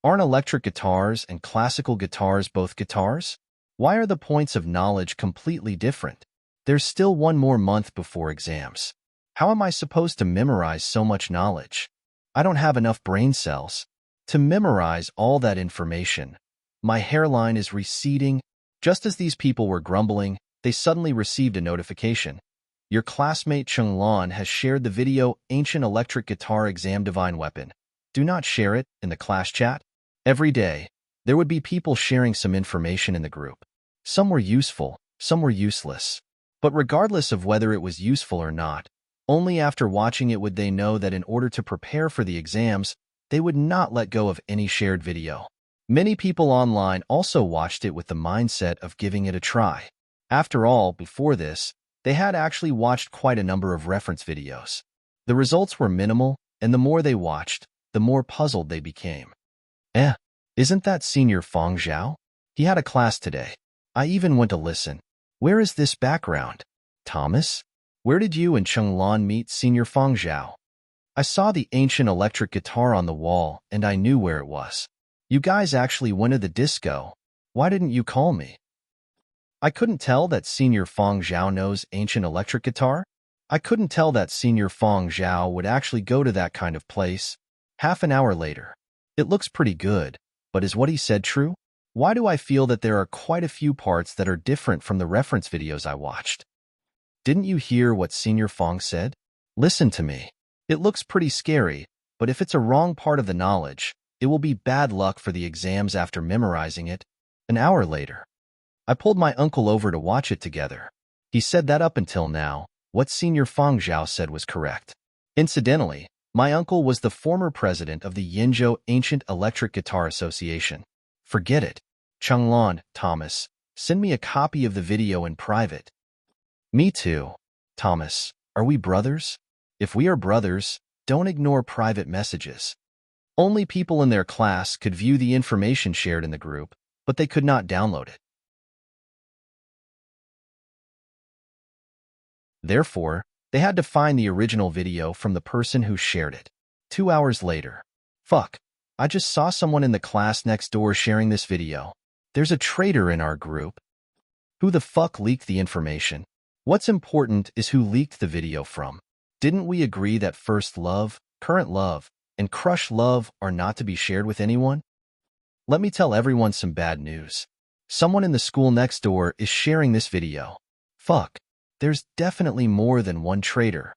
Speaker 1: Aren't electric guitars and classical guitars both guitars? Why are the points of knowledge completely different? There's still one more month before exams. How am I supposed to memorize so much knowledge? I don't have enough brain cells to memorize all that information. My hairline is receding." Just as these people were grumbling, they suddenly received a notification. "Your classmate Chenglan has shared the video Ancient Electric Guitar Exam Divine Weapon. Do not share it in the class chat." Every day, there would be people sharing some information in the group. Some were useful, some were useless. But regardless of whether it was useful or not, only after watching it would they know that in order to prepare for the exams, they would not let go of any shared video. Many people online also watched it with the mindset of giving it a try. After all, before this, they had actually watched quite a number of reference videos. The results were minimal, and the more they watched, the more puzzled they became. Isn't that Senior Fang Zhao? He had a class today. I even went to listen. Where is this background? Thomas? Where did you and Chenglan meet Senior Fang Zhao? I saw the ancient electric guitar on the wall, and I knew where it was. You guys actually went to the disco. Why didn't you call me? I couldn't tell that Senior Fang Zhao knows ancient electric guitar. I couldn't tell that Senior Fang Zhao would actually go to that kind of place. Half an hour later. It looks pretty good, but is what he said true? Why do I feel that there are quite a few parts that are different from the reference videos I watched? Didn't you hear what Senior Fang said? Listen to me. It looks pretty scary, but if it's a wrong part of the knowledge, it will be bad luck for the exams after memorizing it. An hour later. I pulled my uncle over to watch it together. He said that up until now, what Senior Fang Zhao said was correct. Incidentally, my uncle was the former president of the Yinzhou Ancient Electric Guitar Association. Forget it. Chenglan, Thomas, send me a copy of the video in private. Me too. Thomas, are we brothers? If we are brothers, don't ignore private messages. Only people in their class could view the information shared in the group, but they could not download it. Therefore, they had to find the original video from the person who shared it. 2 hours later. Fuck, I just saw someone in the class next door sharing this video. There's a traitor in our group. Who the fuck leaked the information? What's important is who leaked the video from. Didn't we agree that first love, current love, and crush love are not to be shared with anyone? Let me tell everyone some bad news. Someone in the school next door is sharing this video. Fuck. There's definitely more than one traitor.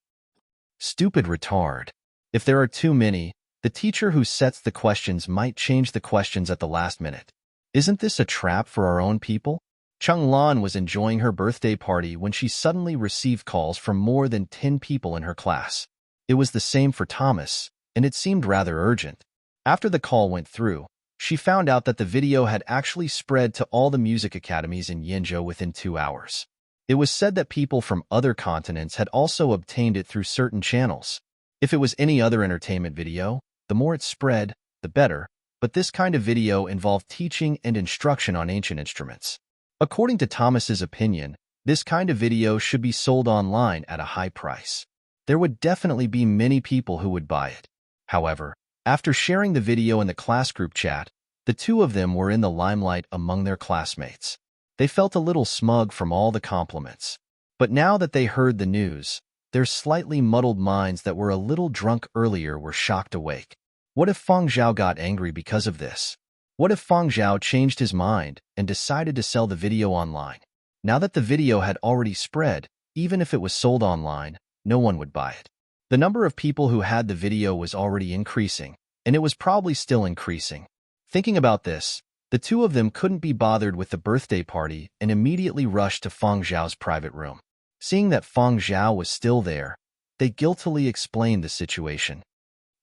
Speaker 1: Stupid retard. If there are too many, The teacher who sets the questions might change the questions at the last minute. Isn't this a trap for our own people? Chung Lan was enjoying her birthday party when she suddenly received calls from more than 10 people in her class. It was the same for Thomas, and it seemed rather urgent. After the call went through, she found out that the video had actually spread to all the music academies in Yinzhou within 2 hours. It was said that people from other continents had also obtained it through certain channels. If it was any other entertainment video, the more it spread, the better, but this kind of video involved teaching and instruction on ancient instruments. According to Thomas's opinion, this kind of video should be sold online at a high price. There would definitely be many people who would buy it. However, after sharing the video in the class group chat, the two of them were in the limelight among their classmates. They felt a little smug from all the compliments. But now that they heard the news, their slightly muddled minds that were a little drunk earlier were shocked awake. What if Feng Zhao got angry because of this? What if Feng Zhao changed his mind and decided to sell the video online? Now that the video had already spread, even if it was sold online, no one would buy it. The number of people who had the video was already increasing, and it was probably still increasing. Thinking about this, the two of them couldn't be bothered with the birthday party and immediately rushed to Feng Zhao's private room. Seeing that Feng Zhao was still there, they guiltily explained the situation.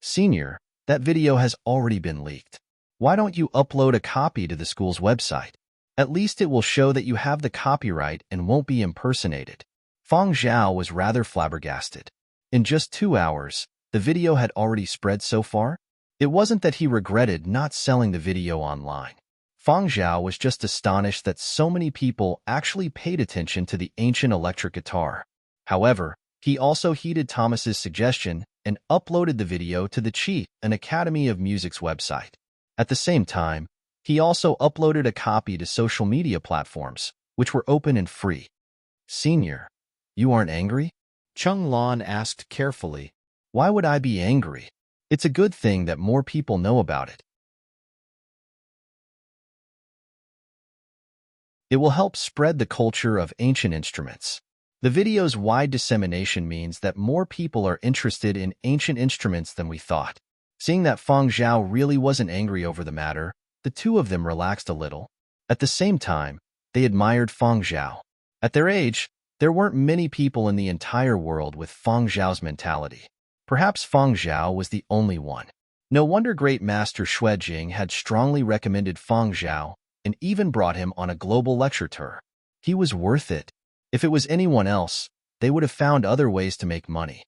Speaker 1: "Senior, that video has already been leaked. Why don't you upload a copy to the school's website? At least it will show that you have the copyright and won't be impersonated." Feng Zhao was rather flabbergasted. In just 2 hours, the video had already spread so far? It wasn't that he regretted not selling the video online. Feng Zhao was just astonished that so many people actually paid attention to the ancient electric guitar. However, he also heeded Thomas's suggestion and uploaded the video to the Chief, an Academy of Music's website. At the same time, he also uploaded a copy to social media platforms, which were open and free. "Senior, you aren't angry?" Chung Lan asked carefully. "Why would I be angry? It's a good thing that more people know about it. It will help spread the culture of ancient instruments." The video's wide dissemination means that more people are interested in ancient instruments than we thought. Seeing that Feng Zhao really wasn't angry over the matter, the two of them relaxed a little. At the same time, they admired Feng Zhao. At their age, there weren't many people in the entire world with Feng Zhao's mentality. Perhaps Feng Zhao was the only one. No wonder Great Master Xuejing had strongly recommended Feng Zhao and even brought him on a global lecture tour. He was worth it. If it was anyone else, they would have found other ways to make money.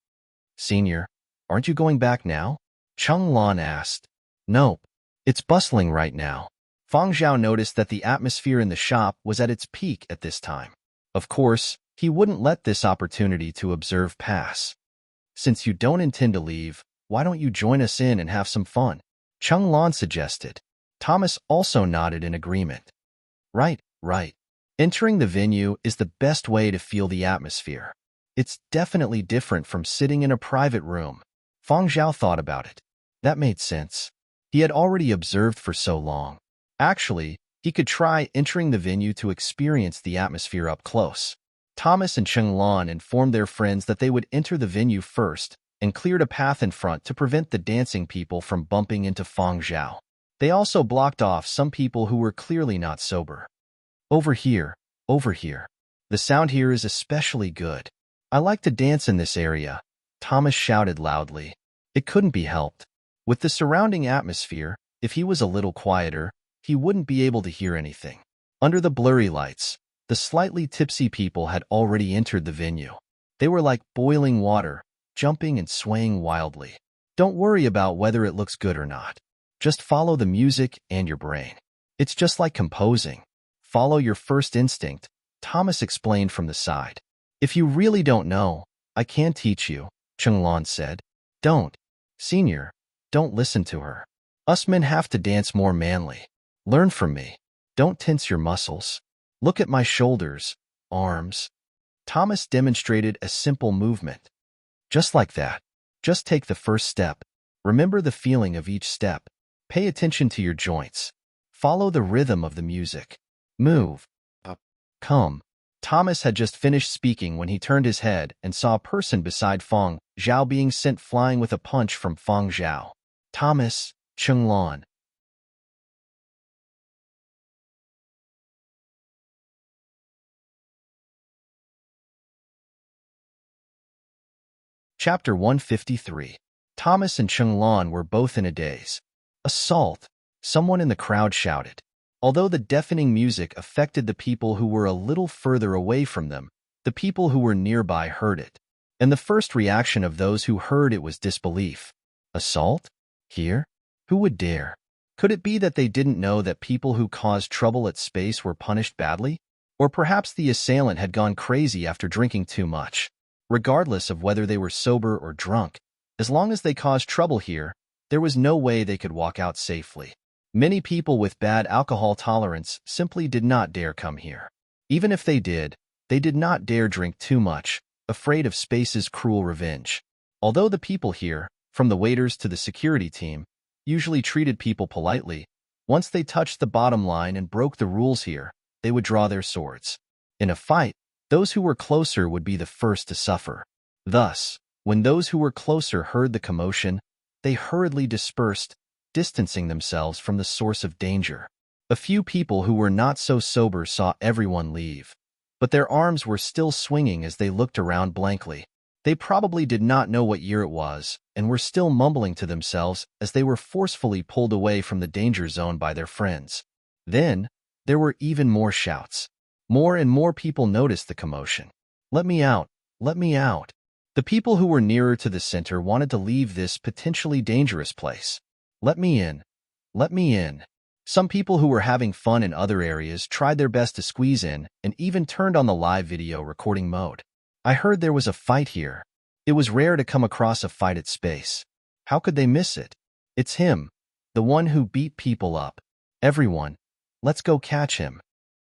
Speaker 1: "Senior, aren't you going back now?" Chung Lan asked. "Nope. It's bustling right now." Feng Zhao noticed that the atmosphere in the shop was at its peak at this time. Of course, he wouldn't let this opportunity to observe pass. "Since you don't intend to leave, why don't you join us in and have some fun?" Chung Lan suggested. Thomas also nodded in agreement. Right. Entering the venue is the best way to feel the atmosphere. It's definitely different from sitting in a private room. Feng Zhao thought about it. That made sense. He had already observed for so long. Actually, he could try entering the venue to experience the atmosphere up close. Thomas and Chung Lan informed their friends that they would enter the venue first and cleared a path in front to prevent the dancing people from bumping into Feng Zhao. They also blocked off some people who were clearly not sober. Over here. The sound here is especially good. I like to dance in this area," Thomas shouted loudly. It couldn't be helped. With the surrounding atmosphere, if he was a little quieter, he wouldn't be able to hear anything. Under the blurry lights, the slightly tipsy people had already entered the venue. They were like boiling water, jumping and swaying wildly. Don't worry about whether it looks good or not. Just follow the music and your brain. It's just like composing. Follow your first instinct, Thomas explained from the side. "If you really don't know, I can teach you," Chung Lan said. "Don't. Senior, don't listen to her. Us men have to dance more manly. Learn from me. Don't tense your muscles. Look at my shoulders, arms." Thomas demonstrated a simple movement. Just like that. Just take the first step. Remember the feeling of each step. Pay attention to your joints. Follow the rhythm of the music. Move. Up. Come. Thomas had just finished speaking when he turned his head and saw a person beside Feng Zhao being sent flying with a punch from Feng Zhao. Thomas, Chenglan. Chapter 153. Thomas and Chenglan were both in a daze. Assault! Someone in the crowd shouted. Although the deafening music affected the people who were a little further away from them, the people who were nearby heard it. And the first reaction of those who heard it was disbelief. Assault? Here? Who would dare? Could it be that they didn't know that people who caused trouble at space were punished badly? Or perhaps the assailant had gone crazy after drinking too much. Regardless of whether they were sober or drunk, as long as they caused trouble here, there was no way they could walk out safely. Many people with bad alcohol tolerance simply did not dare come here. Even if they did not dare drink too much, afraid of space's cruel revenge. Although the people here, from the waiters to the security team, usually treated people politely, once they touched the bottom line and broke the rules here, they would draw their swords. In a fight, those who were closer would be the first to suffer. Thus, when those who were closer heard the commotion, they hurriedly dispersed, distancing themselves from the source of danger. A few people who were not so sober saw everyone leave, but their arms were still swinging as they looked around blankly. They probably did not know what year it was and were still mumbling to themselves as they were forcefully pulled away from the danger zone by their friends. Then, there were even more shouts. More and more people noticed the commotion. Let me out! Let me out! The people who were nearer to the center wanted to leave this potentially dangerous place. Let me in! Let me in! Some people who were having fun in other areas tried their best to squeeze in and even turned on the live video recording mode. I heard there was a fight here. It was rare to come across a fight at space. How could they miss it? It's him, the one who beat people up. Everyone, let's go catch him.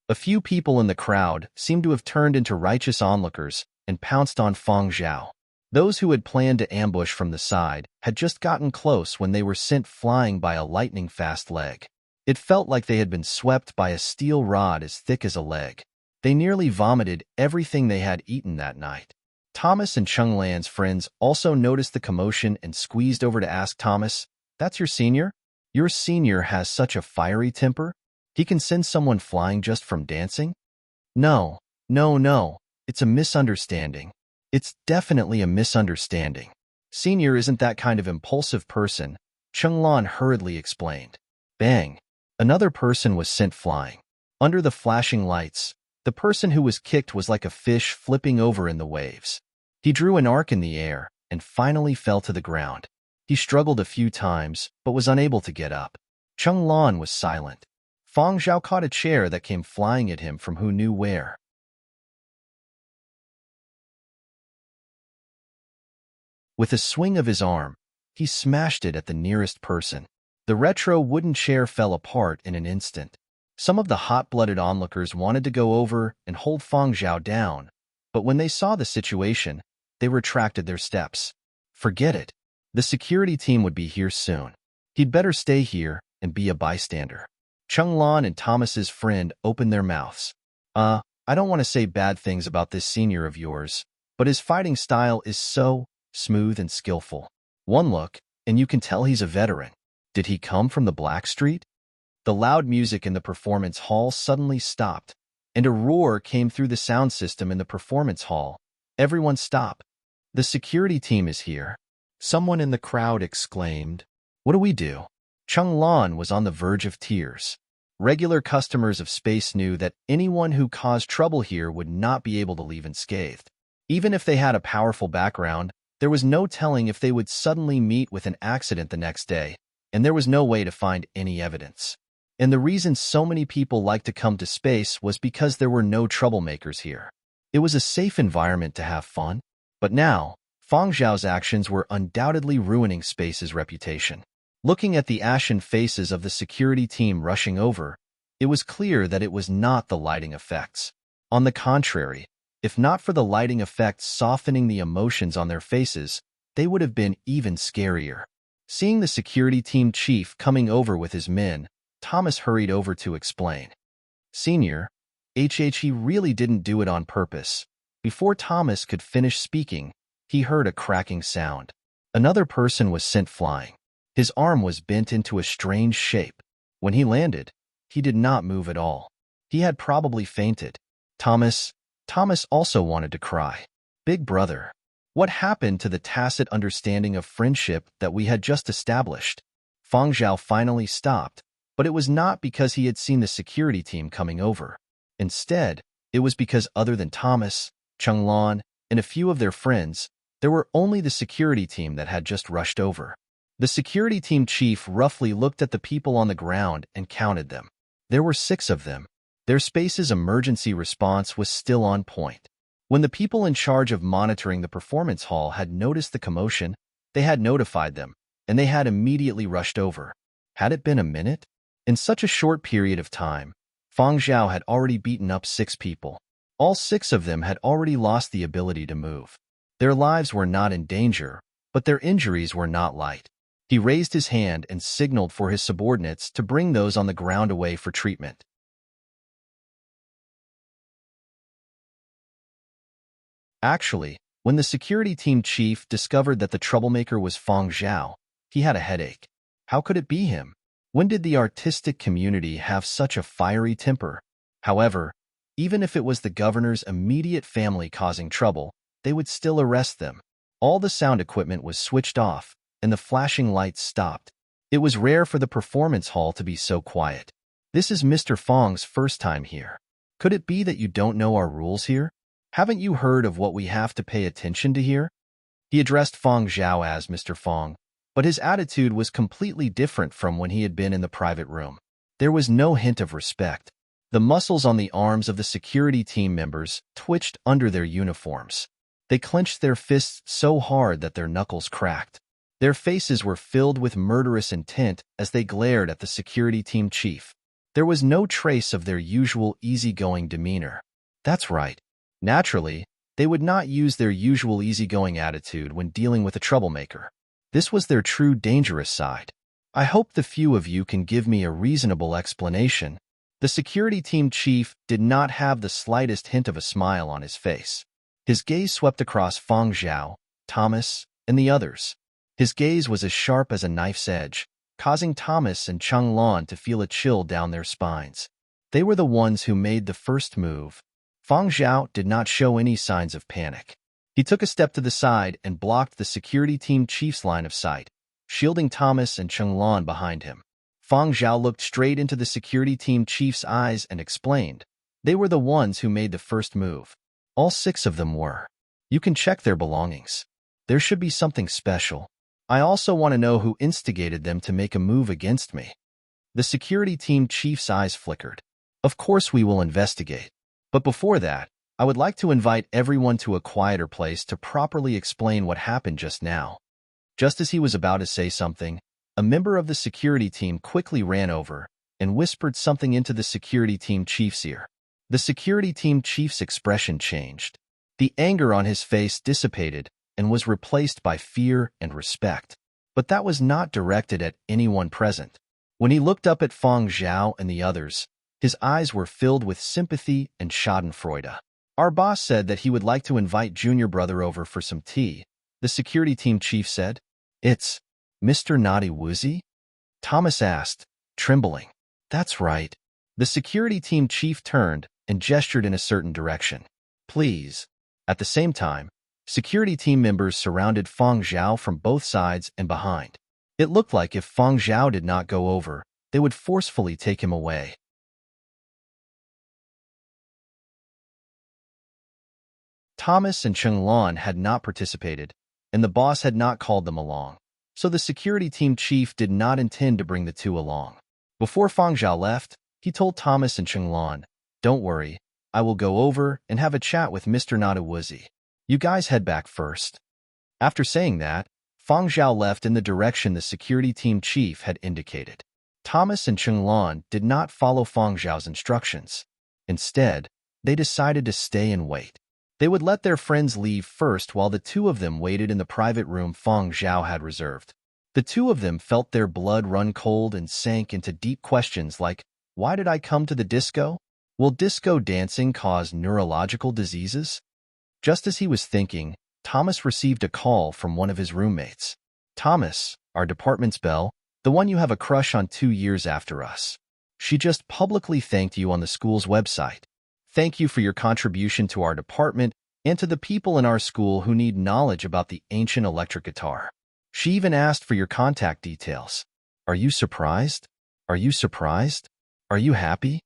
Speaker 1: A few people in the crowd seemed to have turned into righteous onlookers and pounced on Feng Zhao. Those who had planned to ambush from the side had just gotten close when they were sent flying by a lightning-fast leg. It felt like they had been swept by a steel rod as thick as a leg. They nearly vomited everything they had eaten that night. Thomas and Chenglan's friends also noticed the commotion and squeezed over to ask Thomas, "That's your senior? Your senior has such a fiery temper? He can send someone flying just from dancing?" No, it's a misunderstanding. It's definitely a misunderstanding. Senior isn't that kind of impulsive person, Chenglan hurriedly explained. Bang! Another person was sent flying. Under the flashing lights, the person who was kicked was like a fish flipping over in the waves. He drew an arc in the air and finally fell to the ground. He struggled a few times, but was unable to get up. Chenglan was silent. Feng Zhao caught a chair that came flying at him from who knew where. With a swing of his arm, he smashed it at the nearest person. The retro wooden chair fell apart in an instant. Some of the hot-blooded onlookers wanted to go over and hold Feng Zhao down, but when they saw the situation, they retracted their steps. Forget it. The security team would be here soon. He'd better stay here and be a bystander. Chenglan and Thomas's friend opened their mouths. I don't want to say bad things about this senior of yours, but his fighting style is so smooth and skillful. One look, and you can tell he's a veteran. Did he come from the Black Street? The loud music in the performance hall suddenly stopped, and a roar came through the sound system in the performance hall. Everyone stop. The security team is here. Someone in the crowd exclaimed. What do we do? Chenglan was on the verge of tears. Regular customers of space knew that anyone who caused trouble here would not be able to leave unscathed. Even if they had a powerful background, there was no telling if they would suddenly meet with an accident the next day, and there was no way to find any evidence. And the reason so many people liked to come to space was because there were no troublemakers here. It was a safe environment to have fun. But now, Feng Zhao's actions were undoubtedly ruining space's reputation. Looking at the ashen faces of the security team rushing over, it was clear that it was not the lighting effects. On the contrary, if not for the lighting effects softening the emotions on their faces, they would have been even scarier. Seeing the security team chief coming over with his men, Thomas hurried over to explain. Senior, he really didn't do it on purpose. Before Thomas could finish speaking, he heard a cracking sound. Another person was sent flying. His arm was bent into a strange shape. When he landed, he did not move at all. He had probably fainted. Thomas also wanted to cry. Big brother, what happened to the tacit understanding of friendship that we had just established? Fang Zhao finally stopped, but it was not because he had seen the security team coming over. Instead, it was because other than Thomas, Chenglan, and a few of their friends, there were only the security team that had just rushed over. The security team chief roughly looked at the people on the ground and counted them. There were 6 of them. Their space's emergency response was still on point. When the people in charge of monitoring the performance hall had noticed the commotion, they had notified them, and they had immediately rushed over. Had it been a minute? In such a short period of time, Fang Zhao had already beaten up 6 people. All 6 of them had already lost the ability to move. Their lives were not in danger, but their injuries were not light. He raised his hand and signaled for his subordinates to bring those on the ground away for treatment. Actually, when the security team chief discovered that the troublemaker was Fang Zhao, he had a headache. How could it be him? When did the artistic community have such a fiery temper? However, even if it was the governor's immediate family causing trouble, they would still arrest them. All the sound equipment was switched off, and the flashing lights stopped. It was rare for the performance hall to be so quiet. This is Mr. Fang's first time here. Could it be that you don't know our rules here? Haven't you heard of what we have to pay attention to here? He addressed Fang Zhao as Mr. Fang, but his attitude was completely different from when he had been in the private room. There was no hint of respect. The muscles on the arms of the security team members twitched under their uniforms. They clenched their fists so hard that their knuckles cracked. Their faces were filled with murderous intent as they glared at the security team chief. There was no trace of their usual easygoing demeanor. That's right. Naturally, they would not use their usual easygoing attitude when dealing with a troublemaker. This was their true dangerous side. I hope the few of you can give me a reasonable explanation. The security team chief did not have the slightest hint of a smile on his face. His gaze swept across Fang Zhao, Thomas, and the others. His gaze was as sharp as a knife's edge, causing Thomas and Chenglan to feel a chill down their spines. They were the ones who made the first move. Fang Zhao did not show any signs of panic. He took a step to the side and blocked the security team chief's line of sight, shielding Thomas and Chenglan behind him. Fang Zhao looked straight into the security team chief's eyes and explained, they were the ones who made the first move. All 6 of them were. You can check their belongings. There should be something special. I also want to know who instigated them to make a move against me. The security team chief's eyes flickered. Of course we will investigate. But before that, I would like to invite everyone to a quieter place to properly explain what happened just now. Just as he was about to say something, a member of the security team quickly ran over and whispered something into the security team chief's ear. The security team chief's expression changed. The anger on his face dissipated and was replaced by fear and respect. But that was not directed at anyone present. When he looked up at Fang Zhao and the others, his eyes were filled with sympathy and schadenfreude. Our boss said that he would like to invite junior brother over for some tea, the security team chief said. It's Mr. Naughty Woozy? Thomas asked, trembling. That's right. The security team chief turned and gestured in a certain direction. Please. At the same time, security team members surrounded Fang Zhao from both sides and behind. It looked like if Fang Zhao did not go over, they would forcefully take him away. Thomas and Chenglan had not participated, and the boss had not called them along, so the security team chief did not intend to bring the 2 along. Before Fang Zhao left, he told Thomas and Chenglan, don't worry, I will go over and have a chat with Mr. Nadawuzi. You guys head back first. After saying that, Fang Zhao left in the direction the security team chief had indicated. Thomas and Chenglan did not follow Fang Zhao's instructions. Instead, they decided to stay and wait. They would let their friends leave first while the 2 of them waited in the private room Fang Zhao had reserved. The 2 of them felt their blood run cold and sank into deep questions like, why did I come to the disco? Will disco dancing cause neurological diseases? Just as he was thinking, Thomas received a call from one of his roommates. Thomas, our department's belle, the one you have a crush on 2 years after us. She just publicly thanked you on the school's website. Thank you for your contribution to our department and to the people in our school who need knowledge about the ancient electric guitar. She even asked for your contact details. Are you surprised? Are you surprised? Are you happy?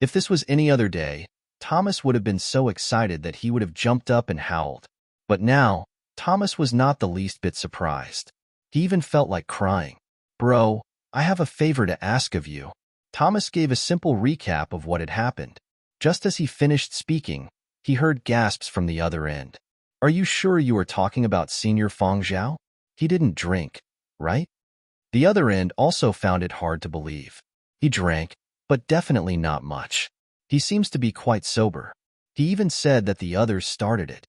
Speaker 1: If this was any other day, Thomas would have been so excited that he would have jumped up and howled. But now, Thomas was not the least bit surprised. He even felt like crying. Bro, I have a favor to ask of you. Thomas gave a simple recap of what had happened. Just as he finished speaking, he heard gasps from the other end. Are you sure you are talking about Senior Feng Zhao? He didn't drink, right? The other end also found it hard to believe. He drank, but definitely not much. He seems to be quite sober. He even said that the others started it.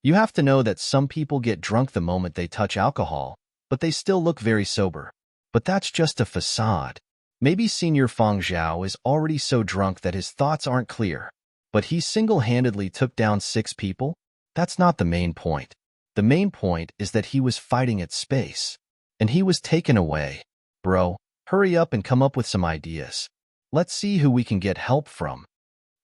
Speaker 1: You have to know that some people get drunk the moment they touch alcohol, but they still look very sober. But that's just a facade. Maybe Senior Feng Zhao is already so drunk that his thoughts aren't clear. But he single-handedly took down 6 people? That's not the main point. The main point is that he was fighting at space. And he was taken away. Bro, hurry up and come up with some ideas. Let's see who we can get help from.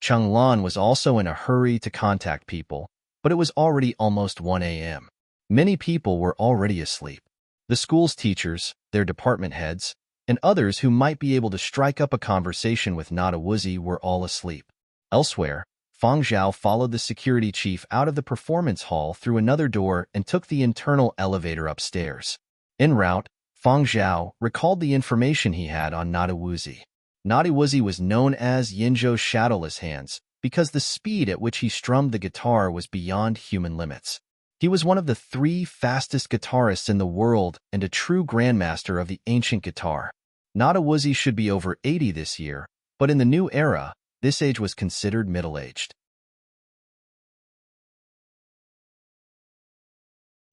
Speaker 1: Chung Lan was also in a hurry to contact people, but it was already almost 1 a.m. Many people were already asleep. The school's teachers, their department heads, and others who might be able to strike up a conversation with Nada Woozy were all asleep. Elsewhere, Feng Zhao followed the security chief out of the performance hall through another door and took the internal elevator upstairs. En route, Feng Zhao recalled the information he had on Nada Woozy. Nada Woozy was known as Yinzhou's shadowless hands because the speed at which he strummed the guitar was beyond human limits. He was one of the 3 fastest guitarists in the world and a true grandmaster of the ancient guitar. Nada Woozy should be over 80 this year, but in the new era, this age was considered middle-aged.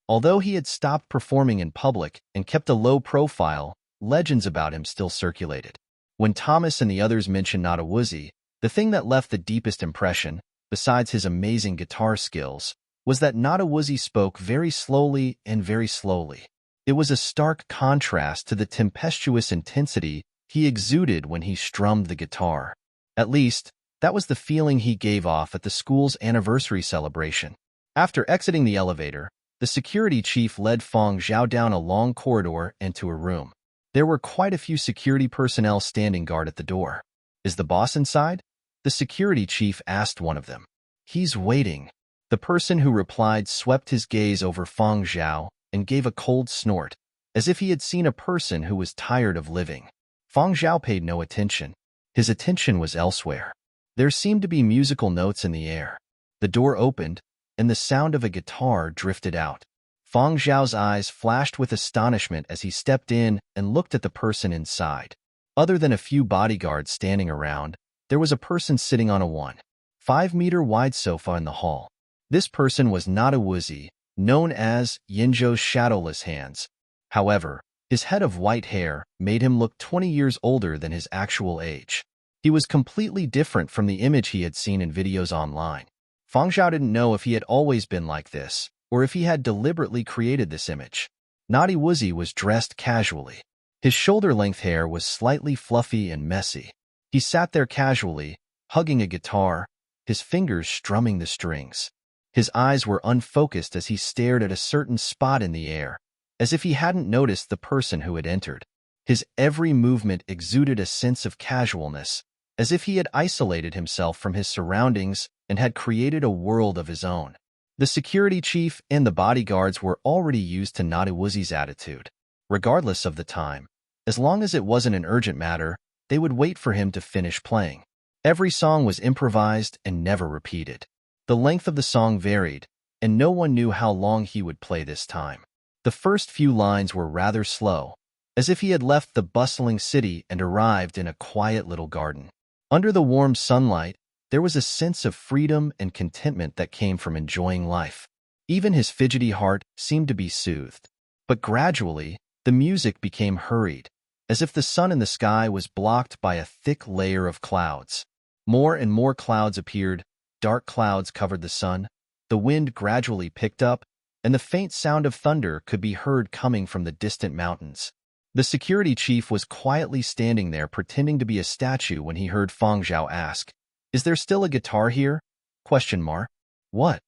Speaker 1: Although he had stopped performing in public and kept a low profile, legends about him still circulated. When Thomas and the others mentioned Nada Woozy, the thing that left the deepest impression, besides his amazing guitar skills, was that Nada Woozy spoke very slowly and very slowly. It was a stark contrast to the tempestuous intensity he exuded when he strummed the guitar. At least, that was the feeling he gave off at the school's anniversary celebration. After exiting the elevator, the security chief led Feng Zhao down a long corridor and to a room. There were quite a few security personnel standing guard at the door. Is the boss inside? The security chief asked one of them. He's waiting. The person who replied swept his gaze over Feng Zhao and gave a cold snort, as if he had seen a person who was tired of living. Feng Zhao paid no attention. His attention was elsewhere. There seemed to be musical notes in the air. The door opened, and the sound of a guitar drifted out. Feng Zhao's eyes flashed with astonishment as he stepped in and looked at the person inside. Other than a few bodyguards standing around, there was a person sitting on a 1.5-meter wide sofa in the hall. This person was Nada Woozy, known as Yinzhou's shadowless hands. However, his head of white hair made him look 20 years older than his actual age. He was completely different from the image he had seen in videos online. Feng Zhao didn't know if he had always been like this, or if he had deliberately created this image. Nada Woozy was dressed casually. His shoulder-length hair was slightly fluffy and messy. He sat there casually, hugging a guitar, his fingers strumming the strings. His eyes were unfocused as he stared at a certain spot in the air, as if he hadn't noticed the person who had entered. His every movement exuded a sense of casualness, as if he had isolated himself from his surroundings and had created a world of his own. The security chief and the bodyguards were already used to Nada Woozy's attitude. Regardless of the time, as long as it wasn't an urgent matter, they would wait for him to finish playing. Every song was improvised and never repeated. The length of the song varied, and no one knew how long he would play this time. The first few lines were rather slow, as if he had left the bustling city and arrived in a quiet little garden. Under the warm sunlight, there was a sense of freedom and contentment that came from enjoying life. Even his fidgety heart seemed to be soothed. But gradually, the music became hurried, as if the sun in the sky was blocked by a thick layer of clouds. More and more clouds appeared, dark clouds covered the sun, the wind gradually picked up, and the faint sound of thunder could be heard coming from the distant mountains. The security chief was quietly standing there pretending to be a statue when he heard Feng Zhao ask, "Is there still a guitar here?" Question mark. What?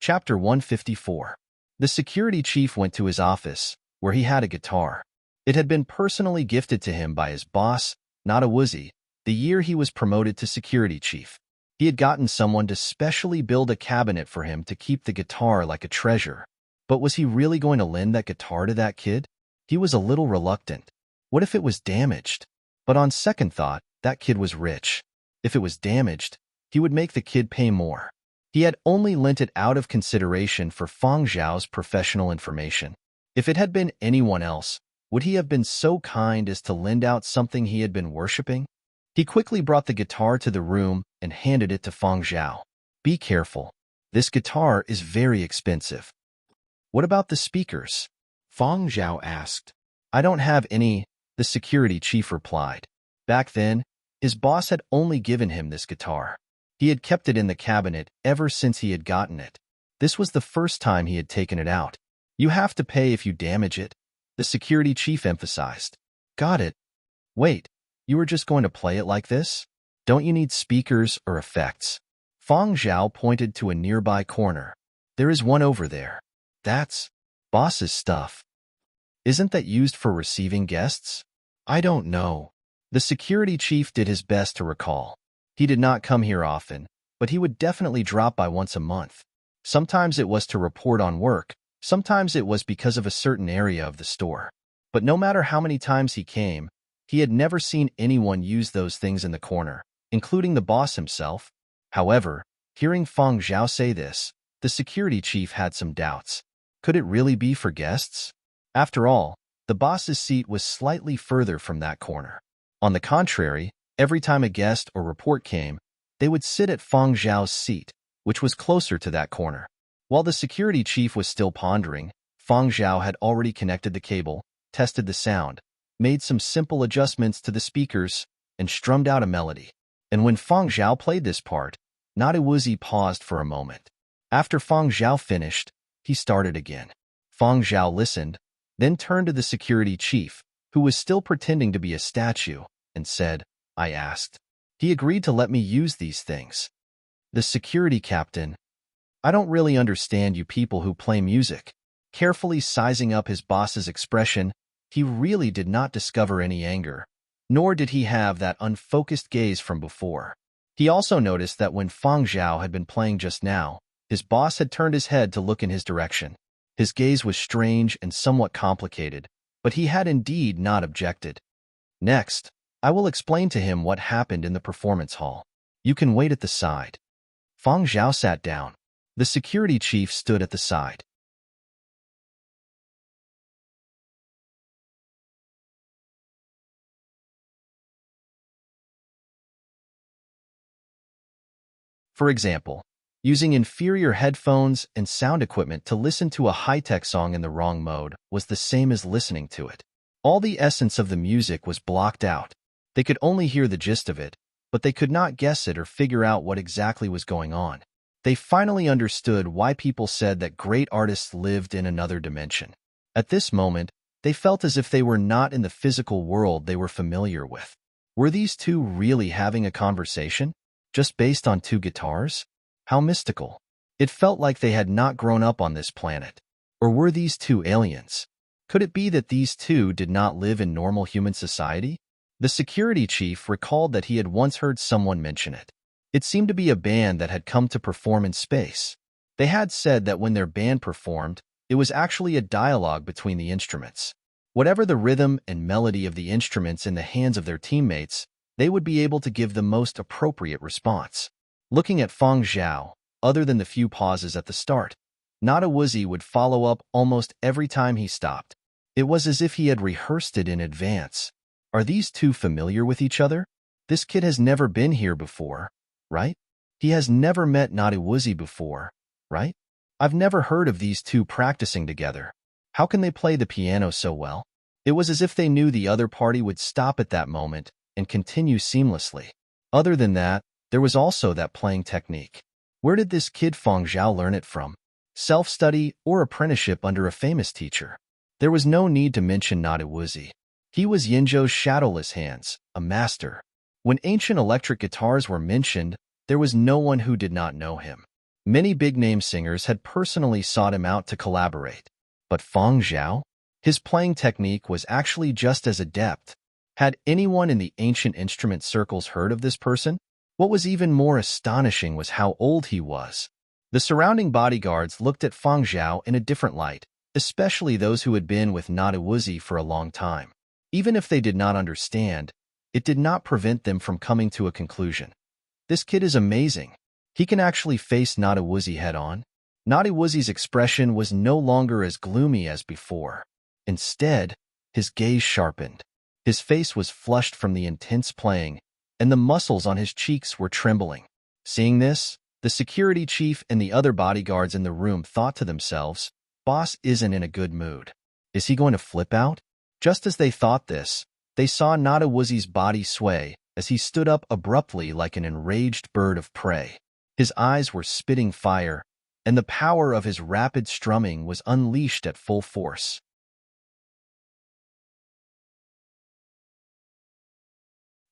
Speaker 1: Chapter 154. The security chief went to his office, where he had a guitar. It had been personally gifted to him by his boss, not a woozy, the year he was promoted to security chief. He had gotten someone to specially build a cabinet for him to keep the guitar like a treasure. But was he really going to lend that guitar to that kid? He was a little reluctant. What if it was damaged? But on second thought, that kid was rich. If it was damaged, he would make the kid pay more. He had only lent it out of consideration for Feng Zhao's professional information. If it had been anyone else, would he have been so kind as to lend out something he had been worshipping? He quickly brought the guitar to the room and handed it to Feng Zhao. "Be careful. This guitar is very expensive." "What about the speakers?" Feng Zhao asked. "I don't have any," the security chief replied. Back then, his boss had only given him this guitar. He had kept it in the cabinet ever since he had gotten it. This was the first time he had taken it out. "You have to pay if you damage it," the security chief emphasized. "Got it. Wait, you were just going to play it like this? Don't you need speakers or effects?" Feng Zhao pointed to a nearby corner. "There is one over there. That's boss's stuff. Isn't that used for receiving guests?" "I don't know." The security chief did his best to recall. He did not come here often, but he would definitely drop by once a month. Sometimes it was to report on work, sometimes it was because of a certain area of the store. But no matter how many times he came, he had never seen anyone use those things in the corner, including the boss himself. However, hearing Feng Zhao say this, the security chief had some doubts. Could it really be for guests? After all, the boss's seat was slightly further from that corner. On the contrary, every time a guest or report came, they would sit at Feng Zhao's seat, which was closer to that corner. While the security chief was still pondering, Feng Zhao had already connected the cable, tested the sound, made some simple adjustments to the speakers, and strummed out a melody. And when Feng Zhao played this part, Nadiwuzi paused for a moment. After Feng Zhao finished, he started again. Feng Zhao listened, then turned to the security chief, who was still pretending to be a statue, and said, "I asked." He agreed to let me use these things. The security captain, "I don't really understand you people who play music." Carefully sizing up his boss's expression, he really did not discover any anger, nor did he have that unfocused gaze from before. He also noticed that when Feng Zhao had been playing just now, his boss had turned his head to look in his direction. His gaze was strange and somewhat complicated, but he had indeed not objected. "Next, I will explain to him what happened in the performance hall. You can wait at the side." Feng Zhao sat down. The security chief stood at the side. For example, using inferior headphones and sound equipment to listen to a high-tech song in the wrong mode was the same as listening to it. All the essence of the music was blocked out. They could only hear the gist of it, but they could not guess it or figure out what exactly was going on. They finally understood why people said that great artists lived in another dimension. At this moment, they felt as if they were not in the physical world they were familiar with. Were these two really having a conversation? Just based on two guitars? How mystical. It felt like they had not grown up on this planet. Or were these two aliens? Could it be that these two did not live in normal human society? The security chief recalled that he had once heard someone mention it. It seemed to be a band that had come to perform in space. They had said that when their band performed, it was actually a dialogue between the instruments. Whatever the rhythm and melody of the instruments in the hands of their teammates, they would be able to give the most appropriate response. Looking at Feng Zhao, other than the few pauses at the start, Nadiwuzi would follow up almost every time he stopped. It was as if he had rehearsed it in advance. Are these two familiar with each other? This kid has never been here before, right? He has never met Nadiwuzi before, right? I've never heard of these two practicing together. How can they play the piano so well? It was as if they knew the other party would stop at that moment and continue seamlessly. Other than that, there was also that playing technique. Where did this kid Feng Zhao learn it from? Self-study or apprenticeship under a famous teacher? There was no need to mention Nadewuzi. He was Yinzhou's shadowless hands, a master. When ancient electric guitars were mentioned, there was no one who did not know him. Many big-name singers had personally sought him out to collaborate. But Feng Zhao? His playing technique was actually just as adept. Had anyone in the ancient instrument circles heard of this person? What was even more astonishing was how old he was. The surrounding bodyguards looked at Feng Zhao in a different light, especially those who had been with Nadewuzi for a long time. Even if they did not understand, it did not prevent them from coming to a conclusion. This kid is amazing. He can actually face Nadewuzi head-on. Nadewuzi's expression was no longer as gloomy as before. Instead, his gaze sharpened. His face was flushed from the intense playing, and the muscles on his cheeks were trembling. Seeing this, the security chief and the other bodyguards in the room thought to themselves, "Boss isn't in a good mood. Is he going to flip out?" Just as they thought this, they saw Nadewuzi's body sway as he stood up abruptly like an enraged bird of prey. His eyes were spitting fire, and the power of his rapid strumming was unleashed at full force.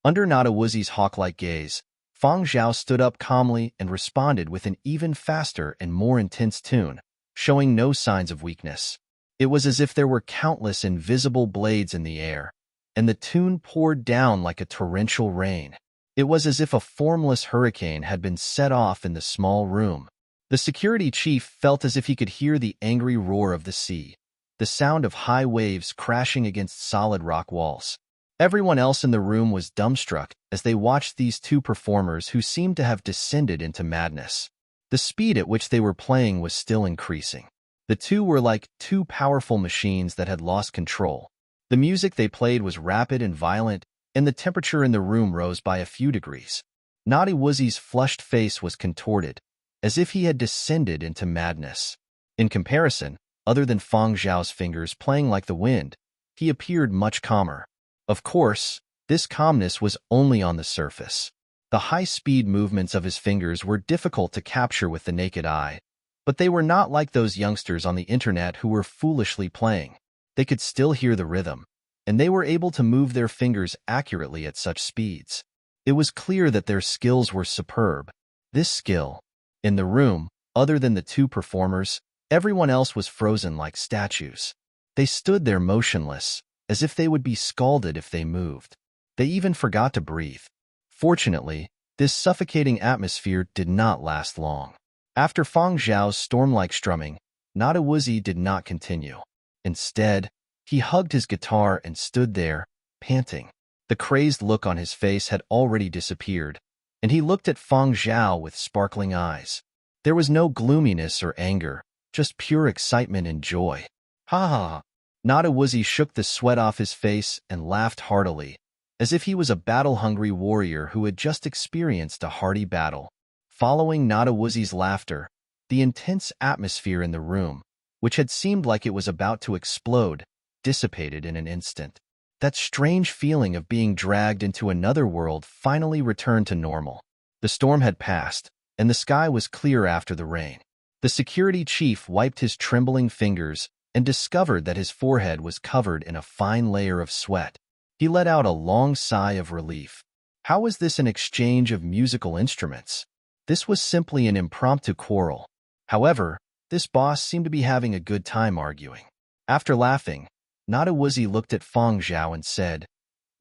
Speaker 1: Under Nadewuzi's hawk-like gaze, Feng Zhao stood up calmly and responded with an even faster and more intense tune, showing no signs of weakness. It was as if there were countless invisible blades in the air, and the tune poured down like a torrential rain. It was as if a formless hurricane had been set off in the small room. The security chief felt as if he could hear the angry roar of the sea, the sound of high waves crashing against solid rock walls. Everyone else in the room was dumbstruck as they watched these two performers who seemed to have descended into madness. The speed at which they were playing was still increasing. The two were like two powerful machines that had lost control. The music they played was rapid and violent, and the temperature in the room rose by a few degrees. Nadewuzi's flushed face was contorted, as if he had descended into madness. In comparison, other than Feng Zhao's fingers playing like the wind, he appeared much calmer. Of course, this calmness was only on the surface. The high-speed movements of his fingers were difficult to capture with the naked eye, but they were not like those youngsters on the internet who were foolishly playing. They could still hear the rhythm, and they were able to move their fingers accurately at such speeds. It was clear that their skills were superb. This skill. In the room, other than the two performers, everyone else was frozen like statues. They stood there motionless, as if they would be scalded if they moved. They even forgot to breathe. Fortunately, this suffocating atmosphere did not last long. After Feng Zhao's storm-like strumming, Nadewuzi did not continue. Instead, he hugged his guitar and stood there, panting. The crazed look on his face had already disappeared, and he looked at Feng Zhao with sparkling eyes. There was no gloominess or anger, just pure excitement and joy. Ha ha ha! Nadewuzi shook the sweat off his face and laughed heartily, as if he was a battle-hungry warrior who had just experienced a hearty battle. Following Nadewuzi's laughter, the intense atmosphere in the room, which had seemed like it was about to explode, dissipated in an instant. That strange feeling of being dragged into another world finally returned to normal. The storm had passed, and the sky was clear after the rain. The security chief wiped his trembling fingers and discovered that his forehead was covered in a fine layer of sweat. He let out a long sigh of relief. How was this an exchange of musical instruments? This was simply an impromptu quarrel. However, this boss seemed to be having a good time arguing. After laughing, Nadewuzi looked at Feng Zhao and said,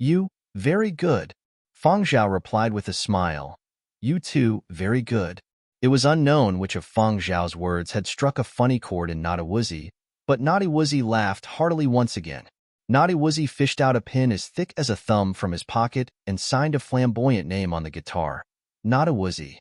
Speaker 1: "You, very good." Feng Zhao replied with a smile, "You too, very good." It was unknown which of Feng Zhao's words had struck a funny chord in Nadewuzi, but Nadewuzi laughed heartily once again. Nadewuzi fished out a pin as thick as a thumb from his pocket and signed a flamboyant name on the guitar, Nadewuzi.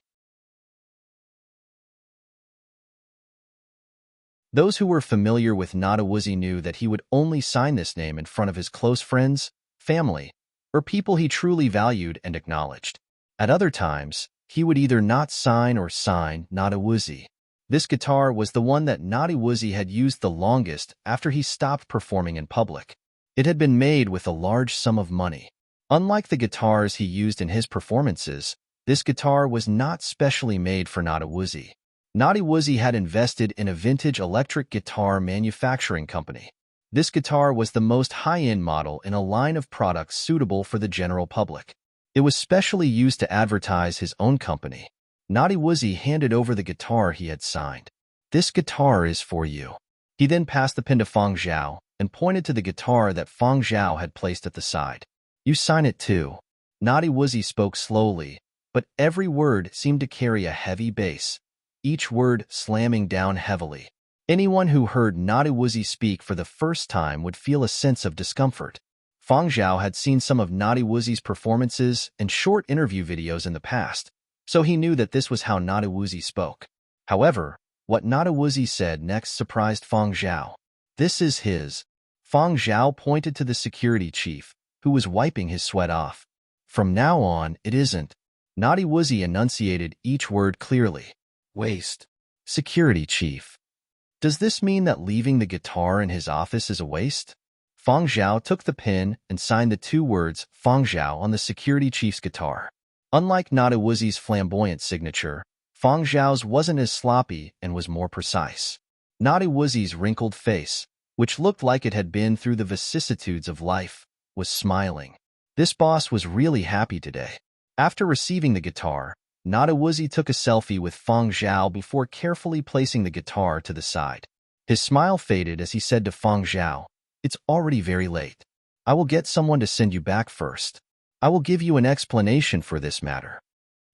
Speaker 1: Those who were familiar with Nadewuzi knew that he would only sign this name in front of his close friends, family, or people he truly valued and acknowledged. At other times, he would either not sign or sign Nadewuzi. This guitar was the one that Naughty Woozy had used the longest after he stopped performing in public. It had been made with a large sum of money. Unlike the guitars he used in his performances, this guitar was not specially made for Naughty Woozy. Naughty Woozy had invested in a vintage electric guitar manufacturing company. This guitar was the most high-end model in a line of products suitable for the general public. It was specially used to advertise his own company. Naughty Woozy handed over the guitar he had signed. "This guitar is for you." He then passed the pin to Feng Zhao and pointed to the guitar that Feng Zhao had placed at the side. "You sign it too." Naughty Woozy spoke slowly, but every word seemed to carry a heavy bass, each word slamming down heavily. Anyone who heard Naughty Woozy speak for the first time would feel a sense of discomfort. Feng Zhao had seen some of Naughty Woozy's performances and short interview videos in the past, so he knew that this was how Naughty Woozy spoke. However, what Naughty Woozy said next surprised Feng Zhao. "This is his." Feng Zhao pointed to the security chief, who was wiping his sweat off. "From now on, it isn't." Naughty Woozy enunciated each word clearly. "Waste." "Security chief. Does this mean that leaving the guitar in his office is a waste?" Feng Zhao took the pen and signed the two words Feng Zhao on the security chief's guitar. Unlike Naughty Woozy's flamboyant signature, Feng Zhao's wasn't as sloppy and was more precise. Naughty Woozy's wrinkled face, which looked like it had been through the vicissitudes of life, was smiling. This boss was really happy today. After receiving the guitar, Naughty Woozy took a selfie with Feng Zhao before carefully placing the guitar to the side. His smile faded as he said to Feng Zhao, "It's already very late. I will get someone to send you back first. I will give you an explanation for this matter."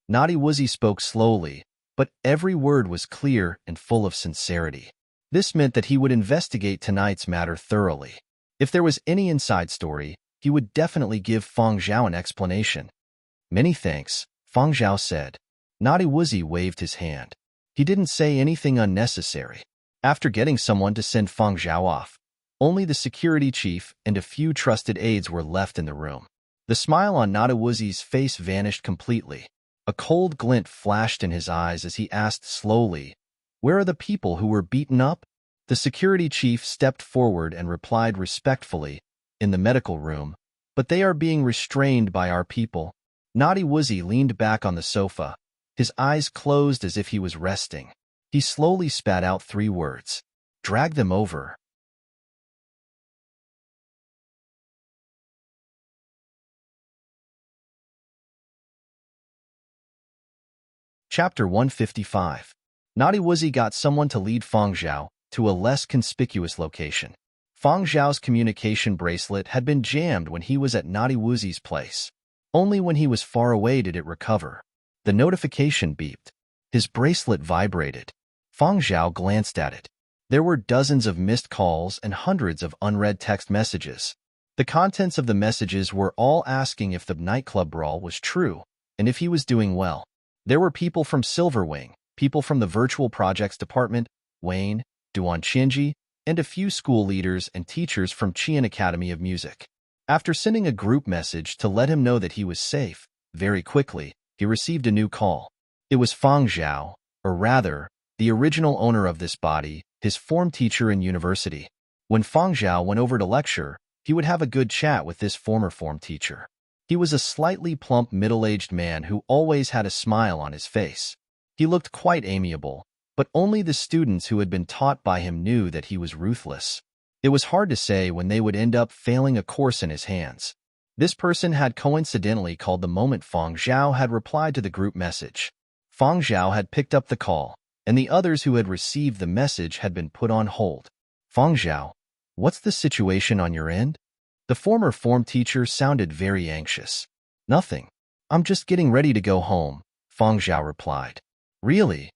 Speaker 1: Naughty Woozy spoke slowly, but every word was clear and full of sincerity. This meant that he would investigate tonight's matter thoroughly. If there was any inside story, he would definitely give Feng Zhao an explanation. "Many thanks," Feng Zhao said. Naughty Woozy waved his hand. He didn't say anything unnecessary. After getting someone to send Feng Zhao off, only the security chief and a few trusted aides were left in the room. The smile on Naughty Woozy's face vanished completely. A cold glint flashed in his eyes as he asked slowly, "Where are the people who were beaten up?" The security chief stepped forward and replied respectfully, "In the medical room, but they are being restrained by our people." Naughty Woozy leaned back on the sofa, his eyes closed as if he was resting. He slowly spat out 3 words. "Drag them over." Chapter 155. Naughty Woozy got someone to lead Feng Zhao to a less conspicuous location. Feng Zhao's communication bracelet had been jammed when he was at Naughty Woozy's place. Only when he was far away did it recover. The notification beeped. His bracelet vibrated. Feng Zhao glanced at it. There were dozens of missed calls and hundreds of unread text messages. The contents of the messages were all asking if the nightclub brawl was true and if he was doing well. There were people from Silverwing, people from the Virtual Projects Department, Wayne, Duan Qianji, and a few school leaders and teachers from Qian Academy of Music. After sending a group message to let him know that he was safe, very quickly, he received a new call. It was Feng Zhao, or rather, the original owner of this body, his form teacher in university. When Feng Zhao went over to lecture, he would have a good chat with this former form teacher. He was a slightly plump middle-aged man who always had a smile on his face. He looked quite amiable, but only the students who had been taught by him knew that he was ruthless. It was hard to say when they would end up failing a course in his hands. This person had coincidentally called the moment Feng Zhao had replied to the group message. Feng Zhao had picked up the call, and the others who had received the message had been put on hold. "Feng Zhao, what's the situation on your end?" The former form teacher sounded very anxious. "Nothing. I'm just getting ready to go home," Feng Zhao replied. "Really?"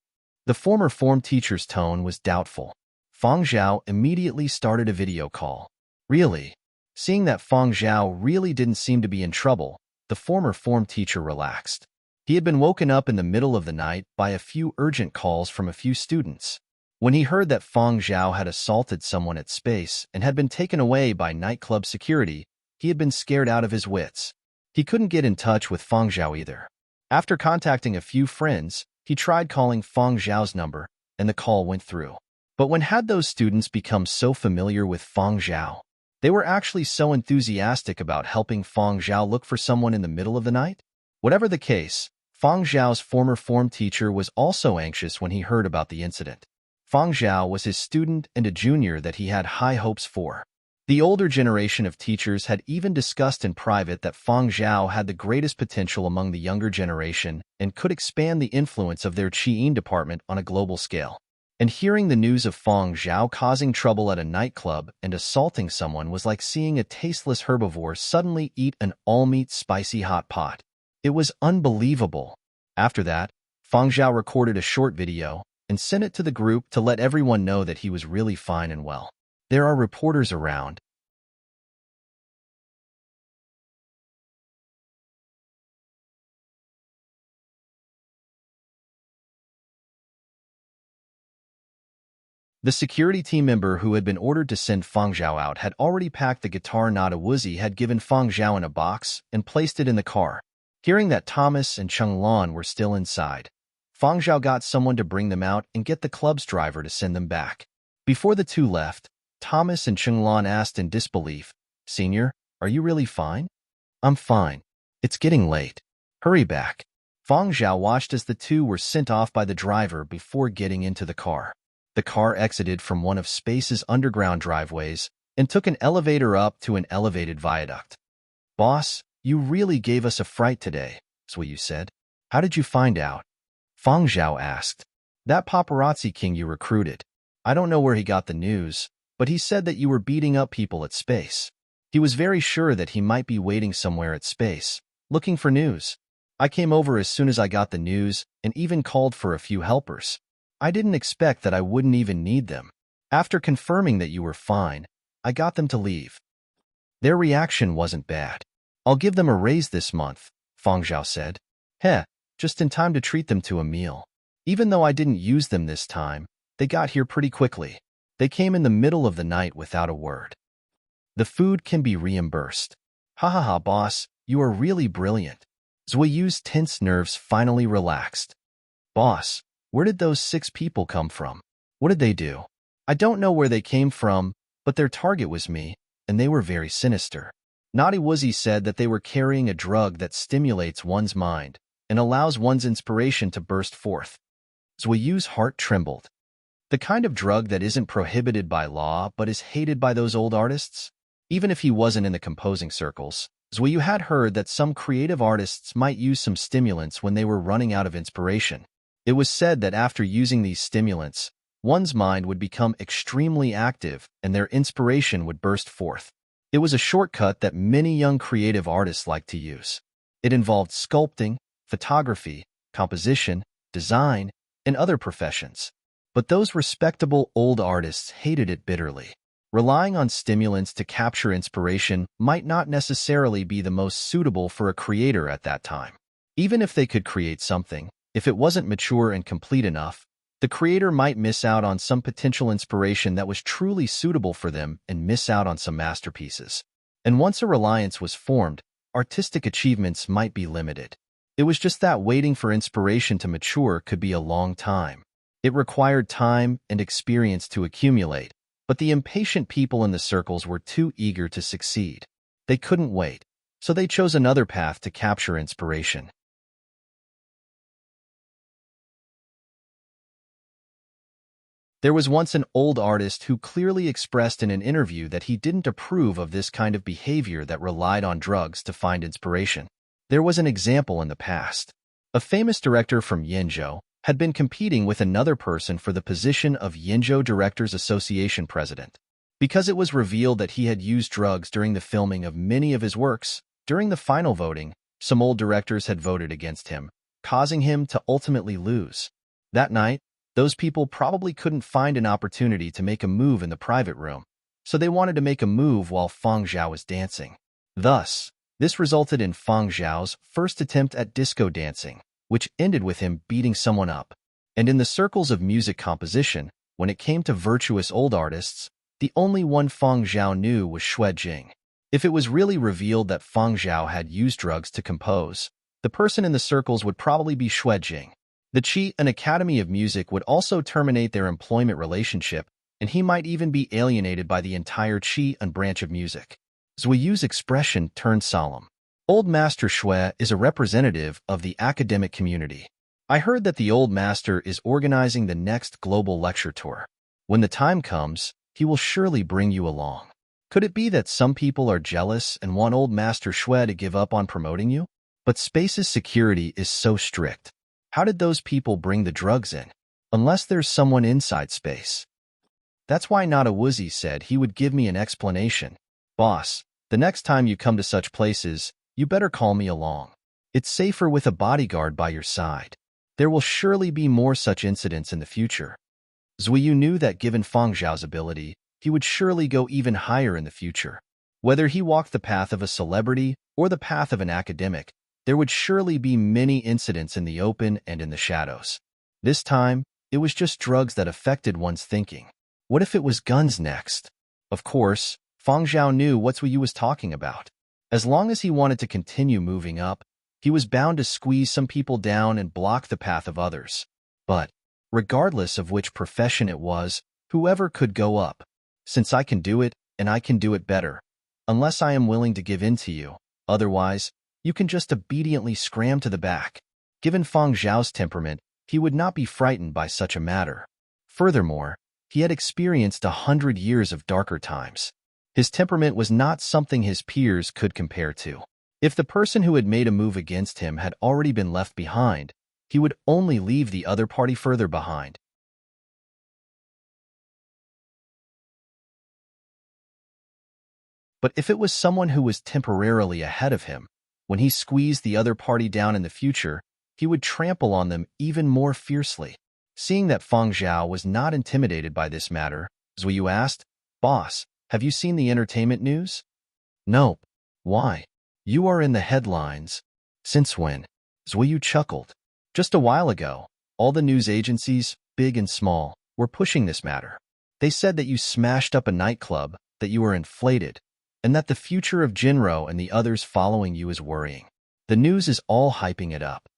Speaker 1: The former form teacher's tone was doubtful. Feng Zhao immediately started a video call. "Really?" Seeing that Feng Zhao really didn't seem to be in trouble, the former form teacher relaxed. He had been woken up in the middle of the night by a few urgent calls from a few students. When he heard that Feng Zhao had assaulted someone at space and had been taken away by nightclub security, he had been scared out of his wits. He couldn't get in touch with Feng Zhao either. After contacting a few friends, he tried calling Feng Zhao's number, and the call went through. But when had those students become so familiar with Feng Zhao? They were actually so enthusiastic about helping Feng Zhao look for someone in the middle of the night? Whatever the case, Feng Zhao's former form teacher was also anxious when he heard about the incident. Feng Zhao was his student and a junior that he had high hopes for. The older generation of teachers had even discussed in private that Feng Zhao had the greatest potential among the younger generation and could expand the influence of their Qiying department on a global scale. And hearing the news of Feng Zhao causing trouble at a nightclub and assaulting someone was like seeing a tasteless herbivore suddenly eat an all-meat spicy hot pot. It was unbelievable. After that, Feng Zhao recorded a short video and sent it to the group to let everyone know that he was really fine and well. There are reporters around. The security team member who had been ordered to send Feng Zhao out had already packed the guitar Nada Wuzi had given Feng Zhao in a box and placed it in the car. Hearing that Thomas and Cheng Lan were still inside, Feng Zhao got someone to bring them out and get the club's driver to send them back. Before the two left, Thomas and Cheng Lan asked in disbelief, "Senior, are you really fine?" "I'm fine. It's getting late. Hurry back." Feng Zhao watched as the two were sent off by the driver before getting into the car. The car exited from one of Space's underground driveways and took an elevator up to an elevated viaduct. "Boss, you really gave us a fright today," Zhuyu said. "How did you find out?" Feng Zhao asked. "That paparazzi king you recruited. I don't know where he got the news, but he said that you were beating up people at Space. He was very sure that he might be waiting somewhere at Space, looking for news. I came over as soon as I got the news and even called for a few helpers. I didn't expect that I wouldn't even need them. After confirming that you were fine, I got them to leave." Their reaction wasn't bad. "I'll give them a raise this month," Feng Zhao said. "Heh, just in time to treat them to a meal. Even though I didn't use them this time, they got here pretty quickly. They came in the middle of the night without a word. The food can be reimbursed." "Ha ha ha, boss, you are really brilliant." Zhuiyu's tense nerves finally relaxed. "Boss, where did those 6 people come from? What did they do?" "I don't know where they came from, but their target was me, and they were very sinister. Nadi Wuzi said that they were carrying a drug that stimulates one's mind and allows one's inspiration to burst forth." Zhuiyu's heart trembled. The kind of drug that isn't prohibited by law but is hated by those old artists? Even if he wasn't in the composing circles, Zhuiyu had heard that some creative artists might use some stimulants when they were running out of inspiration. It was said that after using these stimulants, one's mind would become extremely active and their inspiration would burst forth. It was a shortcut that many young creative artists like to use. It involved sculpting, photography, composition, design, and other professions. But those respectable old artists hated it bitterly. Relying on stimulants to capture inspiration might not necessarily be the most suitable for a creator at that time. Even if they could create something, if it wasn't mature and complete enough, the creator might miss out on some potential inspiration that was truly suitable for them and miss out on some masterpieces. And once a reliance was formed, artistic achievements might be limited. It was just that waiting for inspiration to mature could be a long time. It required time and experience to accumulate, but the impatient people in the circles were too eager to succeed. They couldn't wait, so they chose another path to capture inspiration. There was once an old artist who clearly expressed in an interview that he didn't approve of this kind of behavior that relied on drugs to find inspiration. There was an example in the past. A famous director from Yenzhou had been competing with another person for the position of Yenzhou Directors Association president. Because it was revealed that he had used drugs during the filming of many of his works, during the final voting, some old directors had voted against him, causing him to ultimately lose. That night, those people probably couldn't find an opportunity to make a move in the private room, so they wanted to make a move while Feng Zhao was dancing. Thus, this resulted in Feng Zhao's first attempt at disco dancing, which ended with him beating someone up. And in the circles of music composition, when it came to virtuous old artists, the only one Feng Zhao knew was Xue Jing. If it was really revealed that Feng Zhao had used drugs to compose, the person in the circles would probably be Xue Jing. The Chi, an academy of music, would also terminate their employment relationship, and he might even be alienated by the entire Chi and branch of music. Zhuiyu's expression turned solemn. Old Master Shui is a representative of the academic community. I heard that the Old Master is organizing the next global lecture tour. When the time comes, he will surely bring you along. Could it be that some people are jealous and want Old Master Shui to give up on promoting you? But Space's security is so strict. How did those people bring the drugs in? Unless there's someone inside Space. That's why Nada Woozy said he would give me an explanation. Boss, the next time you come to such places, you better call me along. It's safer with a bodyguard by your side. There will surely be more such incidents in the future. Zhuiyu knew that given Feng Zhao's ability, he would surely go even higher in the future. Whether he walked the path of a celebrity or the path of an academic, there would surely be many incidents in the open and in the shadows. This time, it was just drugs that affected one's thinking. What if it was guns next? Of course, Feng Zhao knew what Zhuiyu was talking about. As long as he wanted to continue moving up, he was bound to squeeze some people down and block the path of others. But, regardless of which profession it was, whoever could go up. Since I can do it, and I can do it better. Unless I am willing to give in to you. Otherwise, you can just obediently scram to the back. Given Feng Zhao's temperament, he would not be frightened by such a matter. Furthermore, he had experienced 100 years of darker times. His temperament was not something his peers could compare to. If the person who had made a move against him had already been left behind, he would only leave the other party further behind. But if it was someone who was temporarily ahead of him, when he squeezed the other party down in the future, he would trample on them even more fiercely. Seeing that Feng Zhao was not intimidated by this matter, Zhuiyu asked, "Boss, have you seen the entertainment news?" "Nope. Why? You are in the headlines." "Since when?" Zhuiyu chuckled. "Just a while ago, all the news agencies, big and small, were pushing this matter. They said that you smashed up a nightclub, that you were inflated, and that the future of Jinro and the others following you is worrying. The news is all hyping it up."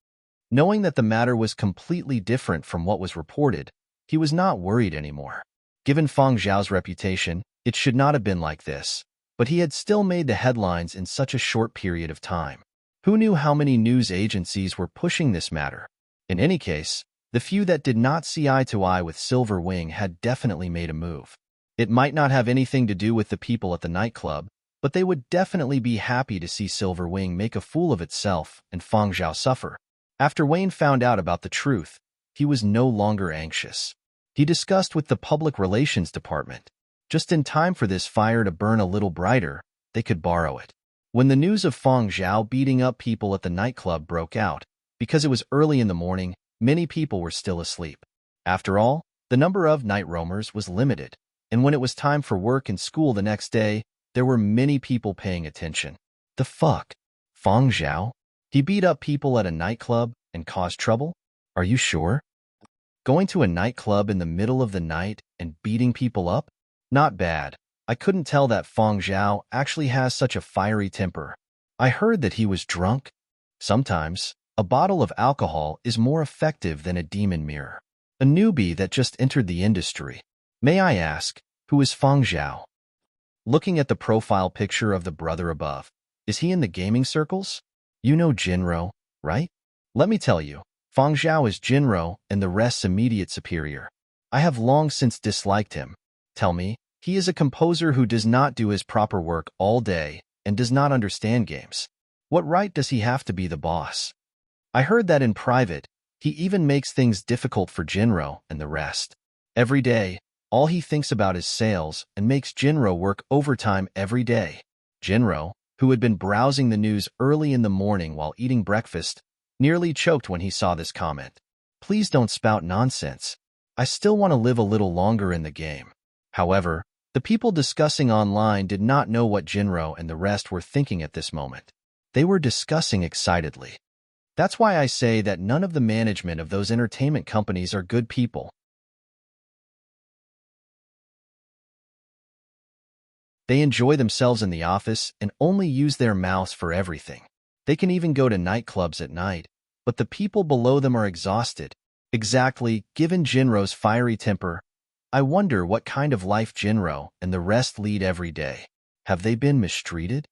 Speaker 1: Knowing that the matter was completely different from what was reported, he was not worried anymore. Given Feng Zhao's reputation, it should not have been like this, but he had still made the headlines in such a short period of time. Who knew how many news agencies were pushing this matter? In any case, the few that did not see eye to eye with Silver Wing had definitely made a move. It might not have anything to do with the people at the nightclub, but they would definitely be happy to see Silver Wing make a fool of itself and Feng Zhao suffer. After Wayne found out about the truth, he was no longer anxious. He discussed with the public relations department. Just in time for this fire to burn a little brighter, they could borrow it. When the news of Feng Zhao beating up people at the nightclub broke out, because it was early in the morning, many people were still asleep. After all, the number of night roamers was limited, and when it was time for work and school the next day, there were many people paying attention. The fuck? Feng Zhao? He beat up people at a nightclub and caused trouble? Are you sure? Going to a nightclub in the middle of the night and beating people up? Not bad. I couldn't tell that Feng Zhao actually has such a fiery temper. I heard that he was drunk. Sometimes, a bottle of alcohol is more effective than a demon mirror. A newbie that just entered the industry. May I ask, who is Feng Zhao? Looking at the profile picture of the brother above, is he in the gaming circles? You know Jinro, right? Let me tell you, Feng Zhao is Jinro and the rest's immediate superior. I have long since disliked him. Tell me, he is a composer who does not do his proper work all day and does not understand games. What right does he have to be the boss? I heard that in private, he even makes things difficult for Jinro and the rest. Every day, all he thinks about is sales and makes Jinro work overtime every day. Jinro, who had been browsing the news early in the morning while eating breakfast, nearly choked when he saw this comment. Please don't spout nonsense. I still want to live a little longer in the game. However, the people discussing online did not know what Jinro and the rest were thinking at this moment. They were discussing excitedly. That's why I say that none of the management of those entertainment companies are good people. They enjoy themselves in the office and only use their mouths for everything. They can even go to nightclubs at night, but the people below them are exhausted, Exactly, given Jinro's fiery temper, I wonder what kind of life Jinro and the rest lead every day. Have they been mistreated?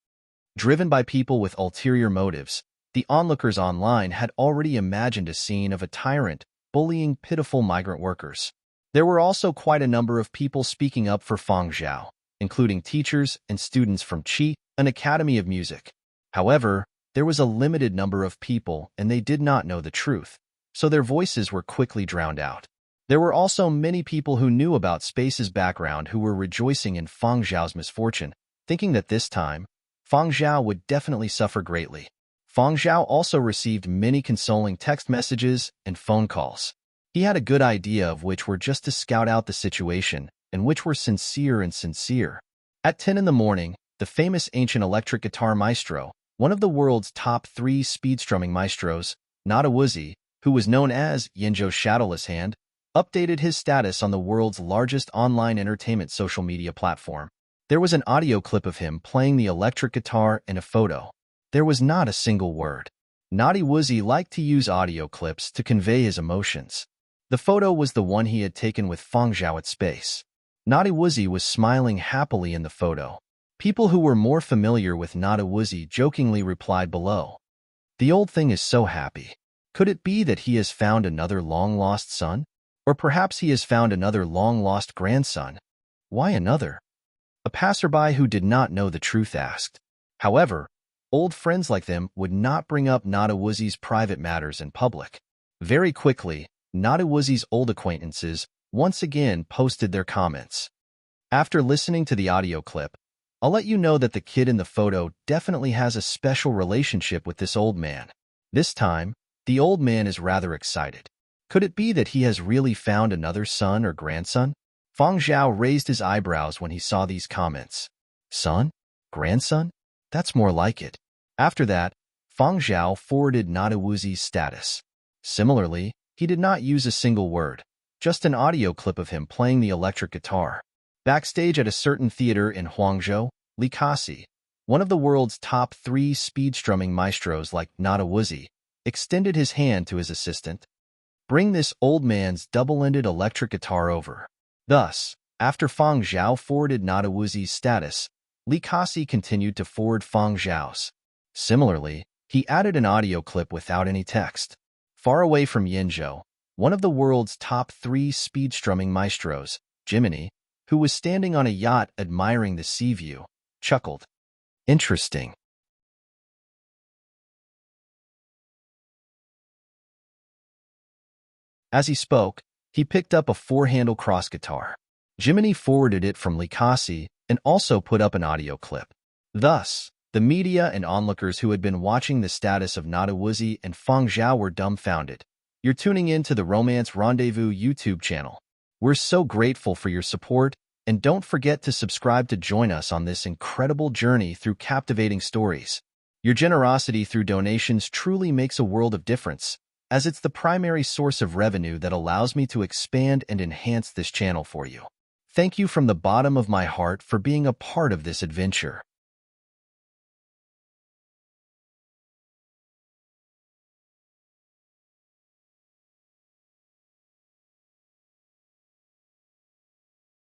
Speaker 1: Driven by people with ulterior motives, the onlookers online had already imagined a scene of a tyrant bullying pitiful migrant workers. There were also quite a number of people speaking up for Feng Zhao, including teachers and students from Qi, an academy of music. However, there was a limited number of people and they did not know the truth, so their voices were quickly drowned out. There were also many people who knew about Space's background who were rejoicing in Feng Zhao's misfortune, thinking that this time, Feng Zhao would definitely suffer greatly. Feng Zhao also received many consoling text messages and phone calls. He had a good idea of which were just to scout out the situation and which were sincere and sincere. At 10 in the morning, the famous ancient electric guitar maestro, one of the world's top 3 speed-strumming maestros, Nada Wuzi, who was known as Yinzhou's Shadowless Hand, updated his status on the world's largest online entertainment social media platform. There was an audio clip of him playing the electric guitar and a photo. There was not a single word. Nada Wuzi liked to use audio clips to convey his emotions. The photo was the one he had taken with Feng Zhao at space. Nada Wuzi was smiling happily in the photo. People who were more familiar with Nada Wuzi jokingly replied below, "The old thing is so happy. Could it be that he has found another long-lost son? Or perhaps he has found another long-lost grandson? Why another?" A passerby who did not know the truth asked. However, old friends like them would not bring up Nada Wuzi's private matters in public. Very quickly, Nada Wuzi's old acquaintances once again posted their comments. After listening to the audio clip, I'll let you know that the kid in the photo definitely has a special relationship with this old man. This time, the old man is rather excited. Could it be that he has really found another son or grandson? Feng Zhao raised his eyebrows when he saw these comments. Son? Grandson? That's more like it. After that, Feng Zhao forwarded Nada Wuzi's status. Similarly, he did not use a single word, just an audio clip of him playing the electric guitar. Backstage at a certain theater in Huangzhou, Li Kasi, one of the world's top 3 speed-strumming maestros like Nada Wuzi, extended his hand to his assistant. Bring this old man's double-ended electric guitar over. Thus, after Feng Zhao forwarded Nada Wuzi's status, Li Kasi continued to forward Feng Zhao's. Similarly, he added an audio clip without any text. Far away from Yinzhou, one of the world's top 3 speed-strumming maestros, Jiminy, who was standing on a yacht admiring the sea view, chuckled. Interesting. As he spoke, he picked up a 4-handle cross guitar. Jiminy forwarded it from Li Kasi and also put up an audio clip. Thus, the media and onlookers who had been watching the status of Nada Wuzi and Feng Zhao were dumbfounded. You're tuning in to the Romance Rendezvous YouTube channel. We're so grateful for your support, and don't forget to subscribe to join us on this incredible journey through captivating stories. Your generosity through donations truly makes a world of difference, as it's the primary source of revenue that allows me to expand and enhance this channel for you. Thank you from the bottom of my heart for being a part of this adventure.